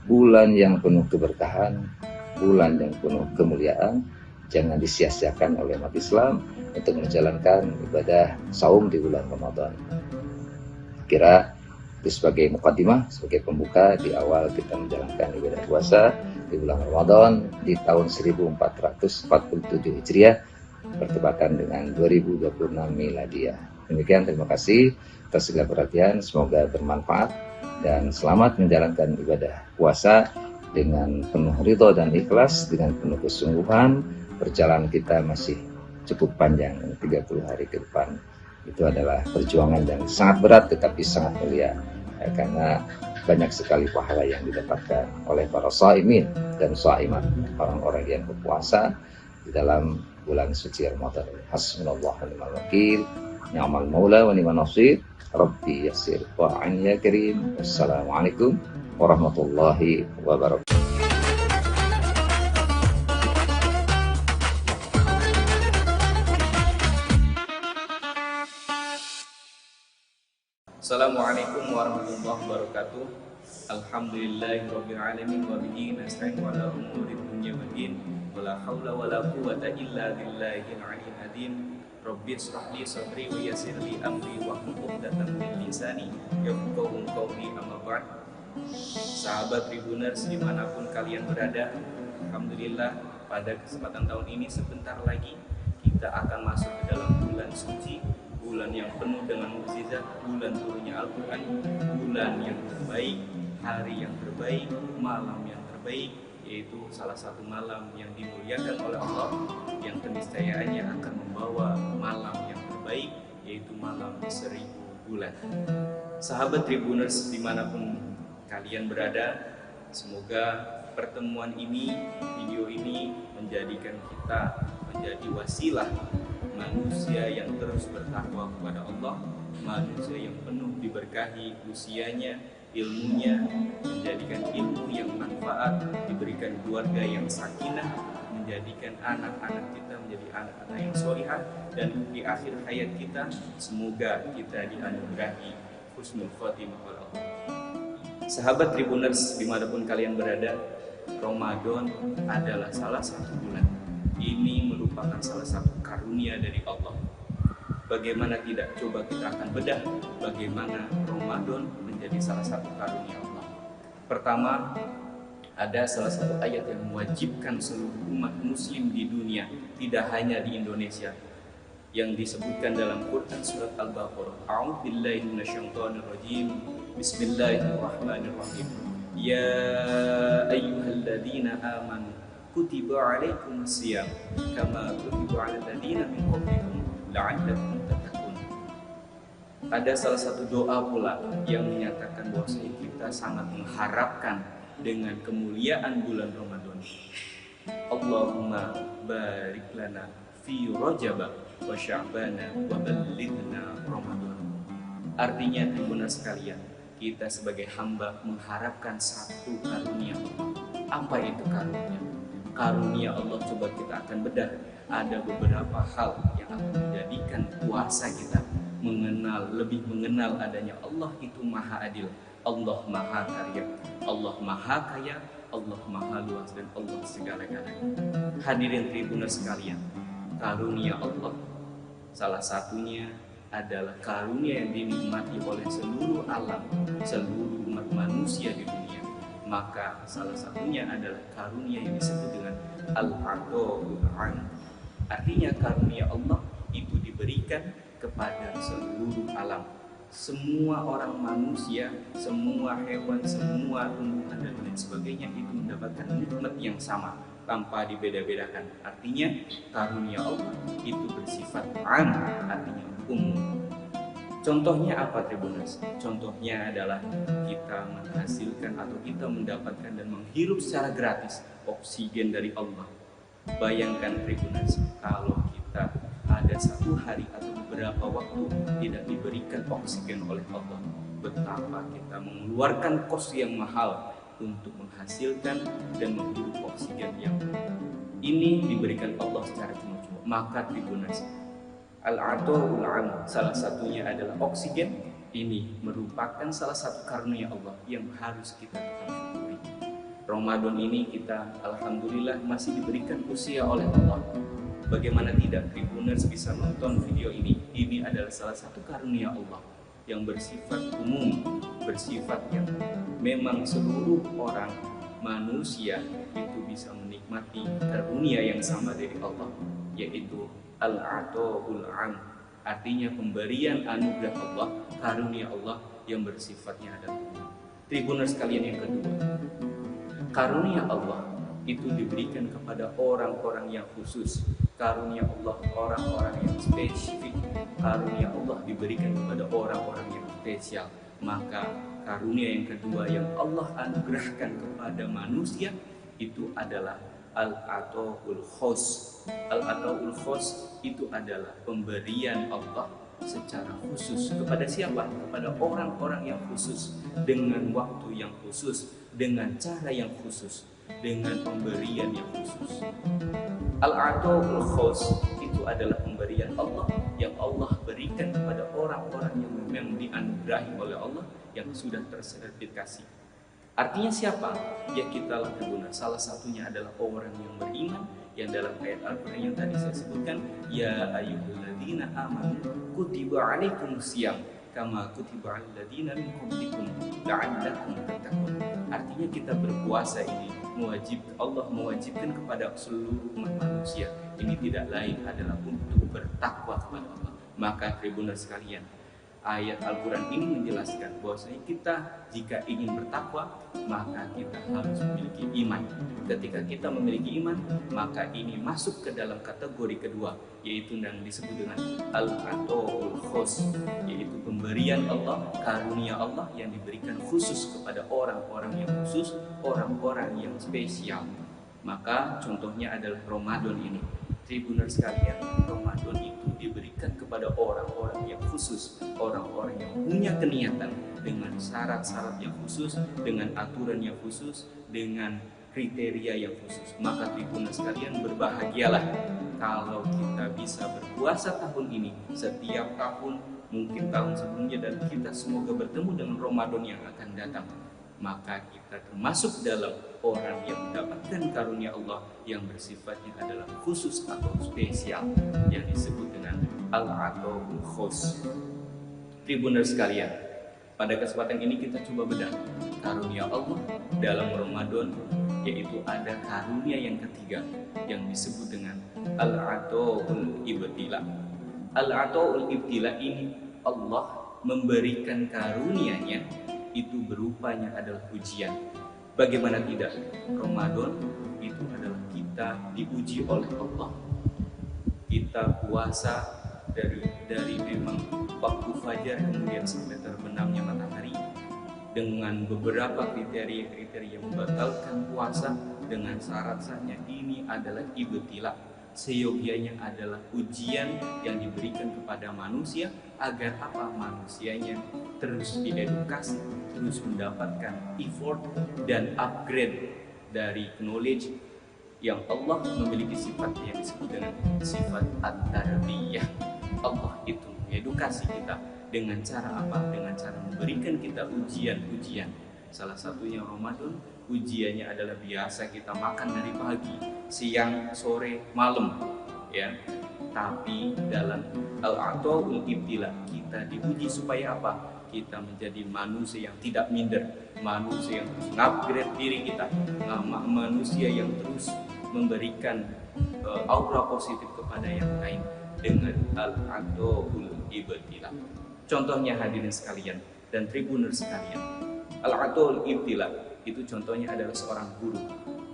bulan yang penuh keberkahan, bulan yang penuh kemuliaan. Jangan disia-siakan oleh umat Islam untuk menjalankan ibadah saum di bulan Ramadan. Kira itu sebagai mukaddimah, sebagai pembuka di awal kita menjalankan ibadah puasa di bulan Ramadan di tahun 1447 Hijriah bertepatan dengan 2026 Miladiah. Demikian, terima kasih atas segala perhatian, semoga bermanfaat dan selamat menjalankan ibadah puasa dengan penuh ridho dan ikhlas, dengan penuh kesungguhan. Perjalanan kita masih cukup panjang, 30 hari ke depan. Itu adalah perjuangan yang sangat berat tetapi sangat mulia, ya, karena banyak sekali pahala yang didapatkan oleh para shaimin dan shaimat, orang-orang yang berpuasa di dalam bulan suci Ramadan. Hasbunallah wa ni'mal wakil, ni'mal maula wa ni'mal nasir. Rabbi yassir wa'an ya karim. Wassalamualaikum warahmatullahi wabarakatuh. Assalamualaikum warahmatullahi wabarakatuh. Alhamdulillahirabbil alamin wa bihi nasta'in wa ala umuri dunya waddin. Wala haula wala quwwata illa billahil aliyyil azim. Rabbi shrah li sadri wa yassir li amri wa hlul 'uqdatam min lisani yafqahu qawli. Amma ba'd. Sahabat Tribuners dimanapun kalian berada, alhamdulillah pada kesempatan tahun ini sebentar lagi kita akan masuk ke dalam bulan suci, bulan yang penuh dengan mukjizat, bulan turunnya Al-Quran, bulan yang terbaik, hari yang terbaik, malam yang terbaik, yaitu salah satu malam yang dimuliakan oleh Allah, yang keniscayaannya akan membawa malam yang terbaik, yaitu malam 1000 bulan. Sahabat Tribuners dimanapun kalian berada, semoga pertemuan ini, video ini menjadikan kita menjadi wasilah manusia yang terus bertakwa kepada Allah, manusia yang penuh diberkahi usianya, ilmunya, menjadikan ilmu yang manfaat, diberikan keluarga yang sakinah, menjadikan anak-anak kita menjadi anak-anak yang solihah, dan di akhir hayat kita semoga kita dianugerahi husnul khotimah oleh Allah. Sahabat Tribuners dimanapun kalian berada, Ramadan adalah salah satu bulan. Ini merupakan salah satu karunia dari Allah. Bagaimana tidak, coba kita akan bedah bagaimana Ramadan menjadi salah satu karunia Allah. Pertama, ada salah satu ayat yang mewajibkan seluruh umat muslim di dunia, tidak hanya di Indonesia, yang disebutkan dalam Quran surat Al-Baqarah. A'udzubillahi minasyaitonirrajim. Bismillahirrahmanirrahim. Ya ayyuhalladzina amanu kutiba alaikumus syiyam kama kutiba alal ladzina min qablikum la'allakum tattaqun. Ada salah satu doa pula yang menyatakan bahwa kita sangat mengharapkan dengan kemuliaan bulan Ramadan. Allahumma barik lana fi Rajab wa Sya'bana wa ballighna Ramadan. Artinya Tribuners sekalian, kita sebagai hamba mengharapkan satu karunia Allah. Apa itu karunia? Karunia Allah, coba kita akan bedah. Ada beberapa hal yang akan menjadikan puasa kita lebih mengenal adanya Allah itu maha adil, Allah maha karya, Allah maha kaya, Allah maha luas, dan Allah segala-galanya. Hadirin Tribuners sekalian, karunia Allah salah satunya adalah karunia yang dinikmati oleh seluruh alam, seluruh umat manusia di dunia. Maka salah satunya adalah karunia yang disebut dengan Al-Aqa'ul An. Artinya karunia Allah itu diberikan kepada seluruh alam, semua orang manusia, semua hewan, semua tumbuhan dan lain sebagainya itu mendapatkan nikmat yang sama tanpa dibeda-bedakan. Artinya karunia Allah itu bersifat am, artinya umum. Contohnya apa Tribuners? Contohnya adalah kita menghasilkan atau kita mendapatkan dan menghirup secara gratis oksigen dari Allah. Bayangkan Tribuners, kalau kita ada satu hari atau beberapa waktu tidak diberikan oksigen oleh Allah, betapa kita mengeluarkan kos yang mahal untuk menghasilkan dan menghirup oksigen yang ini diberikan Allah secara cuma-cuma. Maka Tribuners, Al-Ata'ul Am, salah satunya adalah oksigen. Ini merupakan salah satu karunia Allah yang harus kita syukuri. Ramadan ini kita alhamdulillah masih diberikan usia oleh Allah. Bagaimana tidak Tribuners bisa nonton video ini? Ini adalah salah satu karunia Allah yang bersifat umum, bersifat yang memang seluruh orang manusia itu bisa menikmati karunia yang sama dari Allah, yaitu Al-Ata'ul Am, artinya pemberian anugerah Allah, karunia Allah yang bersifatnya adalah umum. Tribuners sekalian yang kedua, karunia Allah itu diberikan kepada orang-orang yang khusus. Karunia Allah orang-orang yang spesifik. Karunia Allah diberikan kepada orang-orang yang spesial. Maka karunia yang kedua yang Allah anugerahkan kepada manusia itu adalah Al-Ata'ul Khos. Al-Ata'ul Khos itu adalah pemberian Allah secara khusus. Kepada siapa? Kepada orang-orang yang khusus, dengan waktu yang khusus, dengan cara yang khusus, dengan pemberian yang khusus. Al-Ata'ul Khos itu adalah pemberian Allah yang Allah berikan kepada orang-orang yang memang dianugerahi oleh Allah, yang sudah tersertifikasi. Artinya siapa? Ya kita lah Tribuners. Salah satunya adalah orang yang beriman, yang dalam ayat Al-Quran yang tadi saya sebutkan, ya ayyuhalladzina amanu kutiba alaikumusiyam kama kutiba alal ladzina min qablikum la'allakum tattaqun. Artinya kita berpuasa ini Allah mewajibkan kepada seluruh umat manusia. Ini tidak lain adalah untuk bertakwa kepada Allah. Maka Tribuners sekalian, ayat Al-Quran ini menjelaskan bahwasanya kita jika ingin bertakwa, maka kita harus memiliki iman. Ketika kita memiliki iman, maka ini masuk ke dalam kategori kedua, yaitu yang disebut dengan Al-Ata'ul Khos, yaitu pemberian Allah, karunia Allah yang diberikan khusus kepada orang-orang yang khusus, orang-orang yang spesial. Maka contohnya adalah Ramadan ini. Tribuners sekalian, Ramadan itu diberikan kepada orang-orang yang khusus, orang-orang yang punya keniatan dengan syarat-syarat yang khusus, dengan aturan yang khusus, dengan kriteria yang khusus. Maka Tribuners sekalian, berbahagialah kalau kita bisa berpuasa tahun ini, setiap tahun, mungkin tahun sebelumnya, dan kita semoga bertemu dengan Ramadan yang akan datang. Maka kita termasuk dalam orang yang mendapatkan karunia Allah yang bersifatnya adalah khusus atau spesial, yang disebut dengan Al-Ata'ul Khos. Tribuners sekalian, pada kesempatan ini kita coba bedah karunia Allah dalam Ramadan, yaitu ada karunia yang ketiga yang disebut dengan Al-Ata'ul Ibtila. Al-Ata'ul Ibtila ini Allah memberikan karunia-Nya itu berupanya adalah ujian. Bagaimana tidak, Ramadan itu adalah kita diuji oleh Allah. Kita puasa dari memang waktu fajar kemudian sampai terbenamnya matahari, dengan beberapa kriteria membatalkan puasa, dengan syarat-syaratnya. Ini adalah ibtila, seyogianya adalah ujian yang diberikan kepada manusia agar apa? Manusianya terus diedukasi, terus mendapatkan effort dan upgrade dari knowledge yang Allah memiliki sifatnya yang disebut dengan sifat at-tarbiyah. Allah itu mengedukasi kita dengan cara apa? Dengan cara memberikan kita ujian-ujian. Salah satunya Ramadan, ujiannya adalah biasa kita makan dari pagi, siang, sore, malam, ya. Tapi dalam Al-Ata'ul Ibtila kita diuji supaya apa? Kita menjadi manusia yang tidak minder, manusia yang terus upgrade diri kita, manusia yang terus memberikan aura positif kepada yang lain dengan Al-Ata'ul Ibtila. Contohnya hadirin sekalian dan tribuners sekalian, al-atul ibtila itu contohnya adalah seorang guru.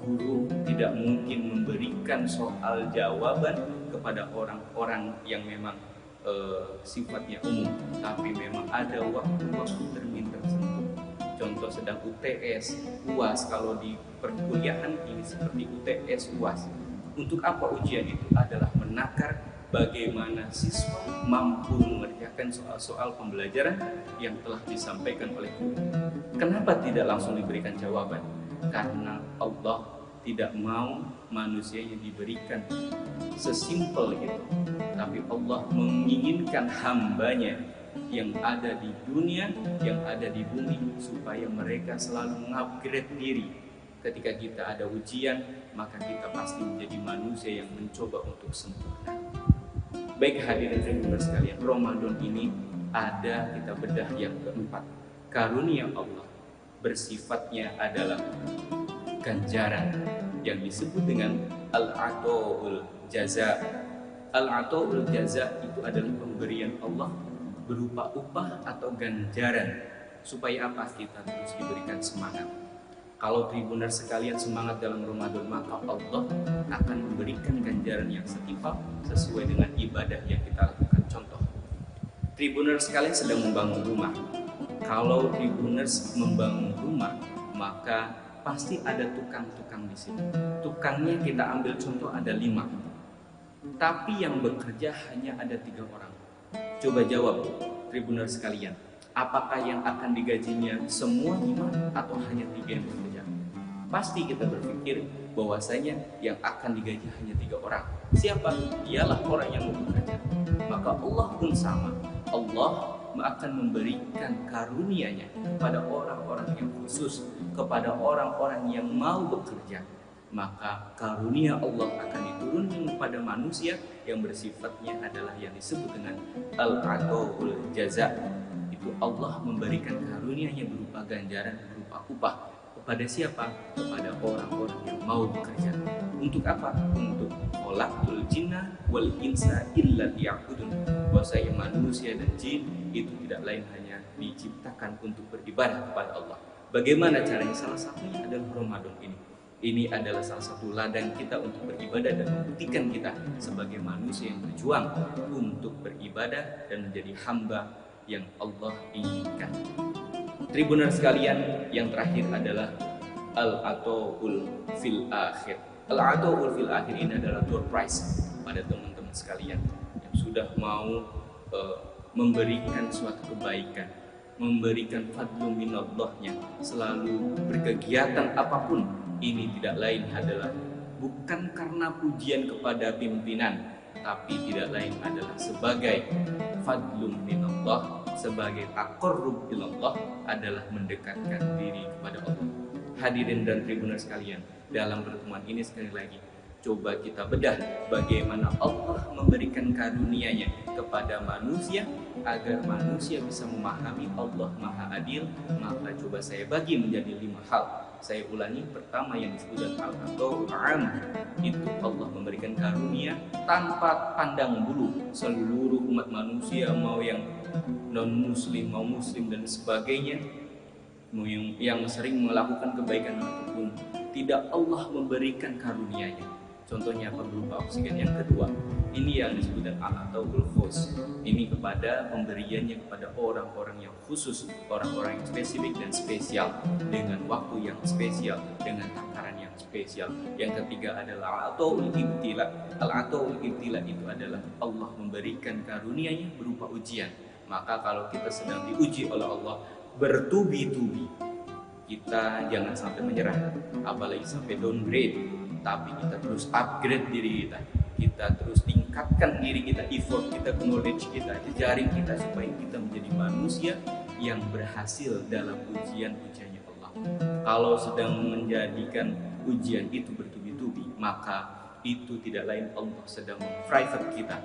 Guru tidak mungkin memberikan soal jawaban kepada orang-orang yang memang sifatnya umum, tapi memang ada waktu-waktu tertentu. Contoh sedang UTS, UAS, kalau di perkuliahan ini seperti UTS, UAS. Untuk apa ujian itu? Adalah menakar bagaimana siswa mampu mengerjakan soal-soal pembelajaran yang telah disampaikan oleh guru. Kenapa tidak langsung diberikan jawaban? Karena Allah tidak mau manusianya diberikan sesimpel itu, tapi Allah menginginkan hambanya yang ada di dunia, yang ada di bumi, supaya mereka selalu mengupgrade diri. Ketika kita ada ujian, maka kita pasti menjadi manusia yang mencoba untuk sempurna. Baik hadirin tribuners sekalian, Ramadan ini ada kita bedah yang keempat. Karunia Allah bersifatnya adalah ganjaran yang disebut dengan al-ata'ul jaza. Al-ata'ul jaza itu adalah pemberian Allah berupa upah atau ganjaran. Supaya apa? Kita terus diberikan semangat. Kalau tribuners sekalian semangat dalam Ramadan, maka Allah akan memberikan ganjaran yang setimpal sesuai dengan ibadah yang kita lakukan. Contoh, tribuners sekalian sedang membangun rumah. Kalau tribuners membangun rumah, maka pasti ada tukang-tukang di sini. Tukangnya kita ambil contoh ada 5, tapi yang bekerja hanya ada 3 orang. Coba jawab tribuners sekalian, apakah yang akan digajinya semua 5 atau hanya 3 yang bekerja? Pasti kita berpikir bahwasanya yang akan digaji hanya 3 orang. Siapa? Ialah orang yang mau bekerja. Maka Allah pun sama. Allah akan memberikan karunia-Nya kepada orang-orang yang khusus, kepada orang-orang yang mau bekerja. Maka karunia Allah akan diturunkan kepada manusia yang bersifatnya adalah yang disebut dengan al-ata'ul jaza. Itu Allah memberikan karunia-Nya berupa ganjaran, berupa upah. Kepada siapa? Kepada orang-orang yang mau bekerja. Untuk apa? Untuk khalaqtul jinna wal insa illa liya'budun. Bahwasanya manusia dan jin itu tidak lain hanya diciptakan untuk beribadah kepada Allah. Bagaimana caranya? Salah satunya adalah Ramadan ini. Ini adalah salah satu ladang kita untuk beribadah dan membuktikan kita sebagai manusia yang berjuang untuk beribadah dan menjadi hamba yang Allah inginkan. Tribuners sekalian, yang terakhir adalah al-ata'ul fil akhir. Al-ata'ul fil akhir ini adalah door prize pada teman-teman sekalian yang sudah mau memberikan suatu kebaikan, memberikan fadlu minallahnya, selalu berkegiatan apapun. Ini tidak lain adalah bukan karena pujian kepada pimpinan, tapi tidak lain adalah sebagai fadlu minallah, sebagai taqarrub ilallah, adalah mendekatkan diri kepada Allah. Hadirin dan tribuners sekalian, dalam pertemuan ini sekali lagi coba kita bedah bagaimana Allah memberikan karunia-Nya kepada manusia agar manusia bisa memahami Allah Maha Adil. Maka coba saya bagi menjadi 5 hal. Saya ulangi, pertama yang disebut al-ata'ul am, itu Allah memberikan karunia tanpa pandang bulu seluruh umat manusia, mau yang non muslim, mau muslim dan sebagainya, mau yang sering melakukan kebaikan ataupun tidak, Allah memberikan karunia-Nya. Contohnya apa? Berupa oksigen. Yang kedua, ini yang disebut al-ata'ul khus. Ini kepada pemberiannya kepada orang-orang yang khusus, orang-orang yang spesifik dan spesial, dengan waktu yang spesial, dengan takaran yang spesial. Yang ketiga adalah al-ata'ul ibtila. Al-ata'ul ibtila itu adalah Allah memberikan karunia-Nya berupa ujian. Maka kalau kita sedang diuji oleh Allah bertubi-tubi, kita jangan sampai menyerah, apalagi sampai downgrade. Tapi kita terus upgrade diri kita, kita terus tingkatkan diri kita, effort kita, knowledge kita, jejaring kita, supaya kita menjadi manusia yang berhasil dalam ujian-ujiannya Allah. Kalau sedang menjadikan ujian itu bertubi-tubi, maka itu tidak lain Allah sedang memprivate kita.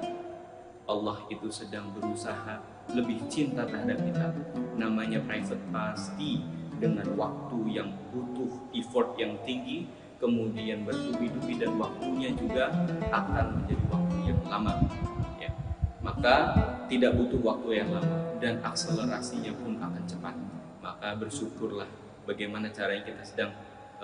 Allah itu sedang berusaha lebih cinta terhadap kita. Namanya private pasti dengan waktu yang butuh effort yang tinggi, kemudian bertubi-tubi, dan waktunya juga akan menjadi waktu yang lama. Ya. Maka tidak butuh waktu yang lama dan akselerasinya pun akan cepat. Maka bersyukurlah bagaimana caranya kita sedang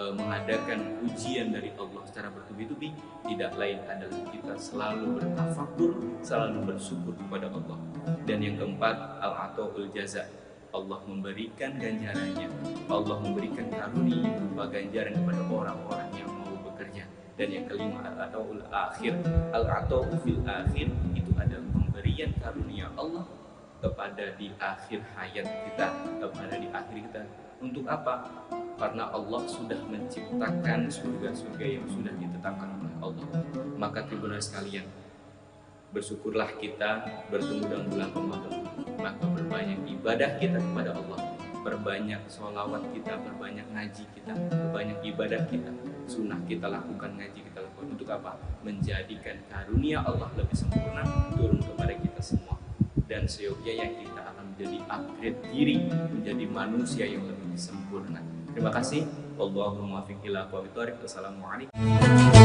mengadakan ujian dari Allah secara bertubi-tubi. Tidak lain adalah kita selalu bertafakur, selalu bersyukur kepada Allah. Dan yang keempat, al-ata'ul jaza. Allah memberikan ganjarannya, Allah memberikan karunia berupa ganjaran kepada orang-orang yang mau bekerja. Dan yang kelima, al-ata'ul akhir. Al-ata'u fil akhir itu adalah pemberian karunia Allah kepada di akhir hayat kita, kepada di akhir kita. Untuk apa? Karena Allah sudah menciptakan surga-surga yang sudah ditetapkan oleh Allah. Maka tribuners sekalian, bersyukurlah kita bertemu dalam bulan Ramadan. Maka berbanyak ibadah kita kepada Allah, berbanyak sholawat kita, berbanyak ngaji kita, berbanyak ibadah kita, sunnah kita lakukan, ngaji kita lakukan. Untuk apa? Menjadikan karunia Allah lebih sempurna turun kepada kita semua. Dan seyogyanya kita akan menjadi upgrade diri, menjadi manusia yang lebih sempurna. Terima kasih. Wallahul muwaffiq ila aqwamit thoriq. Wassalamualaikum.